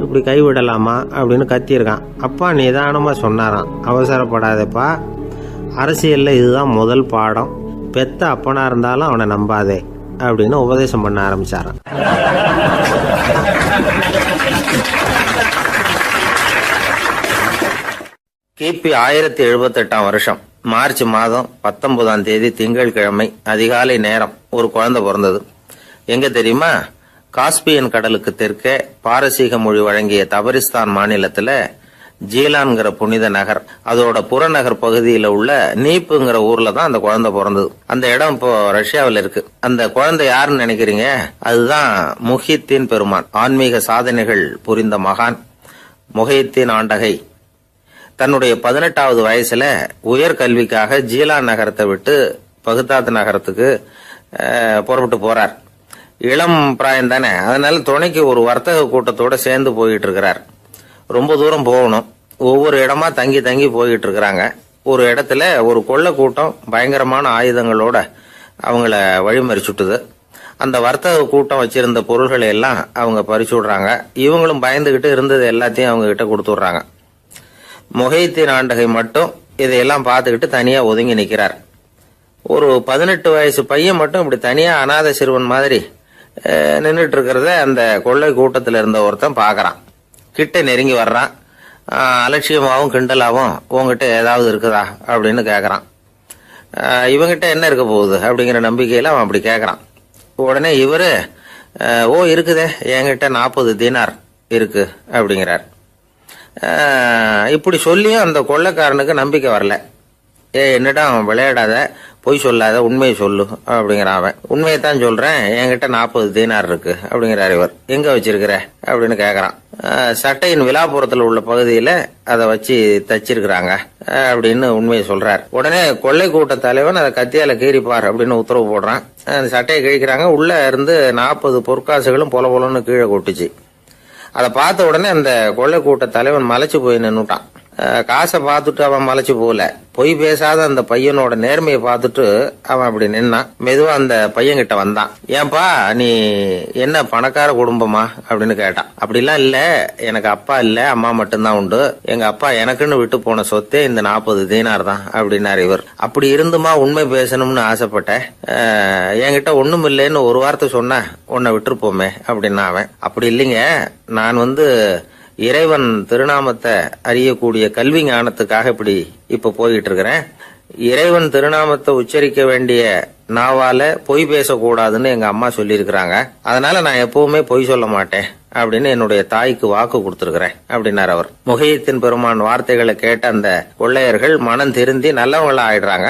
இப்படி கை விடலாமா அப்படின்னு கத்தியிருக்கான். அப்பா நிதானமாக சொன்னாராம், அவசரப்படாதேப்பா, அரசியலில் இதுதான் முதல் பாடம், பெத்த அப்பனாக இருந்தாலும் அவனை நம்பாதே அப்படின்னு உபதேசம் பண்ண ஆரம்பிச்சாராம். கிபி 1078 மார்ச் மாதம் 19 திங்கட்கிழமை அதிகாலை நேரம் ஒரு குழந்தை பிறந்தது. எங்க தெரியுமா? காஸ்பியன் கடலுக்கு தெற்கே பாரசீக மொழி வழங்கிய தபரிஸ்தான் மாநிலத்துல ஜீலான்கிற புனித நகர், அதோட புறநகர் பகுதியில உள்ள நீப்புங்கிற ஊர்ல தான் அந்த குழந்தை பிறந்தது. அந்த இடம் இப்போ ரஷ்யாவில் இருக்கு. அந்த குழந்தை யாருன்னு நினைக்கிறீங்க? அதுதான் முஹித்தீன் பெருமான், ஆன்மீக சாதனைகள் புரிந்த மகான் முஹித்தீன் ஆண்டகை. தன்னுடைய 18வது வயசுல உயர்கல்விக்காக ஜீலான் நகரத்தை விட்டு பகுதாத் நகரத்துக்கு புறப்பட்டு போறார். இளம் பிராயம் தானே, அதனால துணைக்கு ஒரு வர்த்தக கூட்டத்தோட சேர்ந்து போயிட்டு இருக்கிறார். ரொம்ப தூரம் போகணும். ஒவ்வொரு இடமா தங்கி தங்கி போயிட்டு இருக்கிறாங்க. ஒரு இடத்துல ஒரு கொள்ளை கூட்டம் பயங்கரமான ஆயுதங்களோட அவங்கள வழிமறிச்சுட்டுது. அந்த வர்த்தக கூட்டம் வச்சிருந்த பொருள்களை எல்லாம் அவங்க பறிச்சு விடுறாங்க. இவங்களும் பயந்துகிட்டு இருந்தது எல்லாத்தையும் அவங்க கிட்ட கொடுத்துடுறாங்க. முஹித்தீன் ஆண்டகை மட்டும் இதையெல்லாம் பார்த்துக்கிட்டு தனியா ஒதுங்கி நிக்கிறார். ஒரு 18 வயசு பையன் மட்டும் இப்படி தனியா அநாத சிறுவன் மாதிரி நின்றுட்டு இருக்கிறத அந்த கொள்ளை கூட்டத்தில் இருந்த ஒருத்தன் பாக்குறான். கிட்ட நெருங்கி வர்றான். அலட்சியமாவும் கிண்டலாவும் உங்ககிட்ட ஏதாவது இருக்குதா அப்படின்னு கேக்குறான். இவங்கிட்ட என்ன இருக்க போகுது அப்படிங்கிற நம்பிக்கையில அவன் அப்படி கேக்குறான். உடனே இவரு, ஓ இருக்குதே, என்கிட்ட 40 தீனார் இருக்கு அப்படிங்கிறார். இப்படி சொல்லியும் அந்த கொள்ளைக்காரனுக்கு நம்பிக்கை வரல. என்னடா விளையாடாத, பொய் சொல்லாத, உண்மையை சொல்லு அப்படிங்கிறான் அவன். உண்மையைத்தான் சொல்றேன், என்கிட்ட 40 தீனார் இருக்கு அப்படிங்கிறார் இவர். எங்க வச்சிருக்கிற அப்படின்னு கேக்குறான். சட்டையின் விழாப்புறத்துல உள்ள பகுதியில அதை வச்சு தச்சிருக்கிறாங்க அப்படின்னு உண்மையை சொல்றார். உடனே கொள்ளை கூட்ட தலைவன் அதை கத்தியால கீறிப்பார் அப்படின்னு உத்தரவு போடுறான். அந்த சட்டையை கிழிக்கிறாங்க. உள்ள இருந்து 40 பொற்காசுகளும் பொல பொலன்னு கீழே கொட்டுச்சு. அதை பார்த்த உடனே அந்த கொள்ளை கூட்ட தலைவன் மலைச்சு போய் நின்னுட்டான். காசை பார்த்துட்டு அவன் மலைச்சு போகல, பொய் பேசாத அந்த பையனோட நேர்மையை பார்த்துட்டு அவன் அப்படி நின்னான். மெதுவா அந்த பையன் கிட்ட வந்தான். ஏன்பா, நீ என்ன பணக்கார குடும்பமா அப்படின்னு கேட்டான். அப்படிலாம் இல்ல, எனக்கு அப்பா இல்ல, அம்மா மட்டும்தான் உண்டு. எங்க அப்பா எனக்குன்னு விட்டு போன சொத்தே இந்த 40 தீனார் தான் அப்படின்னாரு இவர். அப்படி இருந்துமா உண்மை பேசணும்னு ஆசைப்பட்டேன். என்கிட்ட ஒண்ணும் இல்லைன்னு ஒரு வார்த்தை சொன்ன உன்னை விட்டுருப்போமே அப்படின்னா அவன். அப்படி இல்லைங்க, நான் இறைவன் திருநாமத்தை அறியக்கூடிய கல்வி ஞானத்துக்காக இப்ப போயிட்டு இருக்கிறேன். இறைவன் திருநாமத்தை உச்சரிக்க வேண்டிய நாவால பொய் பேசக்கூடாதுன்னு எங்க அம்மா சொல்லியிருக்கிறாங்க. அதனால நான் எப்பவுமே பொய் சொல்ல மாட்டேன் அப்படின்னு என்னுடைய தாய்க்கு வாக்கு கொடுத்திருக்கிறேன் அப்படின்னார் அவர். முஹித்தீன் பெருமான் வார்த்தைகளை கேட்ட அந்த கொள்ளையர்கள் மனம் திருந்தி நல்லவங்களா ஆயிடுறாங்க.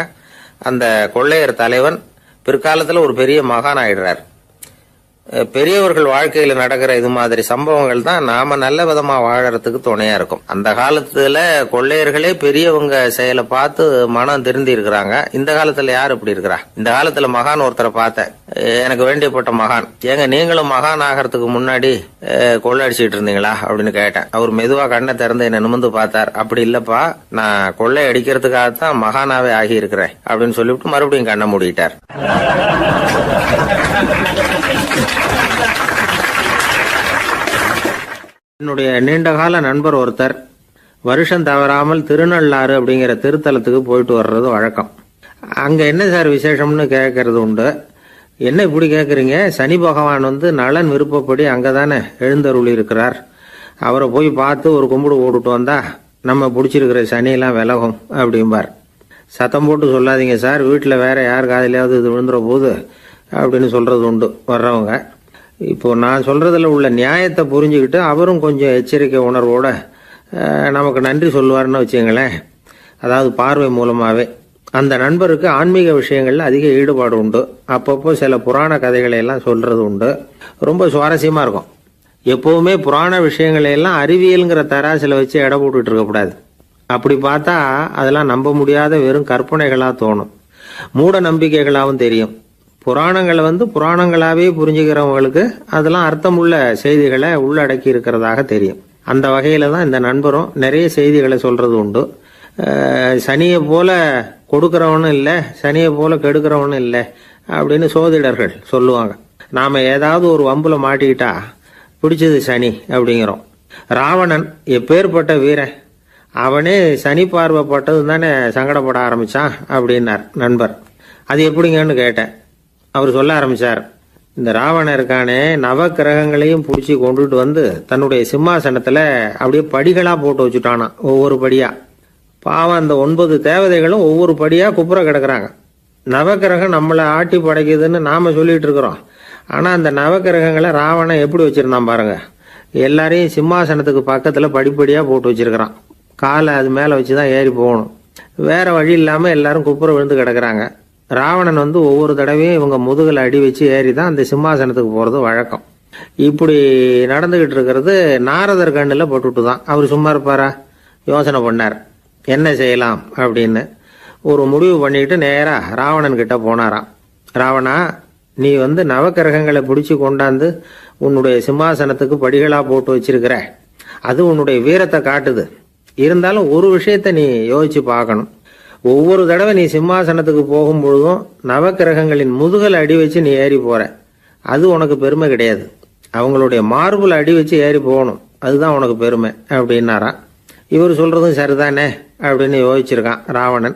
அந்த கொள்ளையர் தலைவன் பிற்காலத்துல ஒரு பெரிய மகான் ஆயிடுறார். பெரியவர்கள் வாழ்க்கையில நடக்கிற இது மாதிரி சம்பவங்கள் தான் நாம நல்ல விதமா வாழறதுக்கு துணையா இருக்கும். அந்த காலத்துல கொள்ளையர்களே பெரியவங்க செயலை பார்த்து மனம் திருந்தி இருக்கிறாங்க. இந்த காலத்துல யாரு இப்படி இருக்கிறா? இந்த காலத்துல மகான் ஒருத்தரை பார்த்தேன், எனக்கு வேண்டியப்பட்ட மகான். ஏங்க நீங்களும் மகான் ஆகிறதுக்கு முன்னாடி கொள்ளை அடிச்சுட்டு இருந்தீங்களா அப்படின்னு கேட்டேன். அவர் மெதுவா கண்ணை திறந்து என்ன நிமிர்ந்து பார்த்தார். அப்படி இல்லப்பா, நான் கொள்ளை அடிக்கிறதுக்காகத்தான் மகானாவே ஆகி இருக்கிறேன் அப்படின்னு சொல்லிவிட்டு மறுபடியும் கண்ணை மூடிட்டார். என்னுடைய நீண்டகால நண்பர் ஒருத்தர் வருஷம் தவறாமல் திருநள்ளாறு அப்படிங்கிற திருத்தலத்துக்கு போயிட்டு வர்றது வழக்கம். அங்க என்ன சார் விசேஷம்னு கேட்கறது உண்டு. என்ன இப்படி கேட்குறீங்க? சனி பகவான் நலன் விருப்பப்படி அங்கதானே எழுந்தருளி இருக்கிறார். அவரை போய் பார்த்து ஒரு கும்பிடு போட்டுட்டு வந்தா நம்ம பிடிச்சிருக்கிற சனியெல்லாம் விலகும் அப்படிம்பார். சத்தம் போட்டு சொல்லாதீங்க சார், வீட்டில் வேற யார் காதிலையாவது இது விழுந்துற போது அப்படின்னு சொல்றது உண்டு வர்றவங்க. இப்போ நான் சொல்றதுல உள்ள நியாயத்தை புரிஞ்சுக்கிட்டு அவரும் கொஞ்சம் எச்சரிக்கை உணர்வோட நமக்கு நன்றி சொல்லுவார்னு வச்சுங்களேன். அதாவது பார்வை மூலமாவே அந்த நண்பருக்கு ஆன்மீக விஷயங்கள்ல அதிக ஈடுபாடு உண்டு. அப்பப்போ சில புராண கதைகளை எல்லாம் சொல்றது உண்டு. ரொம்ப சுவாரஸ்யமா இருக்கும். எப்பவுமே புராண விஷயங்களை எல்லாம் அறிவியலுங்கிற தராசில வச்சு எடை போட்டுட்டு இருக்கக்கூடாது. அப்படி பார்த்தா அதெல்லாம் நம்ப முடியாத வெறும் கற்பனைகளா தோணும், மூட நம்பிக்கைகளாகவும் தெரியும். புராணங்களை புராணங்களாவே புரிஞ்சுக்கிறவங்களுக்கு அதெல்லாம் அர்த்தமுள்ள செய்திகளை உள்ளடக்கி இருக்கிறதாக தெரியும். அந்த வகையில தான் இந்த நண்பரும் நிறைய செய்திகளை சொல்றது உண்டு. சனியை போல கொடுக்கிறவனும் இல்லை, சனியை போல கெடுக்கிறவனும் இல்லை அப்படின்னு சோதிடர்கள் சொல்லுவாங்க. நாம ஏதாவது ஒரு வம்புல மாட்டிக்கிட்டா பிடிச்சது சனி அப்படிங்கிறோம். ராவணன் எப்பேற்பட்ட வீரன், அவனே சனி பார்வைப்பட்டது தானே சங்கடப்பட ஆரம்பிச்சான் அப்படின்னார் நண்பர். அது எப்படிங்கன்னு கேட்டேன். அவர் சொல்ல ஆரம்பிச்சார், இந்த ராவணன் இருக்கானே நவ கிரகங்களையும் பிடிச்சி கொண்டுட்டு வந்து தன்னுடைய சிம்மாசனத்துல அப்படியே படிகளா போட்டு வச்சுட்டானா, ஒவ்வொரு படியா. பாவம் அந்த 9 தேவதைகளும் ஒவ்வொரு படியா குப்புற கிடக்குறாங்க. நவக்கிரகம் நம்மளை ஆட்டி படைக்குதுன்னு நாம சொல்லிட்டு இருக்கிறோம். ஆனா அந்த நவக்கிரகங்களை ராவணன் எப்படி வச்சிருந்தான் பாருங்க. எல்லாரையும் சிம்மாசனத்துக்கு பக்கத்துல படிப்படியா போட்டு வச்சிருக்கிறான். காலை அது மேல வச்சுதான் ஏறி போகணும். வேற வழி இல்லாம எல்லாரும் குப்புற விழுந்து கிடக்குறாங்க. ராவணன் ஒவ்வொரு தடவையும் இவங்க முதுகுல அடி வச்சு ஏறி தான் அந்த சிம்மாசனத்துக்கு போறது வழக்கம். இப்படி நடந்துகிட்டு இருக்கிறது நாரதர் கண்ணுல போட்டுட்டு தான். அவர் சும்மா இருப்பாரா? யோசனை பண்ணார் என்ன செய்யலாம் அப்படின்னு. ஒரு முடிவு பண்ணிட்டு நேரா ராவணன் கிட்ட போனாராம். ராவணா, நீ நவக்கிரகங்களை பிடிச்சு கொண்டாந்து உன்னுடைய சிம்மாசனத்துக்கு படிகளா போட்டு வச்சிருக்கிற, அது உன்னுடைய வீரத்தை காட்டுது. இருந்தாலும் ஒரு விஷயத்த நீ யோசிச்சு பார்க்கணும். ஒவ்வொரு தடவை நீ சிம்மாசனத்துக்கு போகும்பொழுதும் நவக்கிரகங்களின் முதுகல் அடி வச்சு நீ ஏறி போற, அது உனக்கு பெருமை கிடையாது. அவங்களுடைய மார்புல அடி வச்சு ஏறி போகணும், அதுதான் உனக்கு பெருமை அப்படின்னாராம். இவர் சொல்றதும் சரிதானே அப்படின்னு யோசிச்சிருக்கான் ராவணன்.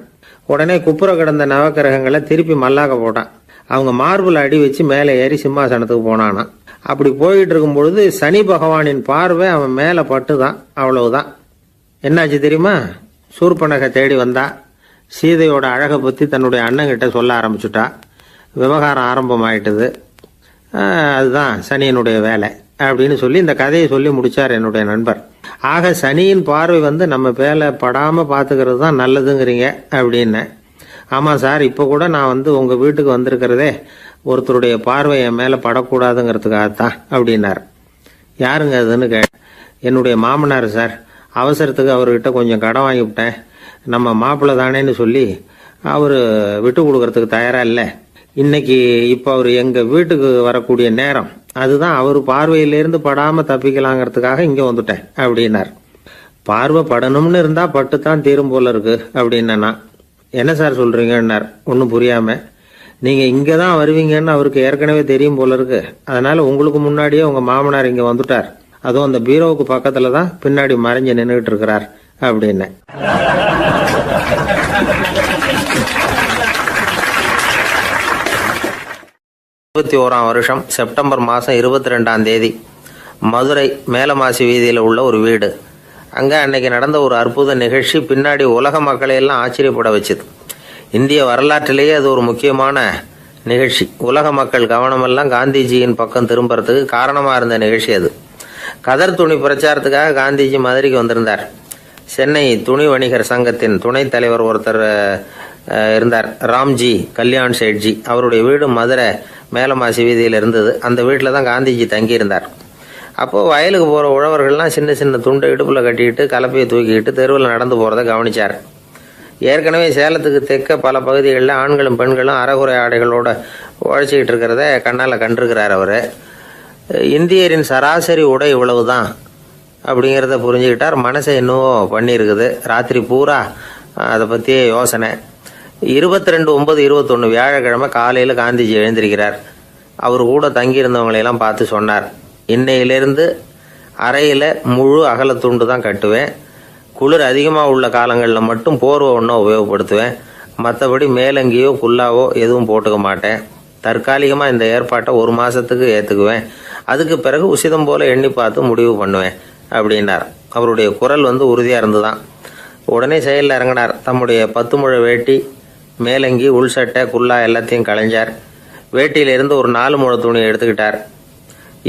உடனே குப்புற கிடந்த நவக்கிரகங்களை திருப்பி மல்லாக்க போட்டான். அவங்க மார்புல அடி வச்சு மேலே ஏறி சிம்மாசனத்துக்கு போனானா. அப்படி போயிட்டு இருக்கும் பொழுது சனி பகவானின் பார்வை அவன் மேல பட்டுதான். அவ்வளவுதான். என்னாச்சு தெரியுமா? சூர்பனகை தேடி வந்தா. சீதையோட அழகை பத்தி தன்னுடைய அண்ணங்கிட்ட சொல்ல ஆரம்பிச்சுட்டா. விவகாரம் ஆரம்பமாயிட்டது. அதுதான் சனியனுடைய வேலை அப்படின்னு சொல்லி இந்த கதையை சொல்லி முடிச்சார் என்னுடைய நண்பர். ஆக சனியின் பார்வை நம்ம பேல படாம பாத்துக்கிறது தான் நல்லதுங்கிறீங்க அப்படின்னு. ஆமா சார், இப்ப கூட நான் உங்க வீட்டுக்கு வந்திருக்கிறதே ஒருத்தருடைய பார்வை என் மேல படக்கூடாதுங்கிறதுக்காகத்தான் அப்படின்னார். யாருங்க அதுன்னு என்னுடைய மாமனார் சார். அவசரத்துக்கு அவர்கிட்ட கொஞ்சம் கடன் வாங்கிவிட்டேன். நம்ம மாப்பிள்ளை தானேன்னு சொல்லி அவரு விட்டு கொடுக்கறதுக்கு தயாரா இல்லை. இன்னைக்கு இப்ப அவர் எங்க வீட்டுக்கு வரக்கூடிய நேரம், அதுதான் அவர் பார்வையிலிருந்து படாம தப்பிக்கலாங்கிறதுக்காக இங்க வந்துட்டேன் அப்படின்னார். பார்வை படணும்னு இருந்தா பட்டுத்தான் தீரும் போல இருக்கு அப்படின்னா. என்ன சார் சொல்றீங்கன்னார் ஒன்னும் புரியாம. நீங்க இங்கதான் வருவீங்கன்னு அவருக்கு ஏற்கனவே தெரியும் போல இருக்கு. அதனால உங்களுக்கு முன்னாடியே உங்க மாமனார் இங்க வந்துட்டார். அதுவும் அந்த பீரோவுக்கு பக்கத்துல தான் பின்னாடி மறைஞ்சு நின்றுட்டு இருக்கிறார் அப்படின்னு. வருஷம் செப்டம்பர் மாசம் 22ஆம் தேதி மதுரை மேலமாசி வீதியில் உள்ள ஒரு வீடு. அங்க அன்னைக்கு நடந்த ஒரு அற்புத நிகழ்ச்சி பின்னாடி உலக மக்களை எல்லாம் ஆச்சரியப்பட வச்சுது. இந்திய வரலாற்றிலேயே அது ஒரு முக்கியமான நிகழ்ச்சி. உலக மக்கள் கவனமெல்லாம் காந்திஜியின் பக்கம் திரும்புறதுக்கு காரணமா இருந்த நிகழ்ச்சி அது. கதர் துணி பிரச்சாரத்துக்காக காந்திஜி மதுரைக்கு வந்திருந்தார். சென்னை துணி வணிகர் சங்கத்தின் துணைத் தலைவர் ஒருத்தர் இருந்தார், ராம்ஜி கல்யாண் சேட்ஜி. அவருடைய வீடு மதுரை மேலமாசி வீதியில் இருந்தது. அந்த வீட்டில் தான் காந்திஜி தங்கியிருந்தார். அப்போது வயலுக்கு போகிற உழவர்கள்லாம் சின்ன சின்ன துண்டை இடுப்பில் கட்டிக்கிட்டு கலப்பையை தூக்கிக்கிட்டு தெருவில் நடந்து போகிறத கவனிச்சார். ஏற்கனவே சேலத்துக்கு தெற்க பல பகுதிகளில் ஆண்களும் பெண்களும் அரைகுறை ஆடைகளோடு உழைச்சிக்கிட்டு இருக்கிறத கண்ணால் கண்டிருக்கிறார் அவர். இந்தியரின் சராசரி உடை இவ்வளவு தான் அப்படிங்கிறத புரிஞ்சுக்கிட்டார். மனசை இன்னும் பண்ணியிருக்குது. ராத்திரி பூரா அதை பற்றியே யோசனை. 22/9/21 வியாழக்கிழமை காலையில் காந்திஜி எழுந்திருக்கிறார். அவர் கூட தங்கியிருந்தவங்களையெல்லாம் பார்த்து சொன்னார், இன்னையிலிருந்து அறையில் முழு அகலத்துண்டு தான் கட்டுவேன். குளிர் அதிகமாக உள்ள காலங்களில் மட்டும் போர்வை ஒன்றும் உபயோகப்படுத்துவேன். மற்றபடி மேலங்கியோ குல்லாவோ எதுவும் போட்டுக்க மாட்டேன். தற்காலிகமாக இந்த ஏற்பாட்டை 1 மாதத்துக்கு ஏற்றுக்குவேன். அதுக்கு பிறகு உசிதம் போல எண்ணி பார்த்து முடிவு பண்ணுவேன் அப்படின்னார். அவருடைய குரல் உறுதியாக இருந்துதான். உடனே செயலில் இறங்கினார். தம்முடைய 10 முழ வேட்டி, மேலங்கி, உள் சட்டை, குல்லா எல்லாத்தையும் களைஞ்சார். வேட்டியிலிருந்து ஒரு 4 முழ துணியை எடுத்துக்கிட்டார்.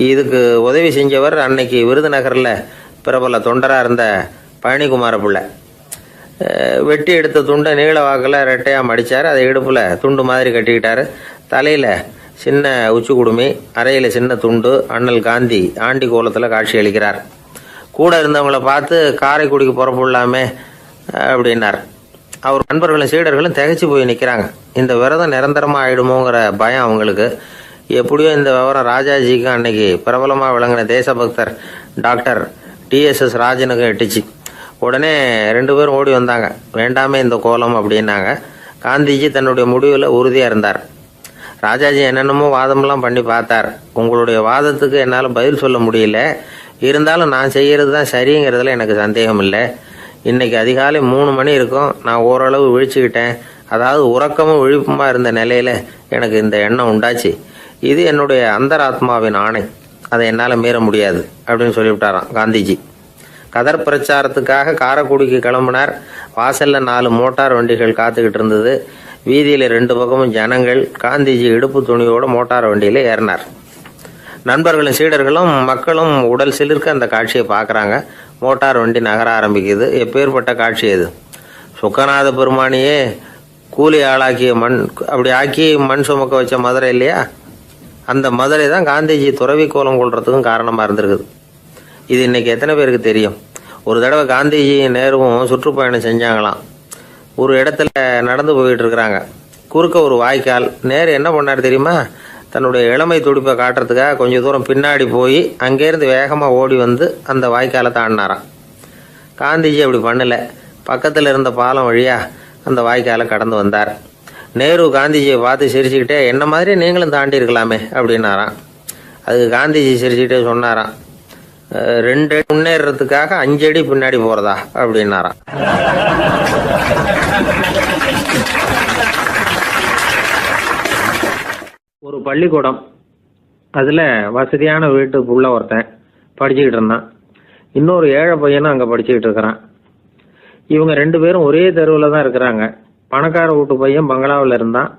இதுக்கு உதவி செஞ்சவர் அன்னைக்கு விருதுநகரில் பிரபல தொண்டராக இருந்த பழனிக்குமார பிள்ளை. வெட்டி எடுத்த துண்டை நீள வாக்கில் ரெட்டையாக மடித்தார். அதை இடுப்பில் துண்டு மாதிரி கட்டிக்கிட்டாரு. தலையில் சின்ன உச்சி குடுமி, அறையில் சின்ன துண்டு. அண்ணல் காந்தி ஆண்டி கோலத்தில் காட்சி அளிக்கிறார். கூட இருந்தவங்களை பார்த்து காரைக்குடிக்கு புறப்படலாமே அப்படின்னார். அவர் நண்பர்களும் சீடர்களும் திகைச்சு போய் நிற்கிறாங்க. இந்த விரதம் நிரந்தரமாக ஆயிடுமோங்கிற பயம் அவங்களுக்கு. எப்படியோ இந்த விவரம் ராஜாஜிக்கு அன்னைக்கு பிரபலமாக விளங்கின தேசபக்தர் டாக்டர் TSS ராஜனுக்கு எட்டுச்சு. உடனே 2 பேரும் ஓடி வந்தாங்க. வேண்டாமே இந்த கோலம் அப்படின்னாங்க. காந்திஜி தன்னுடைய முடிவில் உறுதியாக இருந்தார். ராஜாஜி என்னென்னமோ வாதமெல்லாம் பண்ணி பார்த்தார். உங்களுடைய வாதத்துக்கு என்னால் பதில் சொல்ல முடியல, இருந்தாலும் நான் செய்கிறது தான் சரிங்கிறதுல எனக்கு சந்தேகம் இல்லை. இன்னைக்கு அதிகாலை 3 மணி இருக்கும். நான் ஓரளவு விழிச்சுக்கிட்டேன். அதாவது உறக்கமும் விழிப்புமா இருந்த நிலையில எனக்கு இந்த எண்ணம் உண்டாச்சு. இது என்னுடைய அந்தராத்மாவின் ஆணை, அதை என்னால் மீற முடியாது அப்படின்னு சொல்லிவிட்டாராம் காந்திஜி. கதர் பிரச்சாரத்துக்காக காரைக்குடிக்கு கிளம்பினார். வாசல்ல 4 மோட்டார் வண்டிகள் காத்துக்கிட்டு இருந்தது. வீதியில் 2 பக்கமும் ஜனங்கள். காந்திஜி இடுப்பு துணியோட மோட்டார் வண்டியில் ஏறினார். நண்பர்களும் சீடர்களும் மக்களும் உடல் சிலிர்க்க அந்த காட்சியை பார்க்குறாங்க. மோட்டார் வண்டி நகர ஆரம்பிக்குது. எப்பேற்பட்ட காட்சி அது! சுக்கநாத பெருமானியே கூலி ஆளாக்கிய மண், அப்படி ஆக்கி மண் சுமக்க வச்ச மதுரை இல்லையா, அந்த மதுரை தான் காந்திஜி துறவி கோலம் கொள்றதுக்கும் காரணமாக இருந்திருக்குது. இது இன்னைக்கு எத்தனை பேருக்கு தெரியும்? ஒரு தடவை காந்திஜி நேருவும் சுற்றுப்பயணம் செஞ்சாங்களாம். ஒரு இடத்துல நடந்து போயிட்டு இருக்கிறாங்க. குறுக்க ஒரு வாய்க்கால். நேரு என்ன பண்ணார் தெரியுமா? தன்னுடைய இளமை துடிப்பை காட்டுறதுக்காக கொஞ்சம் தூரம் பின்னாடி போய் அங்கேருந்து வேகமாக ஓடி வந்து அந்த வாய்க்காலை தாண்டினாராம். காந்திஜி அப்படி பண்ணலை. பக்கத்தில் இருந்த பாலம் வழியாக அந்த வாய்க்காலை கடந்து வந்தார். நேரு காந்திஜியை பார்த்து சிரிச்சுக்கிட்டே, என்ன மாதிரி நீங்களும் தாண்டி இருக்கலாமே அப்படின்னாராம். அதுக்கு காந்திஜி சிரிச்சுக்கிட்டே சொன்னாராம், 2 அடி முன்னேறதுக்காக 5 அடி பின்னாடி போகிறதா அப்படின்னாராம். ஒரு பள்ளிக்கூடம். அதில் வசதியான வீட்டுக்குள்ள ஒருத்தன் படிச்சுக்கிட்டு இருந்தான். இன்னொரு ஏழை பையனும் அங்கே படிச்சுக்கிட்டு இருக்கிறான். இவங்க 2 பேரும் ஒரே தெருவில் தான் இருக்கிறாங்க. பணக்கார வீட்டு பையன் பங்களாவில் இருந்தான்.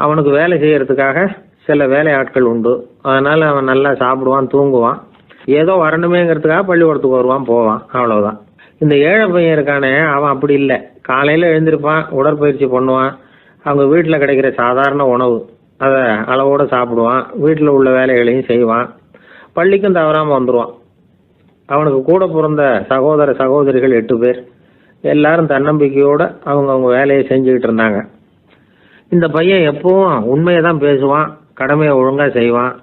அவனுக்கு வேலை செய்யறதுக்காக சில வேலை ஆட்கள் உண்டு. அதனால் அவன் நல்லா சாப்பிடுவான், தூங்குவான். ஏதோ வரணுமேங்கிறதுக்காக பள்ளிக்கூடத்துக்கு வருவான், போவான், அவ்வளவுதான். இந்த ஏழை பையன் இருக்கானே, அவன் அப்படி இல்லை. காலையில் எழுந்திருப்பான், உடற்பயிற்சி பண்ணுவான். அவங்க வீட்டில் கிடைக்கிற சாதாரண உணவு அதை அளவோடு சாப்பிடுவான். வீட்டில் உள்ள வேலைகளையும் செய்வான். பள்ளிக்கும் தவறாமல் வந்துடுவான். அவனுக்கு கூட பிறந்த சகோதர சகோதரிகள் 8 பேர். எல்லாரும் தன்னம்பிக்கையோடு அவங்க வேலையை செஞ்சுக்கிட்டு இருந்தாங்க. இந்த பையன் எப்பவும் உண்மையை தான் பேசுவான், கடமையை ஒழுங்காக செய்வான்.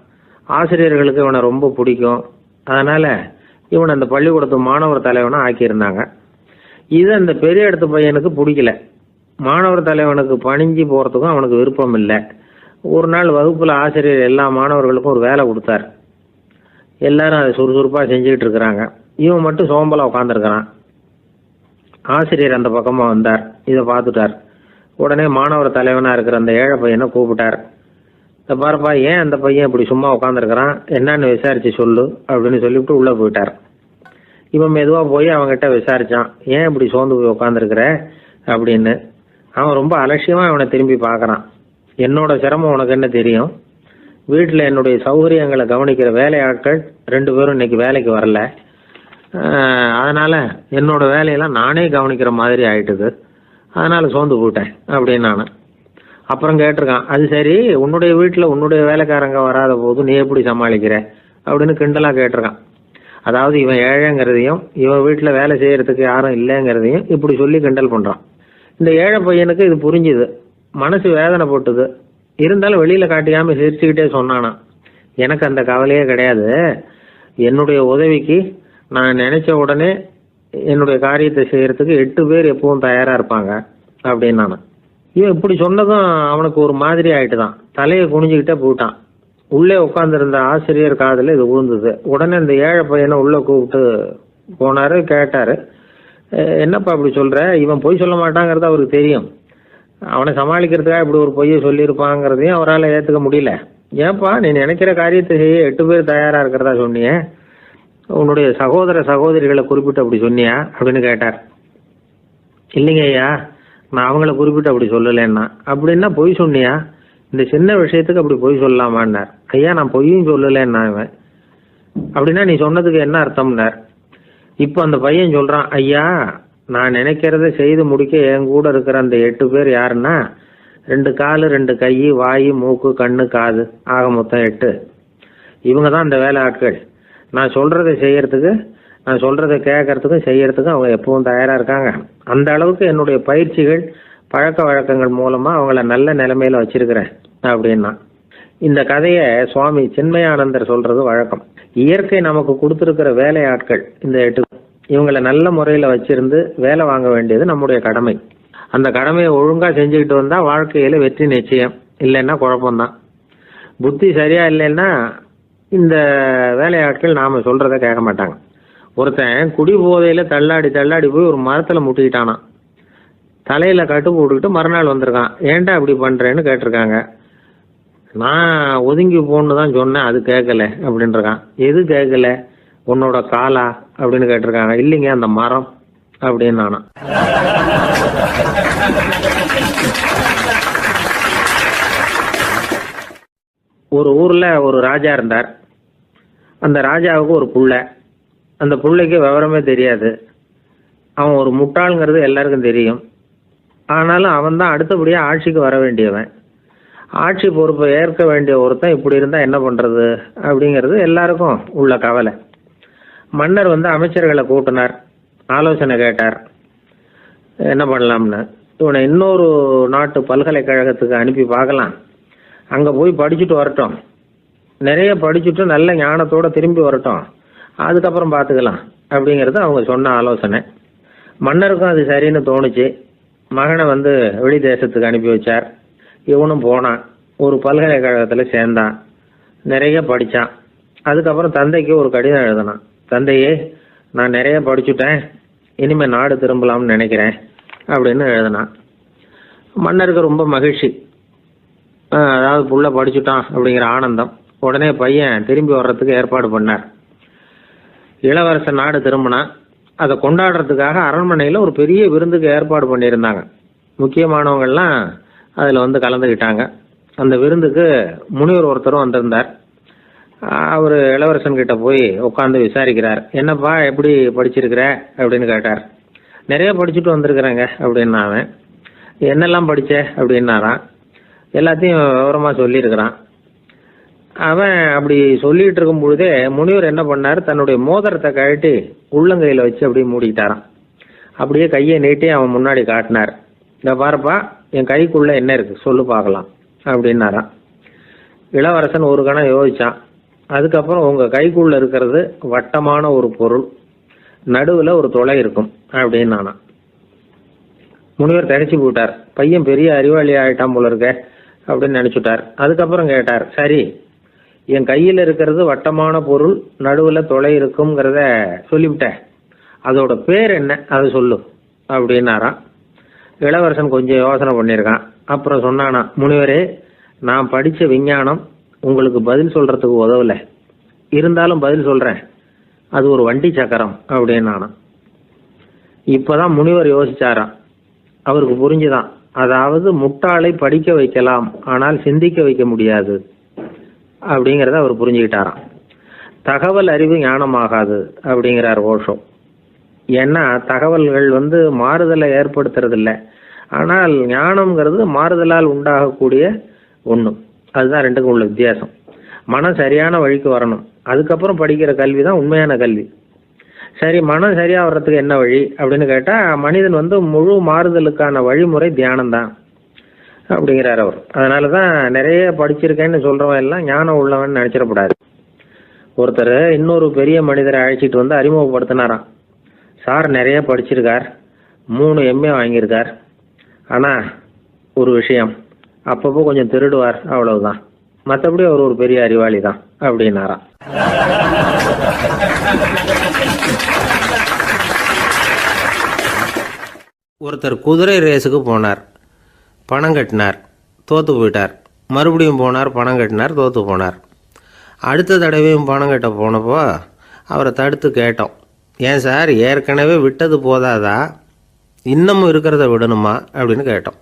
ஆசிரியர்களுக்கு இவனை ரொம்ப பிடிக்கும். அதனால் இவனை அந்த பள்ளிக்கூடத்து மாணவர் தலைவனை ஆக்கியிருந்தாங்க. இது அந்த பெரிய இடத்து பையனுக்கு பிடிக்கல. மாணவர் தலைவனுக்கு பணிஞ்சு போகிறதுக்கும் அவனுக்கு விருப்பம் இல்லை. ஒரு நாள் வகுப்பில் ஆசிரியர் எல்லா மாணவர்களுக்கும் ஒரு வேலை கொடுத்தார். எல்லாரும் அதை சுறுசுறுப்பாக செஞ்சுக்கிட்டு இருக்கிறாங்க. இவன் மட்டும் சோம்பலாக உட்காந்துருக்கிறான். ஆசிரியர் அந்த பக்கமாக வந்தார். இதை பார்த்துட்டார். உடனே மாணவர் தலைவனாக இருக்கிற அந்த ஏழை பையனை கூப்பிட்டார். இந்த பாருப்பா, ஏன் அந்த பையன் இப்படி சும்மா உட்காந்துருக்கிறான், என்னன்னு விசாரிச்சு சொல்லு அப்படின்னு சொல்லிவிட்டு உள்ளே போயிட்டார். இவன் மெதுவாக போய் அவங்ககிட்ட விசாரிச்சான், ஏன் இப்படி சோர்ந்து போய் உட்காந்துருக்கிற அப்படின்னு. அவன் ரொம்ப அலட்சியமாக அவனை திரும்பி பார்க்குறான். என்னோட சிரமம் உனக்கு என்ன தெரியும்? வீட்டில் என்னுடைய சௌகரியங்களை கவனிக்கிற வேலை ஆட்கள் 2 பேரும் இன்னைக்கு வேலைக்கு வரல. அதனால் என்னோட வேலையெல்லாம் நானே கவனிக்கிற மாதிரி ஆயிட்டுது. அதனால் சோர்ந்து போயிட்டேன் அப்படின்னு நான். அப்புறம் கேட்டிருக்கான், அது சரி, உன்னுடைய வீட்டில் உன்னுடைய வேலைக்காரங்க வராத போது நீ எப்படி சமாளிக்கிற அப்படின்னு கிண்டலாக கேட்டிருக்கான். அதாவது இவன் ஏழைங்கிறதையும் இவன் வீட்டில் வேலை செய்யறதுக்கு யாரும் இல்லைங்கிறதையும் இப்படி சொல்லி கிண்டல் பண்ணுறான். இந்த ஏழை பையனுக்கு இது புரிஞ்சுது. மனசு வேதனை போட்டுது. இருந்தாலும் வெளியில் காட்டிக்காமல் சிரிச்சுக்கிட்டே சொன்னானா, எனக்கு அந்த கவலையே கிடையாது. என்னுடைய உதவிக்கு நான் நினைச்ச உடனே என்னுடைய காரியத்தை செய்யறதுக்கு 8 பேர் எப்பவும் தயாராக இருப்பாங்க அப்படின்னு நான். இவன் இப்படி சொன்னதும் அவனுக்கு ஒரு மாதிரி ஆயிட்டு தான். தலையை குனிஞ்சுக்கிட்டே போயிட்டான். உள்ளே உட்காந்துருந்த ஆசிரியர் காதில் இது விழுந்தது. உடனே இந்த ஏழை பையனை உள்ளே கூப்பிட்டு போனார். கேட்டார், என்னப்பா இப்படி சொல்கிற? இவன் பொய் சொல்ல மாட்டாங்கிறது அவருக்கு தெரியும். அவனை சமாளிக்கிறதுக்காக இப்படி ஒரு பொய்யை சொல்லியிருப்பாங்கிறதையும் அவரால் ஏற்றுக்க முடியல. ஏன்பா, நீ நினைக்கிற காரியத்தை செய்ய 8 பேர் தயாராக இருக்கிறதா சொன்னியே, உன்னுடைய சகோதர சகோதரிகளை குறிப்பிட்டு அப்படி சொன்னியா அப்படின்னு கேட்டார். இல்லைங்க ஐயா, நான் அவங்கள குறிப்பிட்டு அப்படி சொல்லலைன்னா. அப்படின்னா பொய் சொன்னியா? இந்த சின்ன விஷயத்துக்கு அப்படி பொய் சொல்லலாமான்னார். ஐயா, நான் பொய்யும் சொல்லலைன்னா. இவன் அப்படின்னா நீ சொன்னதுக்கு என்ன அர்த்தம்னார். இப்போ அந்த பையன் சொல்கிறான், ஐயா நான் நினைக்கிறத செய்து முடிக்க என் கூட இருக்கிற அந்த 8 பேர் யாருன்னா 2 காலு 2 கை வாய் மூக்கு கண்ணு காது ஆக மொத்தம் 8. இவங்க தான் அந்த வேலை ஆட்கள். நான் சொல்றதை செய்யறதுக்கு, நான் சொல்றதை கேட்கறதுக்கும் செய்யறதுக்கும் அவங்க எப்பவும் தயாரா இருக்காங்க. அந்த அளவுக்கு என்னுடைய பயிற்சிகள் பழக்க வழக்கங்கள் மூலமா அவங்கள நல்ல நிலைமையில வச்சிருக்கிறேன் அப்படின்னா. இந்த கதையை சுவாமி சின்மயானந்தர் சொல்றது வழக்கம். இயற்கை நமக்கு கொடுத்துருக்கிற வேலையாட்கள் இந்த 8. இவங்களை நல்ல முறையில் வச்சிருந்து வேலை வாங்க வேண்டியது நம்முடைய கடமை. அந்த கடமையை ஒழுங்காக செஞ்சுக்கிட்டு வந்தால் வாழ்க்கையில் வெற்றி நிச்சயம், இல்லைன்னா குழப்பம்தான். புத்தி சரியா இல்லைன்னா இந்த வேலையாட்கள் நாம் சொல்கிறத கேட்க மாட்டாங்க. ஒருத்தன் குடி போதையில் தள்ளாடி தள்ளாடி போய் ஒரு மரத்தில் முட்டிக்கிட்டானான். தலையில் கட்டு போட்டுக்கிட்டு மறுநாள் வந்திருக்கான். ஏன்டா இப்படி பண்ணுறேன்னு கேட்டிருக்காங்க. நான் ஒதுங்கி போன்னு தான் சொன்னேன், அது கேட்கல அப்படின்றான். எது கேட்கல? உன்னோட காலா அப்படின்னு கேட்டிருக்காங்க. இல்லைங்க, அந்த மரம் அப்படின்னு நானா. ஒரு ஊர்ல ஒரு ராஜா இருந்தார். அந்த ராஜாவுக்கு ஒரு புள்ள. அந்த புள்ளைக்கு விவரமே தெரியாது. அவன் ஒரு முட்டாளுங்கிறது எல்லாருக்கும் தெரியும். ஆனாலும் அவன் தான் அடுத்தபடியா ஆட்சிக்கு வர வேண்டியவன். ஆட்சி பொறுப்பை ஏற்க வேண்டிய ஒருத்தன் இப்படி இருந்தா என்ன பண்றது அப்படிங்கிறது எல்லாருக்கும் உள்ள கவலை. மன்னர் அமைச்சர்களை கூட்டினார், ஆலோசனை கேட்டார் என்ன பண்ணலாம்னு. இவனை இன்னொரு நாட்டு பல்கலைக்கழகத்துக்கு அனுப்பி பார்க்கலாம், அங்கே போய் படிச்சுட்டு வரட்டும், நிறைய படிச்சுட்டு நல்ல ஞானத்தோடு திரும்பி வரட்டும், அதுக்கப்புறம் பார்த்துக்கலாம் அப்படிங்கிறது அவங்க சொன்ன ஆலோசனை. மன்னருக்கும் அது சரின்னு தோணுச்சு. மகனை வெளி தேசத்துக்கு அனுப்பி வச்சார். இவனும் போனான், ஒரு பல்கலைக்கழகத்தில் சேர்ந்தான், நிறைய படித்தான். அதுக்கப்புறம் தந்தைக்கு ஒரு கடிதம் எழுதினான். தந்தையே, நான் நிறைய படிச்சுட்டேன், இனிமேல் நாடு திரும்பலாம்னு நினைக்கிறேன் அப்படின்னு எழுதினான். மன்னருக்கு ரொம்ப மகிழ்ச்சி. அதாவது புள்ள படிச்சுட்டான் அப்படிங்கிற ஆனந்தம். உடனே பையன் திரும்பி வர்றதுக்கு ஏற்பாடு பண்ணார். இளவரசன் நாடு திரும்பினான். அதை கொண்டாடுறதுக்காக அரண்மனையில் ஒரு பெரிய விருந்துக்கு ஏற்பாடு பண்ணியிருந்தாங்க. முக்கியமானவங்கள்லாம் அதில் கலந்துக்கிட்டாங்க. அந்த விருந்துக்கு முனிவர் ஒருத்தரும் வந்திருந்தார். அவர் இளவரசன் கிட்ட போய் உட்காந்து விசாரிக்கிறார். என்னப்பா, எப்படி படிச்சிருக்கிற அப்படின்னு கேட்டார். நிறைய படிச்சுட்டு வந்திருக்கிறேங்க அப்படின்னா. அவன் என்னெல்லாம் படிச்ச அப்படின்னாரான். எல்லாத்தையும் விவரமா சொல்லியிருக்கிறான். அவன் அப்படி சொல்லிட்டு இருக்கும் பொழுதே முனிவர் என்ன பண்ணார், தன்னுடைய மோதிரத்தை கழட்டி உள்ளங்கையில வச்சு அப்படியே மூடிக்கிட்டாரான். அப்படியே கையை நீட்டி அவன் முன்னாடி காட்டினார். இந்த பாருப்பா, என் கைக்குள்ள என்ன இருக்கு சொல்லு பார்க்கலாம் அப்படின்னாரான். இளவரசன் ஒரு கணம் யோசிச்சான். அதுக்கப்புறம் உங்க கைக்குள்ள இருக்கிறது வட்டமான ஒரு பொருள், நடுவுல ஒரு துளை இருக்கும் அப்படின்னு நானா. முனிவர் தனிச்சு போட்டார். பையன் பெரிய அறிவாளி ஆயிட்டான் போல இருக்க அப்படின்னு நினைச்சுட்டார். அதுக்கப்புறம் கேட்டார், சரி, என் கையில் இருக்கிறது வட்டமான பொருள், நடுவுல துளை இருக்குங்கிறத சொல்லிவிட்டேன், அதோட பேர் என்ன அது சொல்லு அப்படின்னாராம். இளவரசன் கொஞ்சம் யோசனை பண்ணியிருக்கான். அப்புறம் சொன்னானா, முனிவரே, நான் படிச்ச விஞ்ஞானம் உங்களுக்கு பதில் சொல்றதுக்கு உதவல, இருந்தாலும் பதில் சொல்றேன், அது ஒரு வண்டி சக்கரம் அப்படின்னானா. இப்பதான் முனிவர் யோசிச்சாராம். அவருக்கு புரிஞ்சுதான், அதாவது முட்டாளை படிக்க வைக்கலாம், ஆனால் சிந்திக்க வைக்க முடியாது அப்படிங்கிறத அவர் புரிஞ்சுக்கிட்டாராம். தகவல் அறிவு ஞானமாகாது அப்படிங்கிறார் ஓஷோ. ஏன்னா தகவல்கள் மாறுதலை ஏற்படுத்துறது இல்லை, ஆனால் ஞானம்ங்கிறது மாறுதலால் உண்டாகக்கூடிய ஒன்று. அதுதான் ரெண்டுக்கும் உள்ள வித்தியாசம். மனம் சரியான வழிக்கு வரணும், அதுக்கப்புறம் படிக்கிற கல்வி தான் உண்மையான கல்வி. சரி, மனம் சரியா வர்றதுக்கு என்ன வழி அப்படின்னு கேட்டா, மனிதன் முழு மாறுதலுக்கான வழிமுறை தியானம் தான் அப்படிங்கிறார் அவர். அதனாலதான் நிறைய படிச்சிருக்கேன்னு சொல்றவன் எல்லாம் ஞானம் உள்ளவன் நினைச்சிடக்கூடாது. ஒருத்தர் இன்னொரு பெரிய மனிதரை அழைச்சிட்டு அறிமுகப்படுத்தினாராம். சார் நிறைய படிச்சிருக்கார், 3 MA வாங்கியிருக்கார், ஆனா ஒரு விஷயம், அப்பப்போ கொஞ்சம் திருடுவார், அவ்வளவுதான், மற்றபடி அவர் ஒரு பெரிய அறிவாளி தான் அப்படின்னாராம். ஒருத்தர் குதிரை ரேஸுக்கு போனார், பணம் கட்டினார், தோத்து போயிட்டார். மறுபடியும் போனார், பணம் கட்டினார், தோத்து போனார். அடுத்த தடவையும் பணம் கட்ட போனப்போ அவரை தடுத்து கேட்டோம், ஏன் சார், ஏற்கனவே விட்டது போதாதா, இன்னமும் இருக்கிறத விடணுமா அப்படின்னு கேட்டோம்.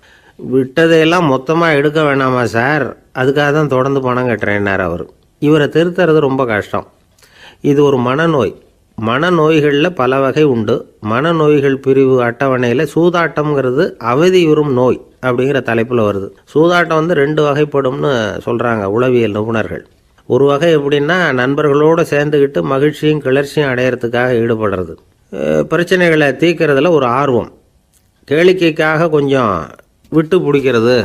விட்டதையெல்லாம் மொத்தமாக எடுக்க வேணாமா சார், அதுக்காக தான் தொடர்ந்து பணம் கட்டுறேன்னார் அவர். இவரை திருத்துறது ரொம்ப கஷ்டம், இது ஒரு மனநோய். மனநோய்களில் பல வகை உண்டு. மனநோய்கள் பிரிவு அட்டவணையில் சூதாட்டம்ங்கிறது அவதியுறும் நோய் அப்படிங்கிற தலைப்பில் வருது. சூதாட்டம் 2 வகைப்படும்னு சொல்கிறாங்க உளவியல் நிபுணர்கள். ஒரு வகை எப்படின்னா, நண்பர்களோடு சேர்ந்துக்கிட்டு மகிழ்ச்சியும் கிளர்ச்சியும் அடையிறதுக்காக ஈடுபடுறது. பிரச்சனைகளை தீர்க்கறதுல ஒரு ஆர்வம், கேளிக்கைக்காக கொஞ்சம் விட்டு பிடிக்கிறது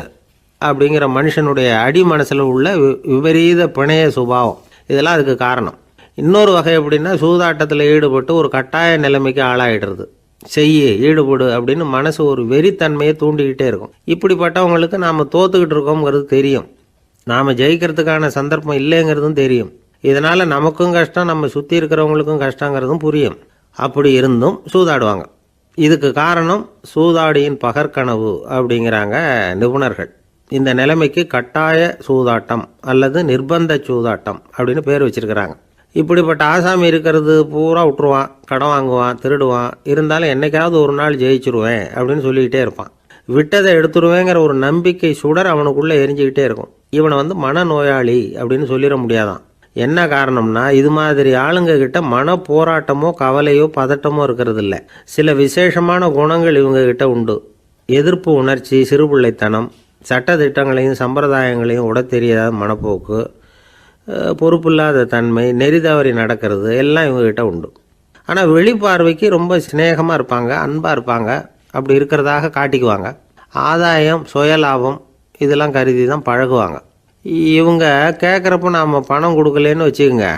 அப்படிங்கிற மனுஷனுடைய அடி மனசில் உள்ள விபரீத பிணைய சுபாவம், இதெல்லாம் அதுக்கு காரணம். இன்னொரு வகை எப்படின்னா, சூதாட்டத்தில் ஈடுபட்டு ஒரு கட்டாய நிலைமைக்கு ஆளாயிடுறது. ஈடுபடு அப்படின்னு மனசு ஒரு வெறித்தன்மையை தூண்டிக்கிட்டே இருக்கும். இப்படிப்பட்டவங்களுக்கு நாம் தோத்துக்கிட்டு இருக்கோங்கிறது தெரியும், நாம் ஜெயிக்கிறதுக்கான சந்தர்ப்பம் இல்லைங்கிறதும் தெரியும். இதனால் நமக்கும் கஷ்டம், நம்ம சுற்றி இருக்கிறவங்களுக்கும் கஷ்டங்கிறதும் புரியும். அப்படி இருந்தும் சூதாடுவாங்க. இதுக்கு காரணம் சூதாடியின் பகற்கனவு அப்படிங்கிறாங்க நிபுணர்கள். இந்த நிலைமைக்கு கட்டாய சூதாட்டம் அல்லது நிர்பந்த சூதாட்டம் அப்படின்னு பேர் வச்சிருக்கிறாங்க. இப்படிப்பட்ட ஆசாமி இருக்கிறது பூரா விட்டுருவான், கடன் வாங்குவான், திருடுவான். இருந்தாலும் என்னைக்காவது ஒரு நாள் ஜெயிச்சிருவேன் அப்படின்னு சொல்லிக்கிட்டே இருப்பான். விட்டதை எடுத்துருவேங்கிற ஒரு நம்பிக்கை சுடர் அவனுக்குள்ளே எரிஞ்சிக்கிட்டே இருக்கும். இவனை மனநோயாளி அப்படின்னு சொல்லிட முடியாதான். என்ன காரணம்னா, இது மாதிரி ஆளுங்க கிட்ட மன போராட்டமோ கவலையோ பதட்டமோ இருக்கிறது இல்லை. சில விசேஷமான குணங்கள் இவங்க கிட்ட உண்டு. எதிர்ப்பு உணர்ச்சி, சிறுபிள்ளைத்தனம், சட்ட திட்டங்களையும் சம்பிரதாயங்களையும் உட தெரியாத மனப்போக்கு, பொறுப்பில்லாத தன்மை, நெறிதவறி நடக்கிறது எல்லாம் இவங்ககிட்ட உண்டு. ஆனால் வெளிப்பார்வைக்கு ரொம்ப சிநேகமாக இருப்பாங்க, அன்பாக இருப்பாங்க. அப்படி இருக்கிறதாக காட்டிக்குவாங்க. ஆதாயம், சுயலாபம் இதெல்லாம் கருதி தான் பழகுவாங்க. இவங்க கேட்குறப்ப நாம் பணம் கொடுக்கலன்னு வச்சுக்கோங்க,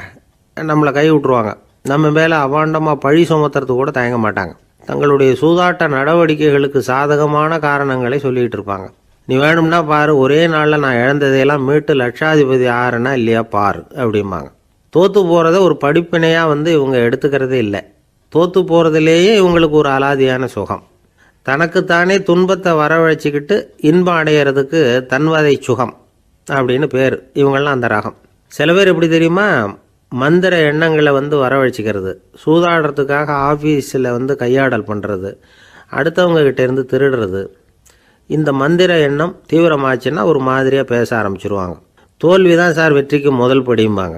நம்மளை கை விட்டுருவாங்க. நம்ம மேலே அபாண்டமாக பழி சுமத்துறது கூட தயங்க மாட்டாங்க. தங்களுடைய சூதாட்ட நடவடிக்கைகளுக்கு சாதகமான காரணங்களை சொல்லிகிட்டு இருப்பாங்க. நீ வேணும்னா பாரு, ஒரே நாளில் நான் இழந்ததையெல்லாம் மீட்டு லட்சாதிபதி ஆறேன்னா இல்லையா பாரு அப்படிம்பாங்க. தோற்று போகிறத ஒரு படிப்பினையாக இவங்க எடுத்துக்கிறதே இல்லை. தோற்று போகிறதுலேயே இவங்களுக்கு ஒரு அலாதியான சுகம். தனக்குத்தானே துன்பத்தை வரவழைச்சிக்கிட்டு இன்பம் அடையிறதுக்கு தன்வதை சுகம் அப்படின்னு பேர். இவங்கெல்லாம் அந்த ரகம். சில பேர் எப்படி தெரியுமா, மந்திர எண்ணங்களை வரவழைச்சிக்கிறது, சூதாடுறதுக்காக ஆஃபீஸில் கையாடல் பண்ணுறது, அடுத்தவங்க கிட்டேருந்து திருடுறது. இந்த மந்திர எண்ணம் தீவிரமாச்சுன்னா ஒரு மாதிரியாக பேச ஆரம்பிச்சிருவாங்க. தோல்வி தான் சார் வெற்றிக்கு முதல் படியும்பாங்க.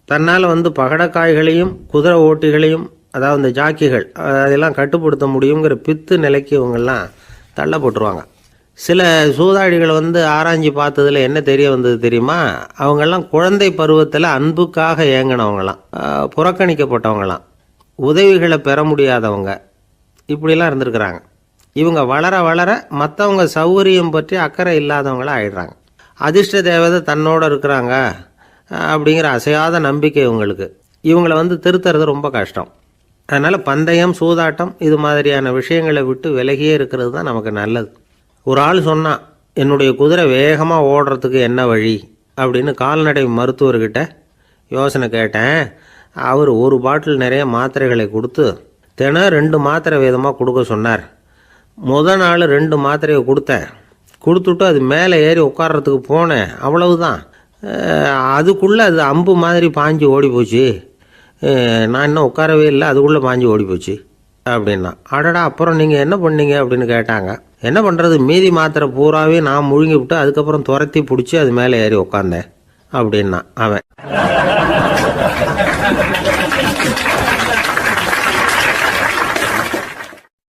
தன்னால் பகடக்காய்களையும் குதிரை ஓட்டிகளையும், அதாவது இந்த ஜாக்கிகள், அதெல்லாம் கட்டுப்படுத்த முடியுங்கிற பித்து நிலைக்கு இவங்கெல்லாம் தள்ளப்பட்டுருவாங்க. சில சூதாடிகளை ஆராய்ச்சி பார்த்ததில் என்ன தெரிய வந்தது தெரியுமா, அவங்கெல்லாம் குழந்தை பருவத்தில் அன்புக்காக ஏங்கினவங்களாம், புறக்கணிக்கப்பட்டவங்களாம், உதவிகளை பெற முடியாதவங்க, இப்படிலாம் இருந்திருக்கிறாங்க. இவங்க வளர வளர மற்றவங்க சௌகரியம் பற்றி அக்கறை இல்லாதவங்களாக ஆயிடுறாங்க. அதிர்ஷ்ட தேவதை தன்னோடு இருக்கிறாங்க அப்படிங்கிற அசையாத நம்பிக்கை இவங்களுக்கு. இவங்களை திருத்துறது ரொம்ப கஷ்டம். அதனால் பந்தயம், சூதாட்டம் இது மாதிரியான விஷயங்களை விட்டு விலகியே இருக்கிறது தான் நமக்கு நல்லது. ஒரு ஆள் சொன்னான், என்னுடைய குதிரை வேகமாக ஓடுறதுக்கு என்ன வழி அப்படின்னு கால்நடை மருத்துவர்கிட்ட யோசனை கேட்டேன். அவர் ஒரு பாட்டில் நிறைய மாத்திரைகளை கொடுத்து தினம் 2 மாத்திரை வேதமாக கொடுக்க சொன்னார். நாள் 2 மாத்திரையை கொடுத்துட்டு அது மேலே ஏறி உட்கார்றதுக்கு போனேன். அவ்வளவுதான். அதுக்குள்ளே அது அம்பு மாதிரி பாஞ்சு ஓடி போச்சு. நான் இன்னும் உட்காரவே இல்லை, அதுக்குள்ளே பாஞ்சு ஓடி போச்சு அப்படின்னா. அடடா, அப்புறம் நீங்கள் என்ன பண்ணீங்க அப்படின்னு கேட்டாங்க. என்ன பண்ணுறது, மீதி மாத்திரை பூராவே நான் முழுங்கி விட்டு அதுக்கப்புறம் துரத்தி பிடிச்சி அது மேலே ஏறி உட்காந்தேன் அப்படின்னா அவன்.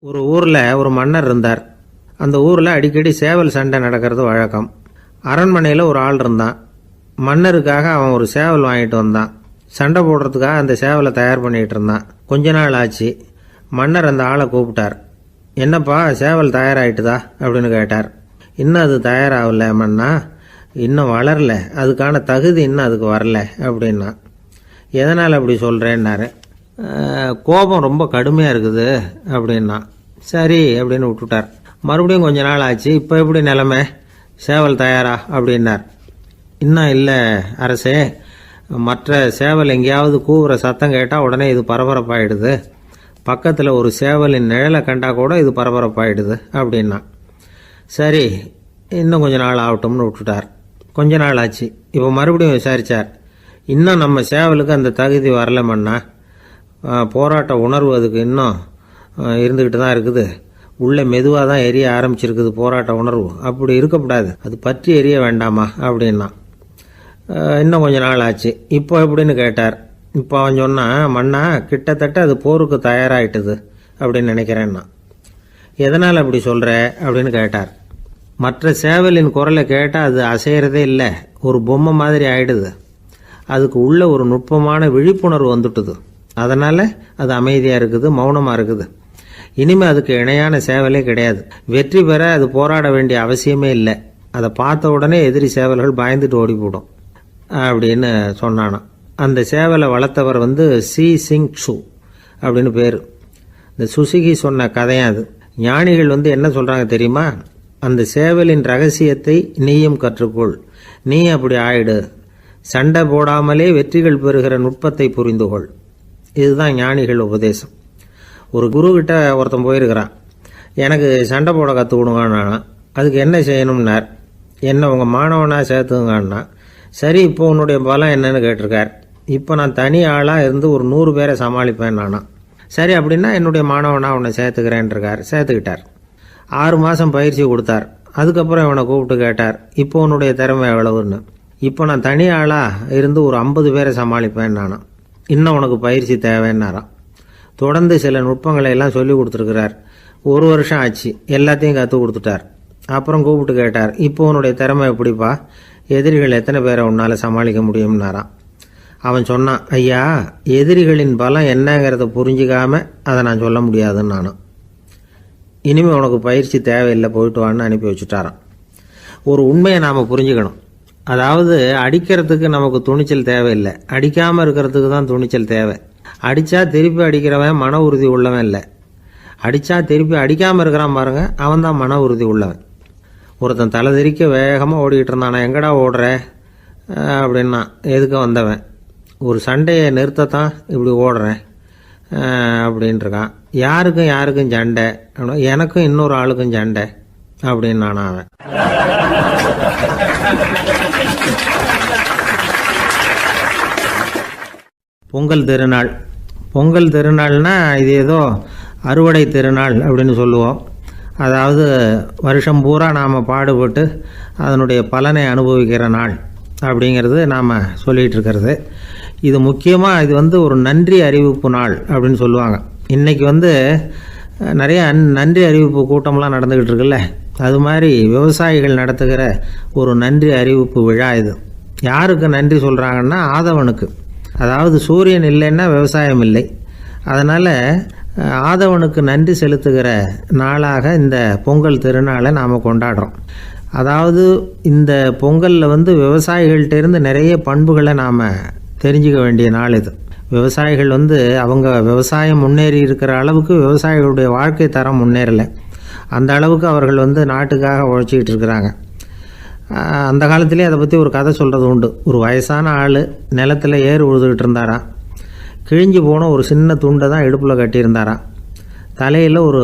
ஒரு ஊரில் ஒரு மன்னர் இருந்தார். அந்த ஊரில் அடிக்கடி சேவல் சண்டை நடக்கிறது வழக்கம். அரண்மனையில் ஒரு ஆள் இருந்தான். மன்னருக்காக அவன் ஒரு சேவல் வாங்கிட்டு வந்தான். சண்டை போடுறதுக்காக அந்த சேவலை தயார் பண்ணிகிட்டு இருந்தான். கொஞ்ச நாள் ஆச்சு. மன்னர் அந்த ஆளை கூப்பிட்டார். என்னப்பா, சேவல் தயாராகிட்டுதா அப்படின்னு கேட்டார். இன்னும் அது தயாராகல மன்னா, இன்னும் வளரல, அதுக்கான தகுதி இன்னும் அதுக்கு வரல அப்படின்னா. எதனால் அப்படி சொல்கிறேன்னாரு. கோபம் ரொம்ப கடுமையாக இருக்குது அப்படின்னா. சரி அப்படின்னு விட்டுட்டார். மறுபடியும் கொஞ்ச நாள் ஆச்சு. இப்போ எப்படி நிலைமை, சேவல் தயாரா அப்படின்னார். இன்னும் இல்லை அரசே, மற்ற சேவல் எங்கேயாவது கூவுற சத்தம் கேட்டால் உடனே இது பரபரப்பாயிடுது. பக்கத்தில் ஒரு சேவலின் நிழலை கண்டா கூட இது பரபரப்பாயிடுது அப்படின்னா. சரி, இன்னும் கொஞ்ச நாள் ஆகட்டும்னு விட்டுட்டார். கொஞ்ச நாள் ஆச்சு. இப்போ மறுபடியும் விசாரித்தார். இன்னும் நம்ம சேவலுக்கு அந்த தகுதி வரலமன்னா, போராட்ட உணர்வு அதுக்கு இன்னும் இருந்துக்கிட்டு தான் இருக்குது. உள்ளே மெதுவாக தான் எரிய ஆரம்பிச்சிருக்குது போராட்ட உணர்வு. அப்படி இருக்கக்கூடாது, அது பற்றி எரிய வேண்டாமா அப்படின்னா. இன்னும் கொஞ்ச நாள் ஆச்சு. இப்போ எப்படின்னு கேட்டார். இப்போ அவன் சொன்னான், மன்னா கிட்டத்தட்ட அது போருக்கு தயாராகிட்டுது அப்படின்னு நினைக்கிறேன்னா. எதனால் அப்படி சொல்கிற அப்படின்னு கேட்டார். மற்ற சேவலின் குரலை கேட்டால் அது அசைகிறதே இல்லை, ஒரு பொம்மை மாதிரி ஆயிடுது. அதுக்கு உள்ள ஒரு நுட்பமான விழிப்புணர்வு வந்துட்டுது. அதனால் அது அமைதியாக இருக்குது, மௌனமாக இருக்குது. இனிமேல் அதுக்கு இணையான சேவலே கிடையாது. வெற்றி பெற அது போராட வேண்டிய அவசியமே இல்லை. அதை பார்த்த உடனே எதிரி சேவல்கள் பயந்துட்டு ஓடி போடும் அப்படின்னு சொன்னானான். அந்த சேவலை வளர்த்தவர் சி சிங் சு அப்படின்னு பேர். இந்த சுசுகி சொன்ன கதையும் அது. ஞானிகள் என்ன சொல்கிறாங்க தெரியுமா? அந்த சேவலின் ரகசியத்தை நீயும் கற்றுக்கொள், நீ அப்படி ஆயிடு, சண்டை போடாமலே வெற்றிகள் பெறுகிற நுட்பத்தை புரிந்துகொள். இதுதான் ஞானிகள் உபதேசம். ஒரு குருக்கிட்ட ஒருத்தன் போயிருக்கிறான். எனக்கு சண்டை போட கற்றுக் கொடுங்கன்னா. அதுக்கு என்ன செய்யணும்னார். என்ன உங்கள் மாணவனாக சேர்த்துங்கண்ணா. சரி, இப்போ உன்னுடைய பலம் என்னன்னு கேட்டிருக்கார். இப்போ நான் தனி ஆளாக இருந்து ஒரு 100 பேரை சமாளிப்பேன் நானா. சரி, அப்படின்னா என்னுடைய மாணவனாக உன்னை சேர்த்துக்கிறேன்ருக்கார். சேர்த்துக்கிட்டார். 6 மாதம் பயிற்சி கொடுத்தார். அதுக்கப்புறம் இவனை கூப்பிட்டு கேட்டார், இப்போ உன்னுடைய திறமை எவ்வளவுன்னு. இப்போ நான் தனி ஆளாக இருந்து ஒரு 50 பேரை சமாளிப்பேன் நானா. இன்னும் உனக்கு பயிற்சி தேவைன்னாராம். தொடர்ந்து சில நுட்பங்களை எல்லாம் சொல்லி கொடுத்துருக்கிறார். 1 வருஷம் ஆச்சு, எல்லாத்தையும் கற்றுக் கொடுத்துட்டார். அப்புறம் கூப்பிட்டு கேட்டார், இப்போ உன்னுடைய திறமை எப்படிப்பா, எதிரிகள் எத்தனை பேரை உன்னால் சமாளிக்க முடியும்னாராம். அவன் சொன்னான், ஐயா, எதிரிகளின் பலம் என்னங்கிறத புரிஞ்சிக்காம அதை நான் சொல்ல முடியாதுன்னு நானும். இனிமேல் உனக்கு பயிற்சி தேவையில்லை, போயிட்டு வான்னு அனுப்பி வச்சுட்டாரான். ஒரு உண்மையை நாம் புரிஞ்சுக்கணும். அதாவது அடிக்கிறதுக்கு நமக்கு துணிச்சல் தேவையில்லை, அடிக்காமல் இருக்கிறதுக்கு தான் துணிச்சல் தேவை. அடித்தா திருப்பி அடிக்கிறவன் மன உறுதி உள்ளவன் இல்லை, அடித்தா திருப்பி அடிக்காமல் இருக்கிறான் பாருங்க, அவன் தான் மன உறுதி உள்ளவன். ஒருத்தன் தலை தெறிக்க வேகமாக ஓடிக்கிட்டு இருந்தான். நான் எங்கடா ஓடுற அப்படின்னா, எதுக்கு வந்தவன், ஒரு சண்டையை நிறுத்தத்தான் இப்படி ஓடுறேன் அப்படின்ட்டுருக்கான். யாருக்கும் சண்டை, எனக்கும் இன்னொரு ஆளுக்கும் சண்டை அப்படின்னு நான் அவன். பொங்கல் திருநாள்னா இது ஏதோ அறுவடை திருநாள் அப்படின்னு சொல்லுவோம். அதாவது வருஷம் பூரா நாம் பாடுபட்டு அதனுடைய பலனை அனுபவிக்கிற நாள் அப்படிங்கிறது நாம் சொல்லிகிட்டு இருக்கிறது. இது முக்கியமாக இது ஒரு நன்றி அறிவிப்பு நாள் அப்படின்னு சொல்லுவாங்க. இன்றைக்கி நிறைய நன்றி அறிவிப்பு கூட்டம்லாம் நடந்துக்கிட்டு இருக்குல்ல, அது மாதிரி விவசாயிகள் நடத்துகிற ஒரு நன்றி அறிவிப்பு விழா இது. யாருக்கு நன்றி சொல்கிறாங்கன்னா, ஆதவனுக்கு. அதாவது சூரியன் இல்லைன்னா விவசாயம் இல்லை. அதனால் ஆதவனுக்கு நன்றி செலுத்துகிற நாளாக இந்த பொங்கல் திருநாளை நாம் கொண்டாடுறோம். அதாவது இந்த பொங்கலில் விவசாயிகள்கிட்டேருந்து நிறைய பண்புகளை நாம் தெரிஞ்சுக்க வேண்டிய நாள் இது. விவசாயிகள் அவங்க விவசாயம் முன்னேறி இருக்கிற அளவுக்கு விவசாயிகளுடைய வாழ்க்கை தரம் முன்னேறலை. அந்த அளவுக்கு அவர்கள் நாட்டுக்காக உழைச்சிக்கிட்டு இருக்கிறாங்க. அந்த காலத்திலே அதை பற்றி ஒரு கதை சொல்கிறது உண்டு. ஒரு வயசான ஆள் நிலத்தில் ஏறு உழுதுகிட்டு இருந்தாராம். கிழிஞ்சு போன ஒரு சின்ன துண்டை தான் இடுப்பில் கட்டியிருந்தாராம். தலையில் ஒரு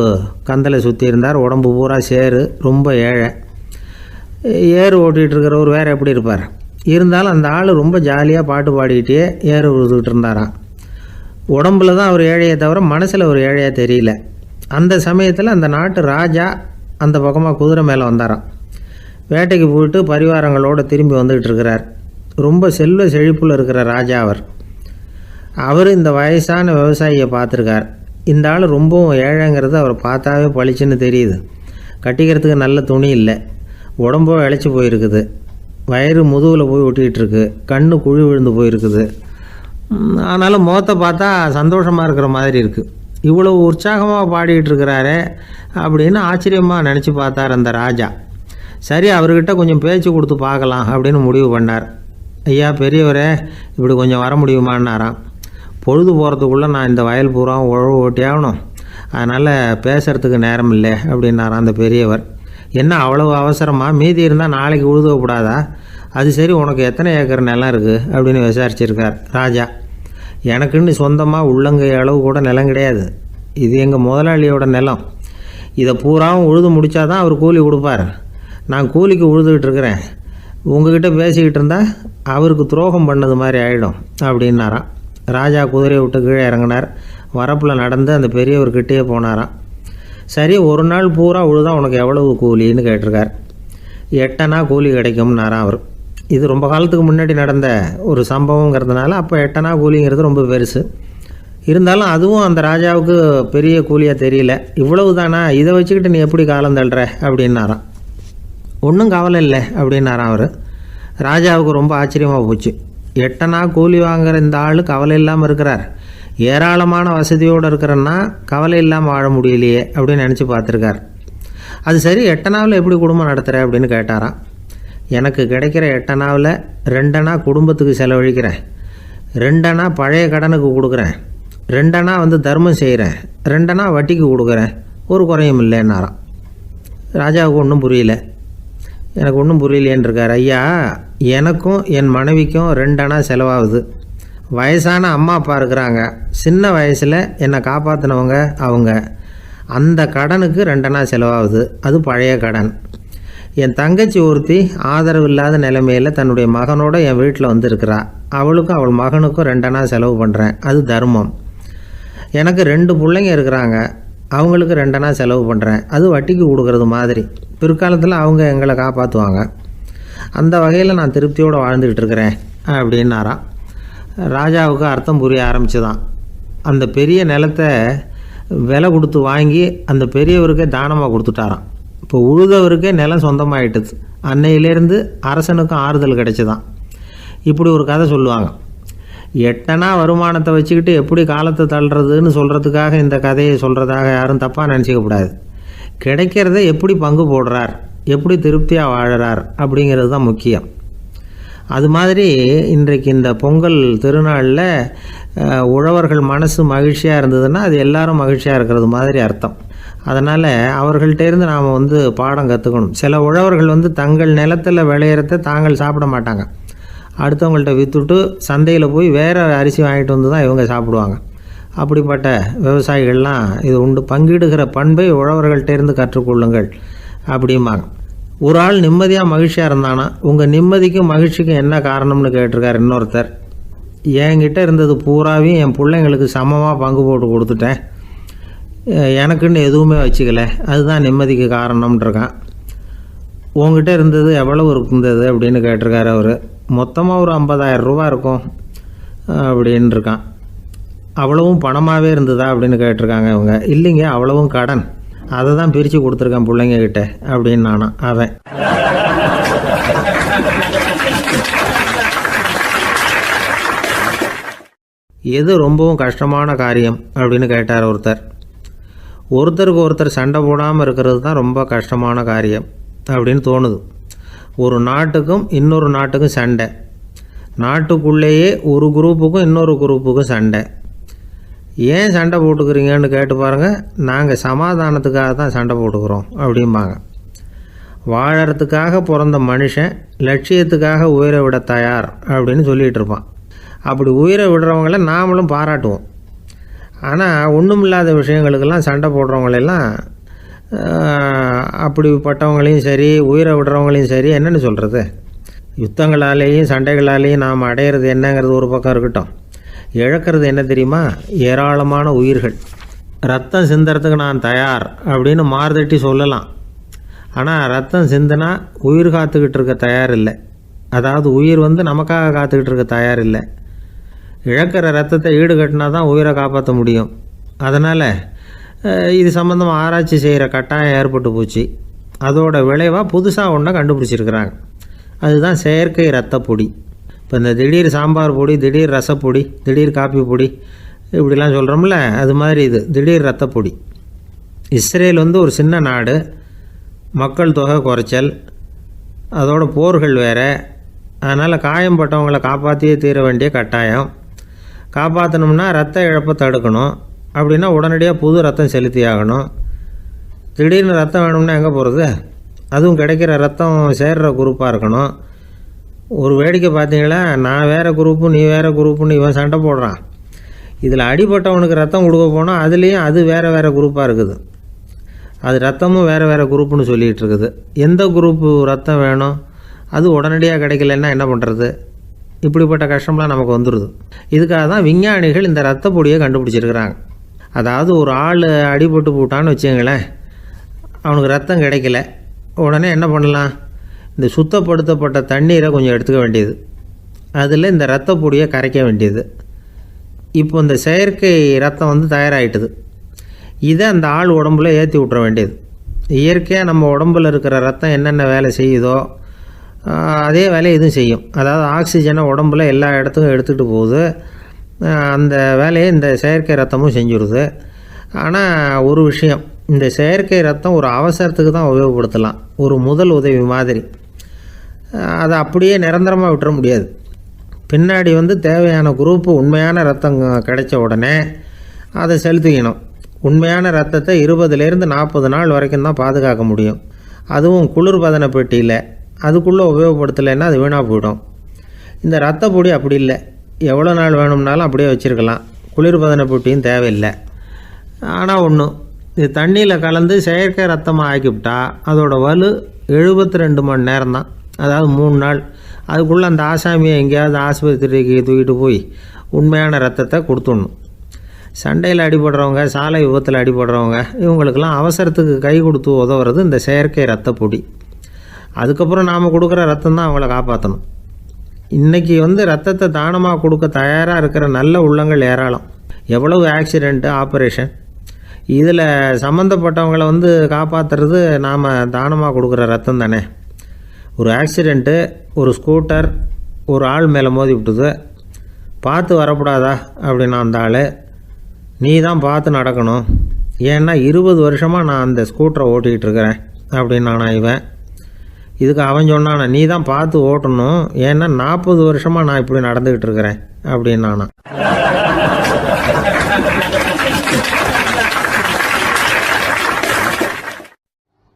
கந்தலை சுற்றி இருந்தார். உடம்பு பூரா சேரு, ரொம்ப ஏழை. ஏறு ஓட்டிகிட்டு இருக்கிறவர் வேறு எப்படி இருப்பார்? இருந்தாலும் அந்த ஆள் ரொம்ப ஜாலியாக பாட்டு பாடிக்கிட்டே ஏறு உழுதுகிட்டு இருந்தாராம். உடம்புல தான் அவர் ஏழையை தவிர மனசில் ஒரு ஏழையாக தெரியல. அந்த சமயத்தில் அந்த நாட்டு ராஜா அந்த பக்கமாக குதிரை மேலே வந்தாராம். வேட்டைக்கு போயிட்டு பரிவாரங்களோடு திரும்பி வந்துக்கிட்டு இருக்கிறார். ரொம்ப செல்வ செழிப்பில் இருக்கிற ராஜா அவர் இந்த வயசான விவசாயியை பார்த்துருக்கார். இந்த ஆள் ரொம்பவும் ஏழைங்கிறது அவர் பார்த்தாவே பளிச்சுன்னு தெரியுது. கட்டிக்கிறதுக்கு நல்ல துணி இல்லை, உடம்போ இழைச்சி போயிருக்குது, வயிறு முதுகில் போய் ஒட்டிக்கிட்டு இருக்கு, கண்ணு குழி விழுந்து போயிருக்குது. ஆனாலும் முகத்தை பார்த்தா சந்தோஷமாக இருக்கிற மாதிரி இருக்குது. இவ்வளோ உற்சாகமாக பாடிக்கிட்டு இருக்கிறாரே அப்படின்னு ஆச்சரியமாக நினச்சி பார்த்தார் அந்த ராஜா. சரி, அவர்கிட்ட கொஞ்சம் பேச்சு கொடுத்து பார்க்கலாம் அப்படின்னு முடிவு பண்ணார். ஐயா பெரியவரே, இப்படி கொஞ்சம் வர முடியுமான்னாராம். பொழுது போகிறதுக்குள்ளே நான் இந்த வயல் பூரா உழவு ஓட்டி ஆகணும், அதனால் பேசுகிறதுக்கு நேரம் இல்லை அப்படின்னாராம் அந்த பெரியவர். என்ன அவ்வளவு அவசரமாக, மீதி இருந்தால் நாளைக்கு உழுதக்கூடாதா? அது சரி, உனக்கு எத்தனை ஏக்கர் நிலம் இருக்குது அப்படின்னு விசாரிச்சிருக்கார் ராஜா. எனக்குன்னு சொந்தமாக உள்ளங்கை அளவு கூட நிலம் கிடையாது, இது எங்கள் முதலாளியோட நிலம். இதை பூராவும் உழுது முடித்தாதான் அவர் கூலி கொடுப்பார். நான் கூலிக்கு உழுதுகிட்டு இருக்கிறேன், உங்ககிட்ட பேசிக்கிட்டு இருந்தால் அவருக்கு துரோகம் பண்ணது மாதிரி ஆகிடும் அப்படின்னாராம். ராஜா குதிரையை விட்டு கீழே இறங்கினார். வரப்பில் நடந்து அந்த பெரியவர்கிட்டே போனாராம். சரி, ஒரு நாள் பூரா உழுதா உனக்கு எவ்வளவு கூலின்னு கேட்டிருக்கார். 8 அணா கூலி கிடைக்கும்னாராம் அவர். இது ரொம்ப காலத்துக்கு முன்னாடி நடந்த ஒரு சம்பவங்கிறதுனால அப்போ 8 அணா கூலிங்கிறது ரொம்ப பெருசு. இருந்தாலும் அதுவும் அந்த ராஜாவுக்கு பெரிய கூலியாக தெரியல. இவ்வளவு தானா, இதை வச்சுக்கிட்டு நீ எப்படி காலம் தள்ளுற அப்படின்னாராம். ஒன்றும் கவலை இல்லை அப்படின்னாராம் அவர். ராஜாவுக்கு ரொம்ப ஆச்சரியமாக போச்சு. 8 அணா கூலி வாங்குகிற இந்த ஆள் கவலை இல்லாமல் இருக்கிறார், ஏராளமான வசதியோடு இருக்கிறன்னா கவலை இல்லாமல் வாழ முடியலையே அப்படின்னு நினச்சி பார்த்துருக்கார். அது சரி, 8 அணாவில் எப்படி குடும்பம் நடத்துகிற அப்படின்னு கேட்டாராம். எனக்கு கிடைக்கிற 8 அணாவில் 2 அணா குடும்பத்துக்கு செலவழிக்கிறேன், 2 அணா பழைய கடனுக்கு கொடுக்குறேன், 2 அணா தர்மம் செய்கிறேன், 2 அணா வட்டிக்கு கொடுக்குறேன், ஒரு குறையும் இல்லைன்னாராம். ராஜாவுக்கு ஒன்றும் புரியல. எனக்கு ஒன்றும் புரியலேன்னு இருக்கார். ஐயா, எனக்கும் என் மனைவிக்கும் 2 அணா செலவாகுது. வயசான அம்மா அப்பா இருக்கிறாங்க, சின்ன வயசில் என்னை காப்பாற்றினவங்க அவங்க. அந்த கடனுக்கு 2 அணா செலவாகுது, அது பழைய கடன். என் தங்கச்சி ஒருத்தி ஆதரவு இல்லாத நிலைமையில் தன்னுடைய மகனோட என் வீட்டில் இருக்கிறா. அவளுக்கும் அவள் மகனுக்கும் 2 அணா செலவு பண்ணுறேன், அது தர்மம். எனக்கு 2 பிள்ளைங்க இருக்கிறாங்க, அவங்களுக்கு 2 அணா செலவு பண்ணுறேன், அது வட்டிக்கு கொடுக்கறது மாதிரி. பிற்காலத்தில் அவங்க எங்களை காப்பாற்றுவாங்க. அந்த வகையில் நான் திருப்தியோடு வாழ்ந்துக்கிட்டு இருக்கிறேன் அப்படின்னாராம். ராஜாவுக்கு அர்த்தம் புரிய ஆரம்பிச்சுதான். அந்த பெரிய நிலத்தை விலை கொடுத்து வாங்கி அந்த பெரியவருக்கே தானமாக கொடுத்துட்டாராம். இப்போ உழுதவருக்கே நிலம் சொந்தமாகிட்டுது. அன்னையிலேருந்து அரசனுக்கும் ஆறுதல் கிடைச்சிதான். இப்படி ஒரு கதை சொல்லுவாங்க. 8 அணா வருமானத்தை வச்சுக்கிட்டு எப்படி காலத்தை தள்ளுறதுன்னு சொல்கிறதுக்காக இந்த கதையை சொல்கிறதாக யாரும் தப்பாக நினச்சிக்கக்கூடாது. கிடைக்கிறத எப்படி பங்கு போடுறார், எப்படி திருப்தியாக வாழறார் அப்படிங்கிறது தான் முக்கியம். அது மாதிரி இன்றைக்கு இந்த பொங்கல் திருநாளில் உழவர்கள் மனசு மகிழ்ச்சியாக இருந்ததுன்னா அது எல்லாரும் மகிழ்ச்சியாக இருக்கிறது மாதிரி அர்த்தம். அதனால் அவர்கள்ட்டேருந்து நாம் பாடம் கற்றுக்கணும். சில உழவர்கள் தங்கள் நிலத்தில் விளையிறத தாங்கள் சாப்பிட மாட்டாங்க, அடுத்தவங்கள்ட்ட விற்றுட்டு சந்தையில் போய் வேறு அரிசி வாங்கிட்டு தான் இவங்க சாப்பிடுவாங்க. அப்படிப்பட்ட விவசாயிகள்லாம் இது உண்டு. பங்கிடுகிற பண்பை உழவர்கள்ட்டேருந்து கற்றுக்கொள்ளுங்கள் அப்படிம்பாங்க. ஒரு ஆள் நிம்மதியாக மகிழ்ச்சியாக இருந்தானா, உங்கள் நிம்மதிக்கும் மகிழ்ச்சிக்கும் என்ன காரணம்னு கேட்டிருக்கார் இன்னொருத்தர். என்கிட்ட இருந்தது பூராவையும் என் பிள்ளைங்களுக்கு சமமாக பங்கு போட்டு கொடுத்துட்டேன், எனக்குன்னு எதுவுமே வச்சுக்கல, அதுதான் நிம்மதிக்கு காரணம்ன்றிருக்கான். உங்ககிட்ட இருந்தது எவ்வளவு இருந்தது அப்படின்னு கேட்டிருக்காரு அவர். மொத்தமாக ஒரு 50,000 ரூபா இருக்கும் அப்படின்னு இருக்கான். அவ்வளவும் பணமாகவே இருந்ததா அப்படின்னு கேட்டிருக்காங்க இவங்க. இல்லைங்க, அவ்வளவும் கடன், அதை தான் பிரித்து கொடுத்துருக்கேன் பிள்ளைங்க கிட்ட அப்படின்னு நானும். அவன் எது ரொம்பவும் கஷ்டமான காரியம் அப்படின்னு கேட்டார் ஒருத்தர். ஒருத்தருக்கு ஒருத்தர் சண்டை போடாமல் இருக்கிறது தான் ரொம்ப கஷ்டமான காரியம் அப்படின்னு தோணுது. ஒரு நாட்டுக்கும் இன்னொரு நாட்டுக்கும் சண்டை, நாட்டுக்குள்ளேயே ஒரு குரூப்புக்கும் இன்னொரு குரூப்புக்கும் சண்டை. ஏன் சண்டை போட்டுக்கிறீங்கன்னு கேட்டு பாருங்கள். நாங்கள் சமாதானத்துக்காக தான் சண்டை போட்டுக்கிறோம் அப்படிம்பாங்க. வாழறதுக்காக பிறந்த மனுஷன் லட்சியத்துக்காக உயிரை விட தயார் அப்படின்னு சொல்லிகிட்டு இருப்பான். அப்படி உயிரை விடுறவங்கள நாமளும் பாராட்டுவோம். ஆனால் ஒன்றும் இல்லாத விஷயங்களுக்கெல்லாம் சண்டை போடுறவங்களெல்லாம், அப்படிப்பட்டவங்களையும் சரி உயிரை விடுறவங்களையும் சரி என்னென்னு சொல்கிறது. யுத்தங்களாலேயும் சண்டைகளாலேயும் நாம் அடையிறது என்னங்கிறது ஒரு பக்கம் இருக்கட்டும், இழக்கிறது என்ன தெரியுமா? ஏராளமான உயிர்கள். ரத்தம் சிந்துறதுக்கு நான் தயார் அப்படின்னு மார்தட்டி சொல்லலாம். ஆனால் ரத்தம் சிந்தினா உயிர் காத்துக்கிட்டு இருக்க தயார் இல்லை. அதாவது உயிர் நமக்காக காத்துக்கிட்டு இருக்க தயார் இல்லை. இழக்கிற ரத்தத்தை ஈடுகட்டினா தான் உயிரை காப்பாற்ற முடியும். அதனால் இது சம்மந்தமாக ஆராய்ச்சி செய்கிற கட்டாயம் ஏற்பட்டு போச்சு. அதோட விளைவாக புதுசாக ஒன்றை கண்டுபிடிச்சிருக்கிறாங்க. அதுதான் செயற்கை இரத்த பொடி. இப்போ இந்த திடீர் சாம்பார் பொடி, திடீர் ரசப்பொடி, திடீர் காப்பி பொடி இப்படிலாம் சொல்கிறோம்ல, அது மாதிரி இது திடீர் இரத்த பொடி. இஸ்ரேல் ஒரு சின்ன நாடு, மக்கள் தொகை குறைச்சல், அதோட போர்கள் வேறு. அதனால் காயம்பட்டவங்களை காப்பாற்றியே தீர வேண்டிய கட்டாயம். காப்பாற்றணும்னா ரத்த இழப்பை தடுக்கணும். அப்படின்னா உடனடியாக புது ரத்தம் செலுத்தி ஆகணும். திடீர்னு ரத்தம் வேணும்னா எங்கே போகிறது? அதுவும் கிடைக்கிற ரத்தம் சேர்கிற குரூப்பாக இருக்கணும். ஒரு வேடிக்கை பார்த்தீங்களா, நான் வேறு குரூப்பு நீ வேறு குரூப்புன்னு இவன் சண்டை போடுறான். இதில் அடிபட்டவனுக்கு ரத்தம் கொடுக்க போனால் அதுலேயும் அது வேறு வேறு குரூப்பாக இருக்குது. அது ரத்தமும் வேறு வேறு குரூப்புன்னு சொல்லிகிட்டு இருக்குது. எந்த குரூப்பு ரத்தம் வேணும், அது உடனடியாக கிடைக்கலன்னா என்ன பண்ணுறது? இப்படிப்பட்ட கஷ்டம்லாம் நமக்கு வந்துடுது. இதுக்காக தான் விஞ்ஞானிகள் இந்த ரத்த பொடியை கண்டுபிடிச்சிருக்கிறாங்க. அதாவது ஒரு ஆள் அடிபட்டு போட்டான்னு வச்சுங்களேன், அவனுக்கு ரத்தம் கிடைக்கல, உடனே என்ன பண்ணலாம்? இந்த சுத்தப்படுத்தப்பட்ட தண்ணீரை கொஞ்சம் எடுத்துக்க வேண்டியது. அதில் இந்த இரத்த பொடியை கரைக்க வேண்டியது. இப்போ இந்த செயற்கை ரத்தம் வந்து தயாராகிட்டுது. இதை அந்த ஆள் உடம்புல ஏற்றி விட்ற வேண்டியது. இயற்கையாக நம்ம உடம்பில் இருக்கிற ரத்தம் என்னென்ன வேலை செய்யுதோ அதே வேலையை இதுவும் செய்யும். அதாவது ஆக்சிஜனை உடம்புல எல்லா இடத்துக்கும் எடுத்துகிட்டு போகுது. அந்த வேலையை இந்த செயற்கை ரத்தமும் செஞ்சுருது. ஆனால் ஒரு விஷயம், இந்த செயற்கை ரத்தம் ஒரு அவசரத்துக்கு தான் உபயோகப்படுத்தலாம், ஒரு முதல் உதவி மாதிரி. அதை அப்படியே நிரந்தரமாக விட்டுற முடியாது. பின்னாடி வந்து தேவையான குரூப்பு உண்மையான ரத்தம் கிடைச்ச உடனே அதை செலுத்திக்கணும். உண்மையான ரத்தத்தை 20லேருந்து 40 நாள் வரைக்கும் தான் பாதுகாக்க முடியும். அதுவும் குளிர்பதன பெட்டியில். அதுக்குள்ளே உபயோகப்படுத்தலைன்னா அது வீணாக போயிடும். இந்த ரத்த பொடி அப்படி இல்லை, எவ்வளோ நாள் வேணும்னாலும் அப்படியே வச்சுருக்கலாம். குளிர்பதன பெட்டியும் தேவையில்லை. ஆனால் ஒன்று, இது தண்ணியில் கலந்து செயற்கை ரத்தமாக ஆக்கிவிட்டா அதோட வலு 72 மணி நேரம் தான். அதாவது 3 நாள். அதுக்குள்ளே அந்த ஆசாமியை எங்கேயாவது ஆஸ்பத்திரிக்கு தூக்கிட்டு போய் உண்மையான ரத்தத்தை கொடுத்துடணும். சண்டையில் அடிபடுறவங்க, சாலை விபத்தில் அடிபடுறவங்க, இவங்களுக்கெல்லாம் அவசரத்துக்கு கை கொடுத்து உதவுறது இந்த செயற்கை ரத்த பொடி. அதுக்கப்புறம் நாம் கொடுக்குற ரத்தம் தான் அவங்கள காப்பாற்றணும். இன்றைக்கி வந்து ரத்தத்தை தானமாக கொடுக்க தயாராக இருக்கிற நல்ல உள்ளங்கள் ஏராளம். எவ்வளவு ஆக்சிடெண்ட்டு, ஆப்ரேஷன், இதில் சம்மந்தப்பட்டவங்களை வந்து காப்பாற்றுறது நாம் தானமாக கொடுக்குற ரத்தம் தானே. ஒரு ஆக்சிடெண்ட்டு, ஒரு ஸ்கூட்டர் ஒரு ஆள் மேலே மோதி விட்டுது. பார்த்து வரக்கூடாதா அப்படின்னா அந்த ஆள், நீ தான் பார்த்து நடக்கணும், ஏன்னா 20 வருஷமாக நான் அந்த ஸ்கூட்டரை ஓட்டிக்கிட்டு இருக்கிறேன் அப்படின்னானா இவன். இதுக்கு அவன் சொன்னானா, நீ தான் பார்த்து ஓட்டணும், ஏன்னா 40 வருஷமாக நான் இப்படி நடந்துக்கிட்டு இருக்கிறேன் அப்படின்னானா.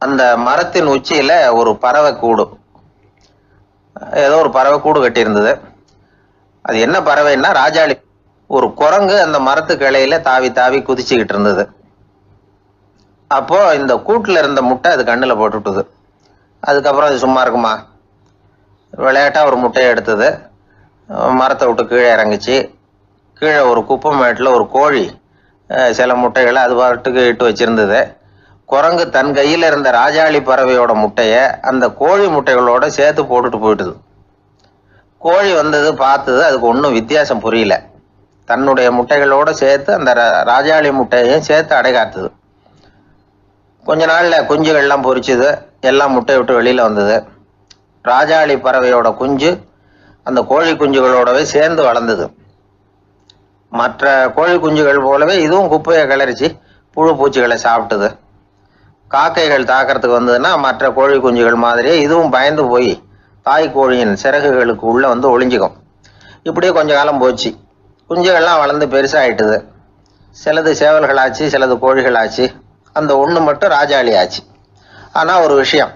அந்த மரத்தின் உச்சியில் ஒரு பறவை கூடு, ஏதோ ஒரு பறவை கூடு கட்டியிருந்தது. அது என்ன பறவைன்னா ராஜாளி. ஒரு குரங்கு அந்த மரத்து கிளையில தாவி தாவி குதிச்சுக்கிட்டு இருந்தது. அப்போ இந்த கூட்டில் இருந்த முட்டை அது கண்ணில் போட்டுவிட்டுது. அதுக்கப்புறம் அது சும்மா இருக்குமா, விளையாட்டாக ஒரு முட்டையை எடுத்தது, மரத்தை விட்டு கீழே இறங்குச்சு. கீழே ஒரு குப்பை மேட்டில் ஒரு கோழி சில முட்டைகளை அது பாட்டுக்கு இட்டு வச்சிருந்தது. குரங்கு தன் கையில் இருந்த ராஜாளி பறவையோட முட்டையை அந்த கோழி முட்டைகளோட சேர்த்து போட்டுட்டு போயிட்டுது. கோழி வந்தது, பார்த்தது, அதுக்கு ஒன்றும் வித்தியாசம் புரியல. தன்னுடைய முட்டைகளோட சேர்த்து அந்த ராஜாளி முட்டையையும் சேர்த்து அடைகாத்துது. கொஞ்ச நாளில் குஞ்சுகள்லாம் பொரிச்சுது, எல்லாம் முட்டை விட்டு வெளியில் வந்தது. ராஜாளி பறவையோட குஞ்சு அந்த கோழி குஞ்சுகளோடவே சேர்ந்து வளர்ந்தது. மற்ற கோழி குஞ்சுகள் போலவே இதுவும் குப்பையை கிளறிச்சு புழு பூச்சிகளை சாப்பிட்டுது. காக்கைகள் தாக்கிறதுக்கு வந்ததுன்னா மற்ற கோழி குஞ்சுகள் மாதிரியே இதுவும் பயந்து போய் தாய் கோழியின் சிறகுகளுக்கு உள்ளே வந்து ஒளிஞ்சிக்கும். இப்படியே கொஞ்ச காலம் போச்சு. குஞ்சுகள்லாம் வளர்ந்து பெருசாகிட்டுது. சிலது சேவல்கள் ஆச்சு, சிலது கோழிகள் ஆச்சு. அந்த ஒன்று மட்டும் ராஜாளி ஆச்சு. ஆனால் ஒரு விஷயம்,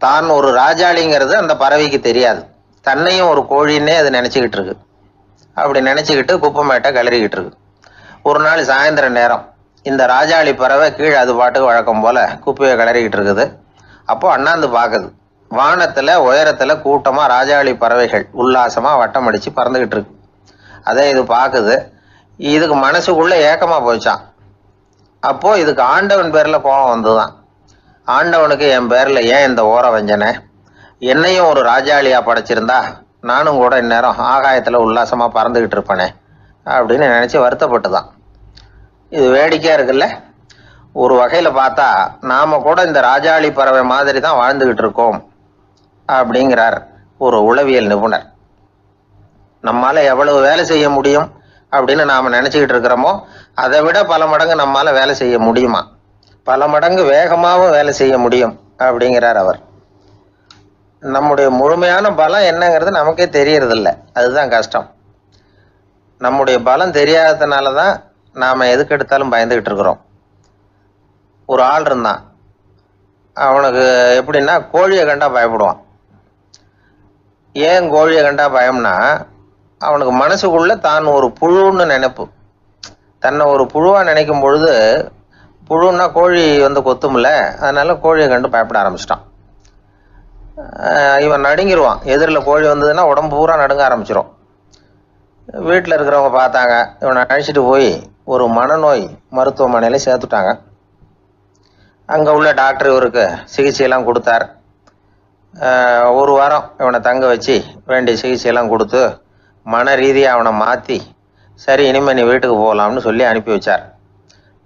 தான் ஒரு ராஜாளிங்கிறது அந்த பறவைக்கு தெரியாது. தன்னையும் ஒரு கோழின்னே அது நினச்சிக்கிட்டு இருக்கு. அப்படி நினச்சிக்கிட்டு குப்பை மேட்டை கிளறிக்கிட்டு இருக்கு. ஒரு நாள் சாயந்தர நேரம் இந்த ராஜாளி பறவை கீழே அது பாட்டுக்கு வழக்கம் போல குப்பையை கிளறிக்கிட்டு இருக்குது. அப்போ அண்ணாந்து பார்க்குது. வானத்தில் உயரத்தில் கூட்டமாக ராஜாளி பறவைகள் உல்லாசமாக வட்டம் அடித்து பறந்துக்கிட்டு இருக்கு. அதை இது பார்க்குது. இதுக்கு மனசுக்குள்ளே ஏக்கமாக போச்சான். அப்போது இதுக்கு ஆண்டவன் பேரில் கோபம் வந்துதான். ஆண்டவனுக்கு என் பேரில் ஏன் இந்த ஓர வஞ்சனை, என்னையும் ஒரு ராஜாளியாக படைச்சிருந்தா நானும் கூட இந்நேரம் ஆகாயத்தில் உல்லாசமாக பறந்துக்கிட்டு இருப்பேனே அப்படின்னு நினச்சி வருத்தப்பட்டு தான். இது வேடிக்கையாக இருக்குல்ல. ஒரு வகையில் பார்த்தா நாம் கூட இந்த ராஜாளி பறவை மாதிரி தான் வாழ்ந்துக்கிட்டு இருக்கோம் அப்படிங்கிறார் ஒரு உளவியல் நிபுணர். நம்மால் எவ்வளவு வேலை செய்ய முடியும் அப்படின்னு நாம் நினச்சிக்கிட்டு இருக்கிறோமோ அதை விட பல மடங்கு நம்மால் வேலை செய்ய முடியுமா, பல மடங்கு வேகமாகவும் வேலை செய்ய முடியும் அப்படிங்கிறார் அவர். நம்முடைய முழுமையான பலம் என்னங்கிறது நமக்கே தெரியறதில்ல, அதுதான் கஷ்டம். நம்முடைய பலம் தெரியாததுனால தான் நாம் எதுக்கு எடுத்தாலும் பயந்துக்கிட்டு இருக்கிறோம். ஒரு ஆள் இருந்தான், அவனுக்கு எப்படின்னா கோழியை கண்டா பயப்படுவான். ஏன் கோழியை கண்டா பயம்னா, அவனுக்கு மனசுக்குள்ள தான் ஒரு புழுன்னு நினைப்பு. தன்னை ஒரு புழுவாக நினைக்கும் பொழுது, புழுன்னா கோழி வந்து கொத்தும்ல, அதனால கோழியை கண்டு பயப்பட ஆரம்பிச்சிட்டான். இவன் நடுங்கிடுவான். எதிரில் கோழி வந்ததுன்னா உடம்பு பூரா நடுங்க ஆரம்பிச்சிடும். வீட்டில் இருக்கிறவங்க பார்த்தாங்க. இவனை அழைச்சிட்டு போய் ஒரு மனநோய் மருத்துவமனையில் சேர்த்துட்டாங்க. அங்கே உள்ள டாக்டர் இவருக்கு சிகிச்சையெல்லாம் கொடுத்தார். ஒரு வாரம் இவனை தங்க வச்சு வேண்டிய சிகிச்சையெல்லாம் கொடுத்து மன ரீதியாக அவனை மாற்றி சரி இனிமேல் நீ வீட்டுக்கு போகலாம்னு சொல்லி அனுப்பி வச்சார்.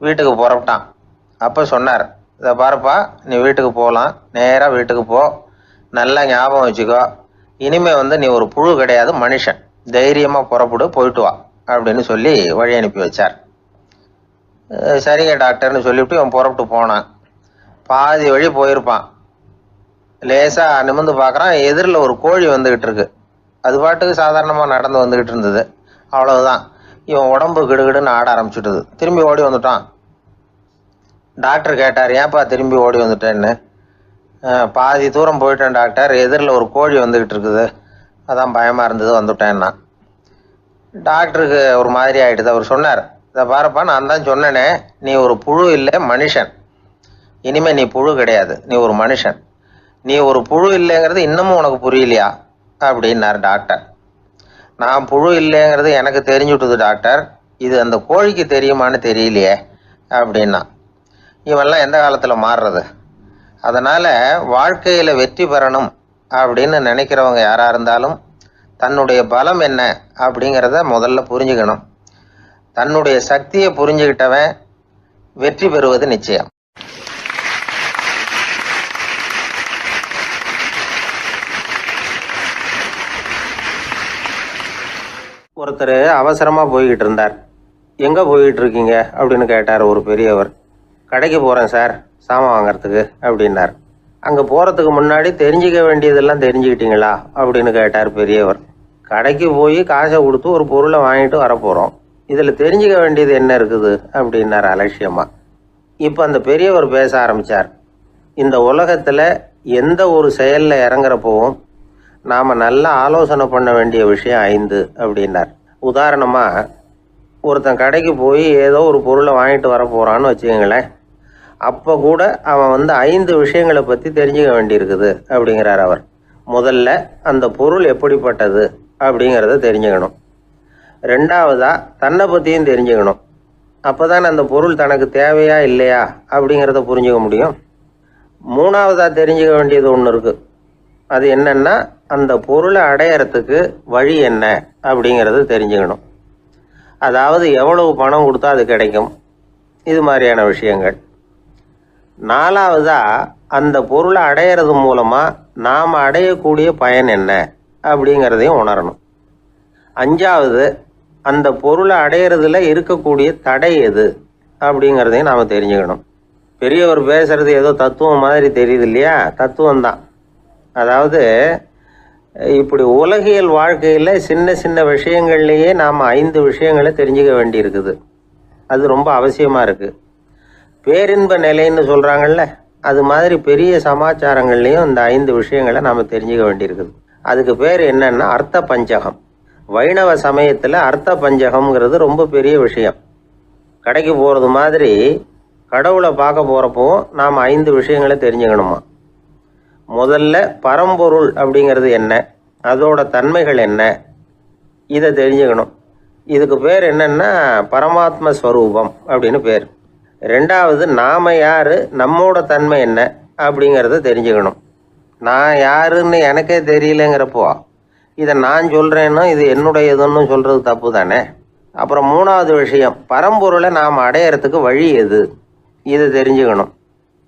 வீட்டுக்கு புறப்பட்டான். அப்போ சொன்னார், இதை பாருப்பா, நீ வீட்டுக்கு போகலாம், நேராக வீட்டுக்கு போ, நல்லா ஞாபகம் வச்சுக்கோ, இனிமேல் நீ ஒரு புழு கிடையாது, மனுஷன், தைரியமாக புறப்படு, போயிட்டு வா அப்படின்னு சொல்லி வழி அனுப்பி வச்சார். சரிங்க டாக்டர்னு சொல்லிவிட்டு இவன் புறப்பட்டு போனான். பாதி வழி போயிருப்பான். லேசாக நிமிர்ந்து பார்க்குறான், எதிரில் ஒரு கோழி வந்துக்கிட்டு இருக்கு. அது பாட்டுக்கு சாதாரணமாக நடந்து வந்துக்கிட்டு இருந்தது. அவ்வளவுதான், இவன் உடம்பு கிடுகிடுன்னு ஆட ஆரம்பிச்சுட்டுது. திரும்பி ஓடி வந்துட்டான். டாக்டர் கேட்டார், ஏன்ப்பா திரும்பி ஓடி வந்துட்டேன்னு. பாதி தூரம் போயிட்டேன் டாக்டர், எதிரில் ஒரு கோழி வந்துக்கிட்டு இருக்குது, அதான் பயமாக இருந்தது வந்துட்டேன்னா. டாக்டருக்கு ஒரு மாதிரி ஆகிடுது. அவர் சொன்னார், இதை பாருப்பா, நான் தான் சொன்னேனே, நீ ஒரு புழு இல்லை, மனுஷன், இனிமேல் நீ புழு கிடையாது, நீ ஒரு மனுஷன், நீ ஒரு புழு இல்லைங்கிறது இன்னமும் உனக்கு புரியலையா அப்படின்னார் டாக்டர். நான் புழு இல்லைங்கிறது எனக்கு தெரிஞ்சுட்டுது டாக்டர், இது அந்த கோழிக்கு தெரியுமான்னு தெரியலையே அப்படின்னா. இவெல்லாம் எந்த காலத்தில் மாறுறது? அதனால் வாழ்க்கையில் வெற்றி பெறணும் அப்படின்னு நினைக்கிறவங்க யாராக இருந்தாலும் தன்னுடைய பலம் என்ன அப்படிங்கிறத முதல்ல புரிஞ்சுக்கணும். தன்னுடைய சக்தியை புரிஞ்சுக்கிட்டவன் வெற்றி பெறுவது நிச்சயம். ஒருத்தர் அவசரமாக போய்கிட்டு இருந்தார். எங்கே போய்கிட்டு இருக்கீங்க அப்படின்னு கேட்டார் ஒரு பெரியவர். கடைக்கு போகிறேன் சார், சாமான் வாங்கிறதுக்கு அப்படின்னார். அங்கே போகிறதுக்கு முன்னாடி தெரிஞ்சிக்க வேண்டியதெல்லாம் தெரிஞ்சுக்கிட்டீங்களா அப்படின்னு கேட்டார் பெரியவர். கடைக்கு போய் காசை கொடுத்து ஒரு பொருளை வாங்கிட்டு வரப்போகிறோம், இதில் தெரிஞ்சிக்க வேண்டியது என்ன இருக்குது அப்படின்னார் அலட்சியமாக. இப்போ அந்த பெரியவர் பேச ஆரம்பித்தார். இந்த உலகத்தில் எந்த ஒரு செயலில் இறங்குறப்போவும் நாம் நல்லா ஆலோசனை பண்ண வேண்டிய விஷயம் 5 அப்படின்னார். உதாரணமாக, ஒருத்தன் கடைக்கு போய் ஏதோ ஒரு பொருளை வாங்கிட்டு வர போகிறான்னு வச்சுக்கோங்களேன். அப்போ கூட அவன் 5 விஷயங்களை பற்றி தெரிஞ்சுக்க வேண்டியிருக்குது அப்படிங்கிறார் அவர். முதல்ல அந்த பொருள் எப்படிப்பட்டது அப்படிங்கிறத தெரிஞ்சுக்கணும். ரெண்டாவதாக தன்னை பற்றியும் தெரிஞ்சுக்கணும். அப்போ தான் அந்த பொருள் தனக்கு தேவையா இல்லையா அப்படிங்கிறத புரிஞ்சுக்க முடியும். மூணாவதாக தெரிஞ்சுக்க வேண்டியது ஒன்று இருக்குது. அது என்னன்னா, அந்த பொருளை அடையறதுக்கு வழி என்ன அப்படிங்கிறது தெரிஞ்சுக்கணும். அதாவது எவ்வளவு பணம் கொடுத்தா அது கிடைக்கும், இது மாதிரியான விஷயங்கள். நாலாவதாக அந்த பொருளை அடையிறது மூலமாக நாம் அடையக்கூடிய பயன் என்ன அப்படிங்கிறதையும் உணரணும். அஞ்சாவது, அந்த பொருளை அடையிறதுல இருக்கக்கூடிய தடை எது அப்படிங்கிறதையும் நாம் தெரிஞ்சுக்கணும். பெரியவர் பேசுறது ஏதோ தத்துவம் மாதிரி தெரியுது இல்லையா? தத்துவம்தான். அதாவது இப்படி உலகியல் வாழ்க்கையில் சின்ன சின்ன விஷயங்கள்லேயே நாம் 5 விஷயங்களை தெரிஞ்சுக்க வேண்டி இருக்குது. அது ரொம்ப அவசியமாக இருக்குது. பேரின்ப நிலைன்னு சொல்கிறாங்கல்ல, அது மாதிரி பெரிய சமாச்சாரங்கள்லேயும் இந்த 5 விஷயங்களை நாம் தெரிஞ்சுக்க வேண்டியிருக்குது. அதுக்கு பேர் என்னன்னா அர்த்த பஞ்சகம். வைணவ சமயத்தில் அர்த்த பஞ்சகம்ங்கிறது ரொம்ப பெரிய விஷயம். கடைக்கு போகிறது மாதிரி கடவுளை பார்க்க போகிறப்போ நாம் 5 விஷயங்களை தெரிஞ்சுக்கணுமா. முதல்ல பரம்பொருள் அப்படிங்கிறது என்ன, அதோட தன்மைகள் என்ன, இதை தெரிஞ்சுக்கணும். இதுக்கு பேர் என்னன்னா பரமாத்ம ஸ்வரூபம் அப்படின்னு பேர். ரெண்டாவது, நாம் யார், நம்மோட தன்மை என்ன அப்படிங்கிறத தெரிஞ்சுக்கணும். நான் யாருன்னு எனக்கே தெரியலங்கிறப்போ இதை நான் சொல்கிறேன்னா இது என்னுடையதுன்னு சொல்கிறது தப்பு தானே. அப்புறம் மூணாவது விஷயம், பரம்பொருளை நாம் அடையிறதுக்கு வழி எது, இதை தெரிஞ்சுக்கணும்.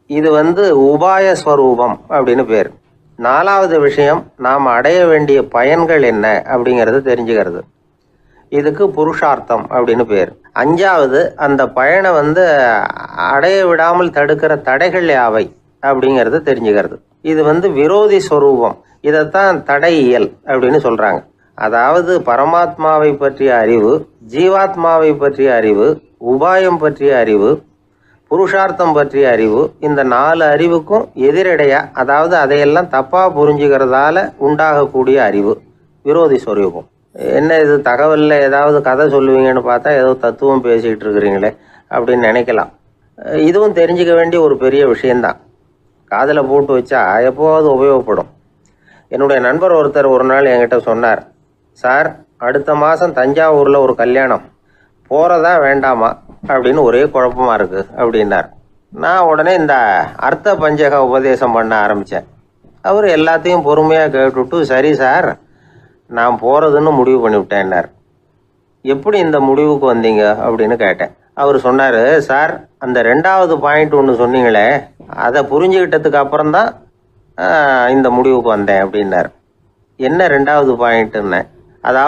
இது உபாய ஸ்வரூபம் அப்படின்னு பேர். நாலாவது விஷயம், நாம் அடைய வேண்டிய பயன்கள் என்ன அப்படிங்கிறது தெரிஞ்சுக்கிறது. இதுக்கு புருஷார்த்தம் அப்படின்னு பேர். அஞ்சாவது, அந்த பயனை அடைய விடாமல் தடுக்கிற தடைகள் யாவை அப்படிங்கிறது தெரிஞ்சுக்கிறது. இது விரோதி ஸ்வரூபம். இதைத்தான் தடையியல் அப்படின்னு சொல்கிறாங்க. அதாவது பரமாத்மாவை பற்றிய அறிவு, ஜீவாத்மாவை பற்றிய அறிவு, உபாயம் பற்றிய அறிவு, புருஷார்த்தம் பற்றிய அறிவு, இந்த 4 அறிவுக்கும் எதிரடையா, அதாவது அதையெல்லாம் தப்பாக புரிஞ்சுக்கிறதால உண்டாகக்கூடிய அறிவு விரோதி ஸ்வரூபம். என்ன இது தகவலில் ஏதாவது கதை சொல்லுவீங்கன்னு பார்த்தா ஏதோ தத்துவம் பேசிக்கிட்டு இருக்கிறீங்களே அப்படின்னு நினைக்கலாம். இதுவும் தெரிஞ்சுக்க வேண்டிய ஒரு பெரிய விஷயந்தான். காதில் போட்டு வச்சா எப்போவாவது உபயோகப்படும். என்னுடைய நண்பர் ஒருத்தர் ஒரு நாள் என்கிட்ட சொன்னார், சார், அடுத்த மாதம் தஞ்சாவூரில் ஒரு கல்யாணம், போகிறதா வேண்டாமா அப்படின்னு ஒரே குழப்பமாக இருக்குது அப்படின்னார். நான் உடனே இந்த அர்த்த பஞ்சக உபதேசம் பண்ண ஆரம்பித்தேன். அவர் எல்லாத்தையும் பொறுமையாக கேட்டுவிட்டு, சரி சார், நான் போகிறதுன்னு முடிவு பண்ணிவிட்டேன்னார். எப்படி இந்த முடிவுக்கு வந்தீங்க அப்படின்னு கேட்டேன். அவர் சொன்னார், சார், அந்த 2வது பாயிண்ட் ஒன்று சொன்னீங்களே, அதை புரிஞ்சுக்கிட்டதுக்கு அப்புறம்தான் இந்த முடிவுக்கு வந்தேன் அப்படின்னார். என்ன 2வது பாயிண்ட்டுன்னு? அதாவது